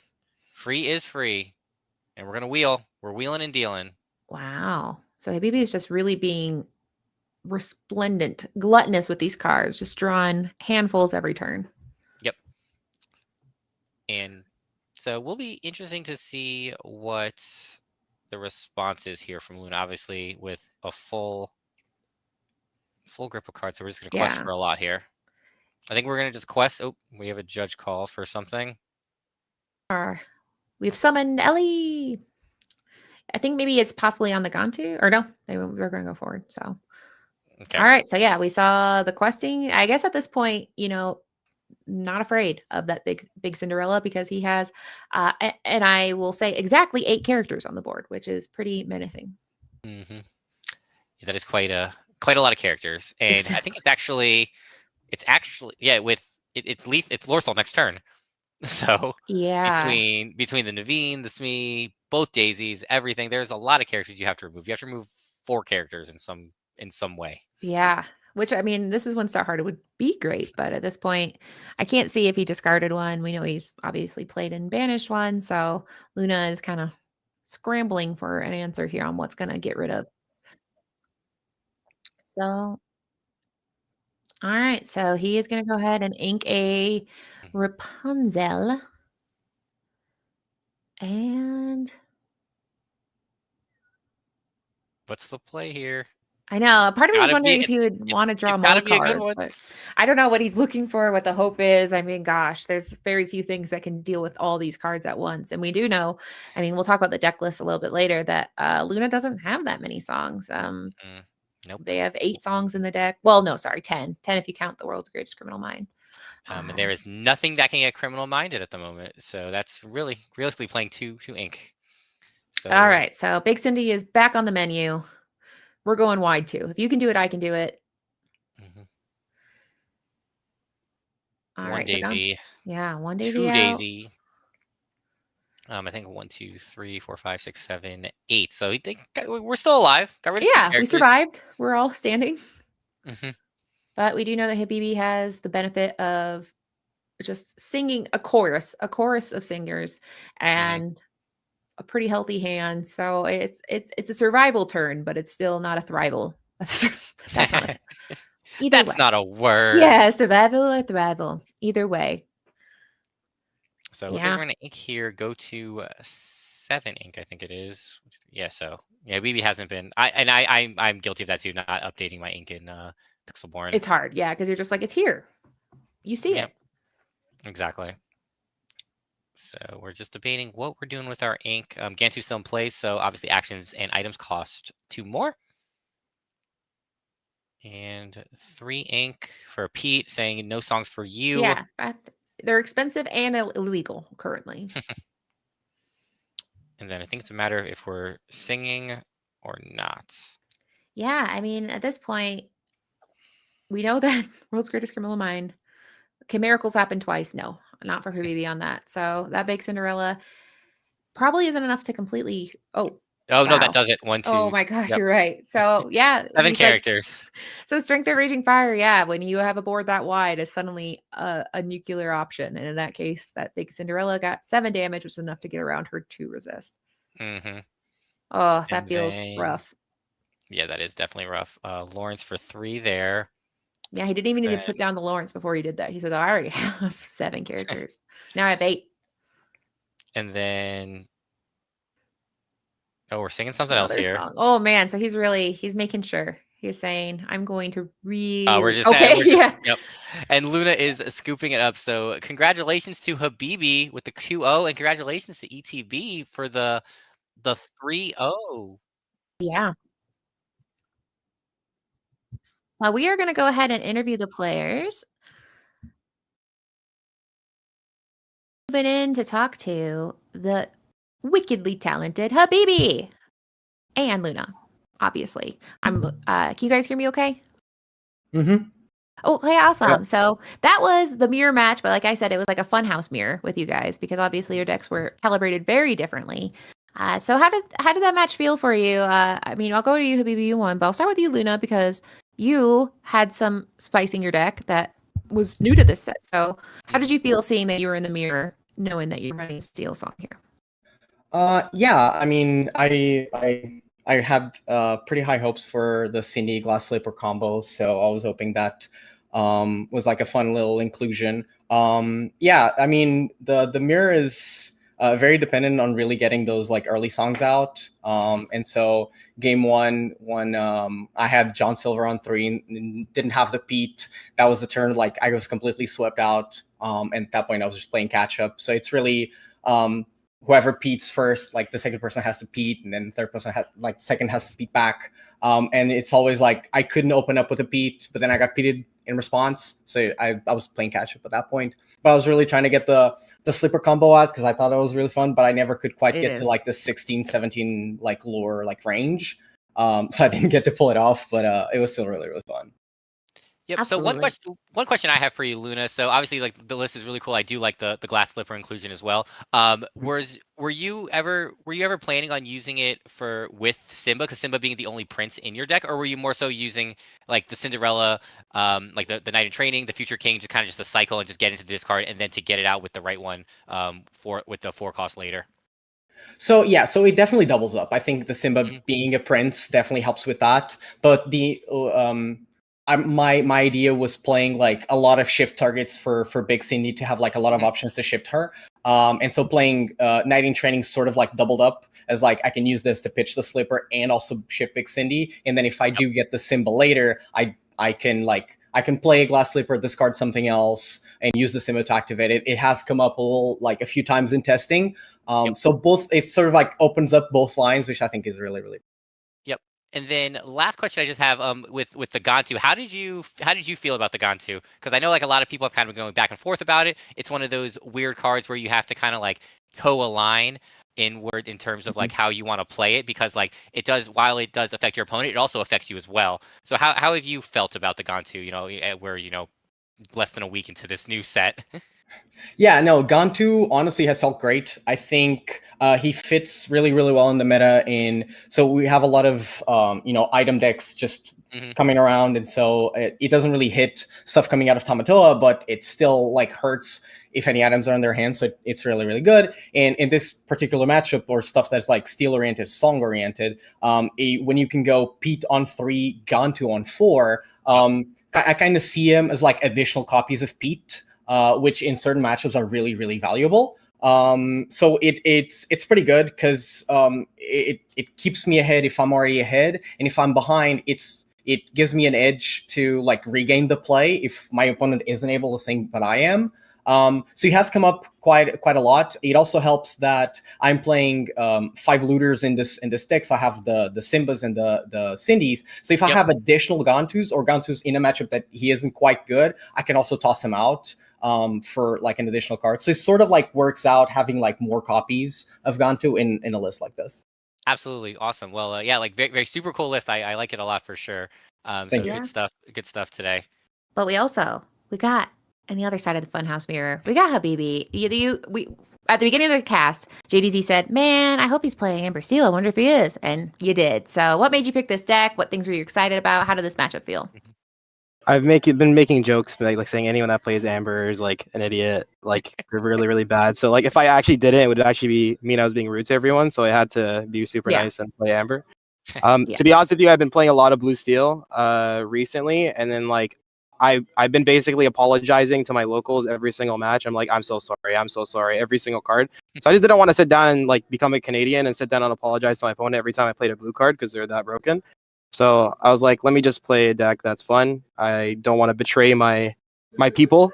Free is free. And we're going to wheel. We're wheeling and dealing. Wow. So Habibi is just really being resplendent, gluttonous with these cards, just drawing handfuls every turn. Yep. And so we'll be interesting to see what the response is here from Luna, obviously with a full grip of cards. So we're just going to quest for a lot here. I think we're going to just quest. Oh, we have a judge call for something. We've summoned Ellie. I think maybe it's possibly on the Gantu, or no, we're going to go forward. So, okay. All right. So yeah, we saw the questing. I guess at this point, not afraid of that big Cinderella because he has, and I will say exactly 8 characters on the board, which is pretty menacing. Mm-hmm. Yeah, that is quite a lot of characters, and exactly. I think it's actually it's Lorthal next turn. So yeah, between the Naveen, the Smee, both Daisies, everything, there's a lot of characters you have to remove. You have to remove 4 characters in some way. Yeah. Which, I mean, this is when Stout-Hearted would be great, but at this point, I can't see if he discarded one. We know he's obviously played and banished one, so Luna is kind of scrambling for an answer here on what's going to get rid of. So, all right, so he is going to go ahead and ink a Rapunzel. And what's the play here? I know. Part of me was wondering if he would want to draw more cards, but I don't know what he's looking for, what the hope is. I mean, gosh, there's very few things that can deal with all these cards at once. And we do know, I mean, we'll talk about the deck list a little bit later, that Luna doesn't have that many songs. Nope. They have 8 songs in the deck. Well, no, sorry, 10. 10 if you count the World's Greatest Criminal Mind. And there is nothing that can get Criminal Minded at the moment. So that's really realistically playing two ink. So, all right. So Big Cindy is back on the menu. We're going wide too. If you can do it, I can do it. Mm-hmm. All one right, Daisy. So one Daisy. 2 out. Daisy. I think 1, 2, 3, 4, 5, 6, 7, 8. So we're still alive. Got rid of 2 characters. We survived. We're all standing. Mm-hmm. But we do know that Habibi has the benefit of just singing a chorus of singers and a pretty healthy hand. So it's a survival turn, but it's still not a thrival. That's not a word. Yeah, survival or thrival. Either way. So we're going to ink here. Go to 7 ink, I think it is. Yeah. So yeah, Habibi hasn't been. I'm guilty of that too. Not updating my ink in Pixelborn. It's hard, yeah, because you're just like, it's here. You see it. Exactly. So we're just debating what we're doing with our ink. Gantu's still in place, so obviously actions and items cost 2 more. And 3 ink for Pete, saying no songs for you. Yeah, in fact, they're expensive and illegal currently. And then I think it's a matter of if we're singing or not. Yeah, I mean, at this point, we know that World's Greatest Criminal Mind. Can miracles happen twice? No, not for Habibi on that. So that big Cinderella. probably isn't enough to completely. Oh no, wow. that does it. 1, 2. Oh my gosh, Yep. you're right. So yeah, 7 he's like, characters. so Strength of Raging Fire, yeah, when you have a board that wide, is suddenly a nuclear option. And in that case, that big Cinderella got 7 damage, which was enough to get around her 2 resist. Mm-hmm. Oh, that And feels then- rough. Yeah, that is definitely rough. Lawrence for 3 there. Yeah, he didn't even need to And- put down the Lawrence before he did that. He said, I already have 7 characters. Now I have 8. And then we're singing something else Another here. song. Oh man, so he's making sure. He's saying, I'm going to really We're just okay. Yeah. Yep. And Luna is scooping it up. So congratulations to Habibi with the QO, and congratulations to ETB for the 3-0. Yeah. So we are going to go ahead and interview the players. Moving in to talk to the wickedly talented Habibi and Luna, obviously. Can you guys hear me okay? Mm-hmm. Oh, hey, awesome. So that was the mirror match, but like I said, it was like a funhouse mirror with you guys because obviously your decks were calibrated very differently. So how did that match feel for you? I mean, I'll go to you, Habibi, you won, but I'll start with you, Luna, because you had some spice in your deck that was new to this set. So how did you feel seeing that you were in the mirror, knowing that you're running Steel Song here? Yeah, I mean, I had pretty high hopes for the Cindy Glass Slipper combo, so I was hoping that was like a fun little inclusion. Yeah, I mean, the mirror is very dependent on really getting those like early songs out. And so game one, when I had John Silver on 3 and didn't have the Pete, that was the turn like I was completely swept out. And at that point, I was just playing catch up. So it's really whoever peats first, like the second person has to peat, and then the third person second has to peat back. And it's always like I couldn't open up with a peat, but then I got peated in response. So I was playing catch up at that point. But I was really trying to get the slipper combo out because I thought it was really fun, but I never could quite get to like the 16, 17 like lure like range. So I didn't get to pull it off, but it was still really, really fun. Yep. Absolutely. So one question I have for you, Luna. So obviously, like the list is really cool. I do like the glass slipper inclusion as well. Were you ever planning on using it with Simba, because Simba being the only prince in your deck, or were you more so using like the Cinderella, like the Knight in Training, the Future King, to kind of just the cycle and just get into the discard and then to get it out with the right one with the 4 cost later? So yeah, so it definitely doubles up. I think the Simba being a prince definitely helps with that. But the my idea was playing like a lot of shift targets for Big Cindy to have like a lot of options to shift her. And so playing Knight in Training sort of like doubled up as like I can use this to pitch the slipper and also shift Big Cindy. And then if I do get the Simba later, I can play a glass slipper, discard something else, and use the Simba to activate it. It has come up a few times in testing. So both, it sort of like opens up both lines, which I think is really, really cool. Yep. And then last question I just have with the Gantu, how did you feel about the Gantu? Because I know like a lot of people have kind of been going back and forth about it. It's one of those weird cards where you have to kind of like co-align inward in terms of like how you want to play it, because like while it does affect your opponent, it also affects you as well. So how have you felt about the Gantu, where less than a week into this new set? Yeah, no, Gantu honestly has felt great. I think he fits really, really well in the meta. So we have a lot of item decks just coming around, and so it doesn't really hit stuff coming out of Tamatoa, but it still like hurts if any items are in their hands. So it's really, really good. And in this particular matchup, or stuff that's like steel oriented, song oriented, when you can go Pete on 3, Gantu on 4, I kind of see him as like additional copies of Pete. Which in certain matchups are really, really valuable. So it's pretty good because it keeps me ahead if I'm already ahead, and if I'm behind, it gives me an edge to like regain the play if my opponent isn't able to think that I am. So he has come up quite a lot. It also helps that I'm playing 5 looters in this deck, so I have the Simbas and the Cindy's. So if I have additional Gantus or Gantus in a matchup that he isn't quite good, I can also toss him out for like an additional card. So it sort of like works out having like more copies of Gantu in a list like this. Absolutely. Awesome. Well, yeah, like very, very super cool list. I like it a lot for sure. So good stuff today. But we got on the other side of the funhouse mirror, we got Habibi. at the beginning of the cast, JDZ said, "Man, I hope he's playing Amber Steel. I wonder if he is." And you did. So, what made you pick this deck? What things were you excited about? How did this matchup feel? I've been making jokes like saying anyone that plays Amber is like an idiot, like they're really really bad. So like if I actually did it would actually mean I was being rude to everyone. So I had to be super nice and play Amber. To be honest with you, I've been playing a lot of Blue Steel recently, and then like I've been basically apologizing to my locals every single match. I'm like, I'm so sorry, every single card. So I just didn't want to sit down and like become a Canadian and sit down and apologize to my opponent every time I played a blue card because they're that broken. So I was like, let me just play a deck that's fun. I don't want to betray my people.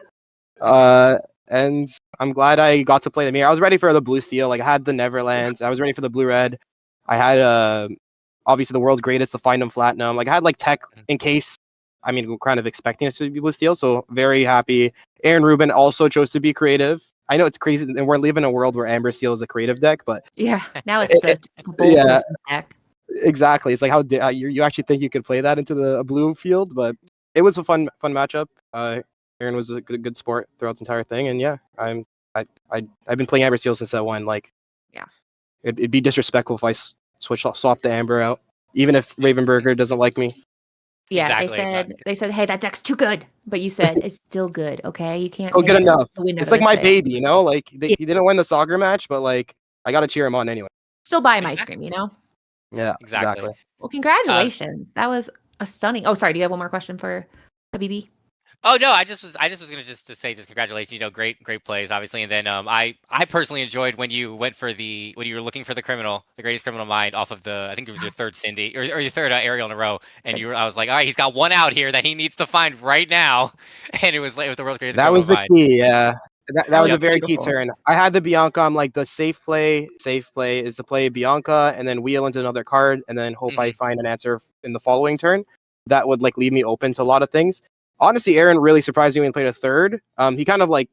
And I'm glad I got to play the mirror. I was ready for the Blue Steel. Like I had the Neverlands. I was ready for the Blue Red. I had obviously the world's greatest, the Findom Platinum. Like I had like tech in case. I mean, we're kind of expecting it to be Blue Steel. So very happy. Aaron Rubin also chose to be creative. I know it's crazy, and we're living in a world where Amber Steel is a creative deck, but yeah, now it's a bold deck. Exactly. It's like how you actually think you could play that into a blue field, but it was a fun matchup. Aaron was a good sport throughout the entire thing, and yeah, I've been playing Amber Steel since that one. Like, yeah, it'd be disrespectful if I swap the Amber out, even if Ravenberger doesn't like me. Yeah, they said, hey, that deck's too good, but you said it's still good. Okay, you can't. Still good enough. It's like my baby, you know. Like he didn't win the soccer match, but like I gotta cheer him on anyway. Still buy him ice cream, you know. Yeah, exactly. Well, congratulations. That was a stunning. Oh, sorry. Do you have one more question for Habibi? Oh no, I just was gonna to say congratulations. You know, great plays, obviously. And then I personally enjoyed when you went for when you were looking for the greatest criminal mind off of I think it was your third Cindy or your third aerial in a row, and I was like, all right, he's got one out here that he needs to find right now, and it was the world's greatest. That was the key, yeah. That was a very beautiful. key turn. I had the Bianca. I'm like, the safe play is to play Bianca and then wheel into another card and then hope I find an answer in the following turn. That would like leave me open to a lot of things. Honestly, Aaron really surprised me when he played a third. He kind of like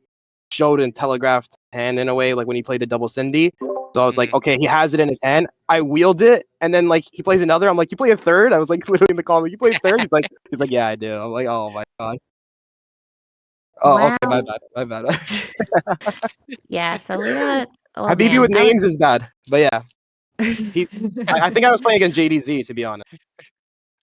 showed and telegraphed hand in a way, like when he played the double Cindy. So I was like, okay, he has it in his hand. I wheeled it, and then like he plays another. I'm like, you play a third? I was like literally in the comment, you play a third? He's like, yeah, I do. I'm like, oh my god. Oh, well, okay, my bad. Yeah, so Habibi with names is bad, but yeah, I think I was playing against JDZ, to be honest.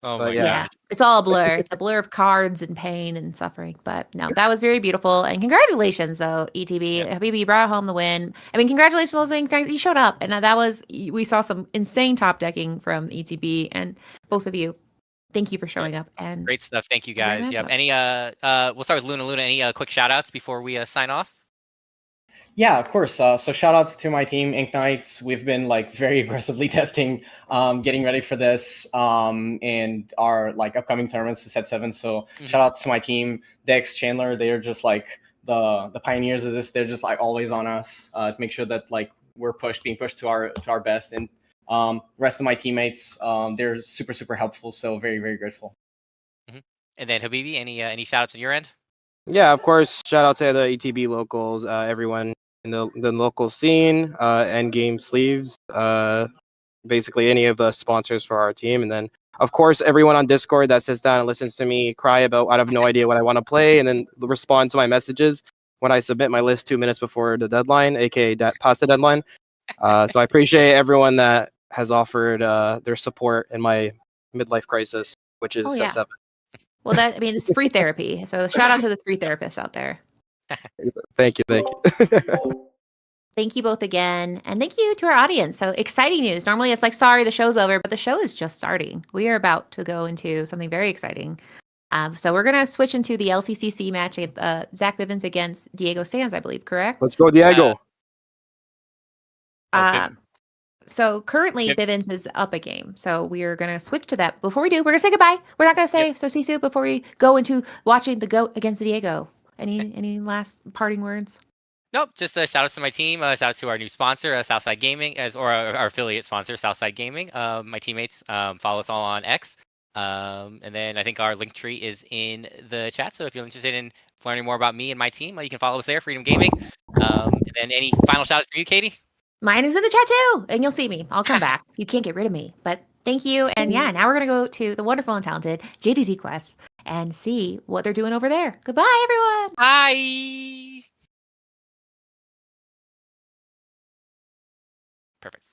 Oh but my yeah, it's all a blur. It's a blur of cards and pain and suffering. But no, that was very beautiful. And congratulations, though, ETB. Habibi, you brought home the win. I mean, congratulations, you showed up, and we saw some insane top decking from ETB and both of you. Thank you for showing up. And great stuff. Thank you guys. Yep. Any we'll start with Luna. Any quick shout outs before we sign off? Yeah, of course. So shout outs to my team, Inknights. We've been like very aggressively testing, getting ready for this, and our like upcoming tournaments to set 7. So shout outs to my team, Dex, Chandler. They're just like the pioneers of this. They're just like always on us to make sure that like we're being pushed to our best. And the rest of my teammates, they're super helpful. So very grateful. And then Habibi, any shout outs on your end? Yeah, of course. Shout out to the ETB locals, everyone in the local scene, Endgame Sleeves, basically any of the sponsors for our team. And then, of course, everyone on Discord that sits down and listens to me cry about, I have no idea what I want to play, and then respond to my messages when I submit my list 2 minutes before the deadline, aka past the deadline. So I appreciate everyone that has offered their support in my midlife crisis, which is set 7. Well, it's free therapy. So shout out to the 3 therapists out there. Thank you. Thank you both again. And thank you to our audience. So exciting news. Normally it's like, sorry, the show's over, but the show is just starting. We are about to go into something very exciting. So we're going to switch into the LCCC match of Zach Bivens against Diego Sanz, I believe, correct? Let's go, Diego. So currently Bivens is up a game. So we are going to switch to that. Before we do, we're going to say goodbye. We're not going to say so see you before we go into watching the GOAT against Diego. Any last parting words? Nope. Just shout outs to my team. Shout out to our new sponsor, Southside Gaming, or our affiliate sponsor, Southside Gaming. My teammates, follow us all on X. And then I think our link tree is in the chat. So if you're interested in learning more about me and my team, you can follow us there, Freedom Gaming. And then any final shout outs for you, Katie? Mine is in the chat too, and you'll see me. I'll come back. You can't get rid of me, but thank you. And yeah, now we're going to go to the wonderful and talented JDZ Quest and see what they're doing over there. Goodbye, everyone. Bye. Perfect.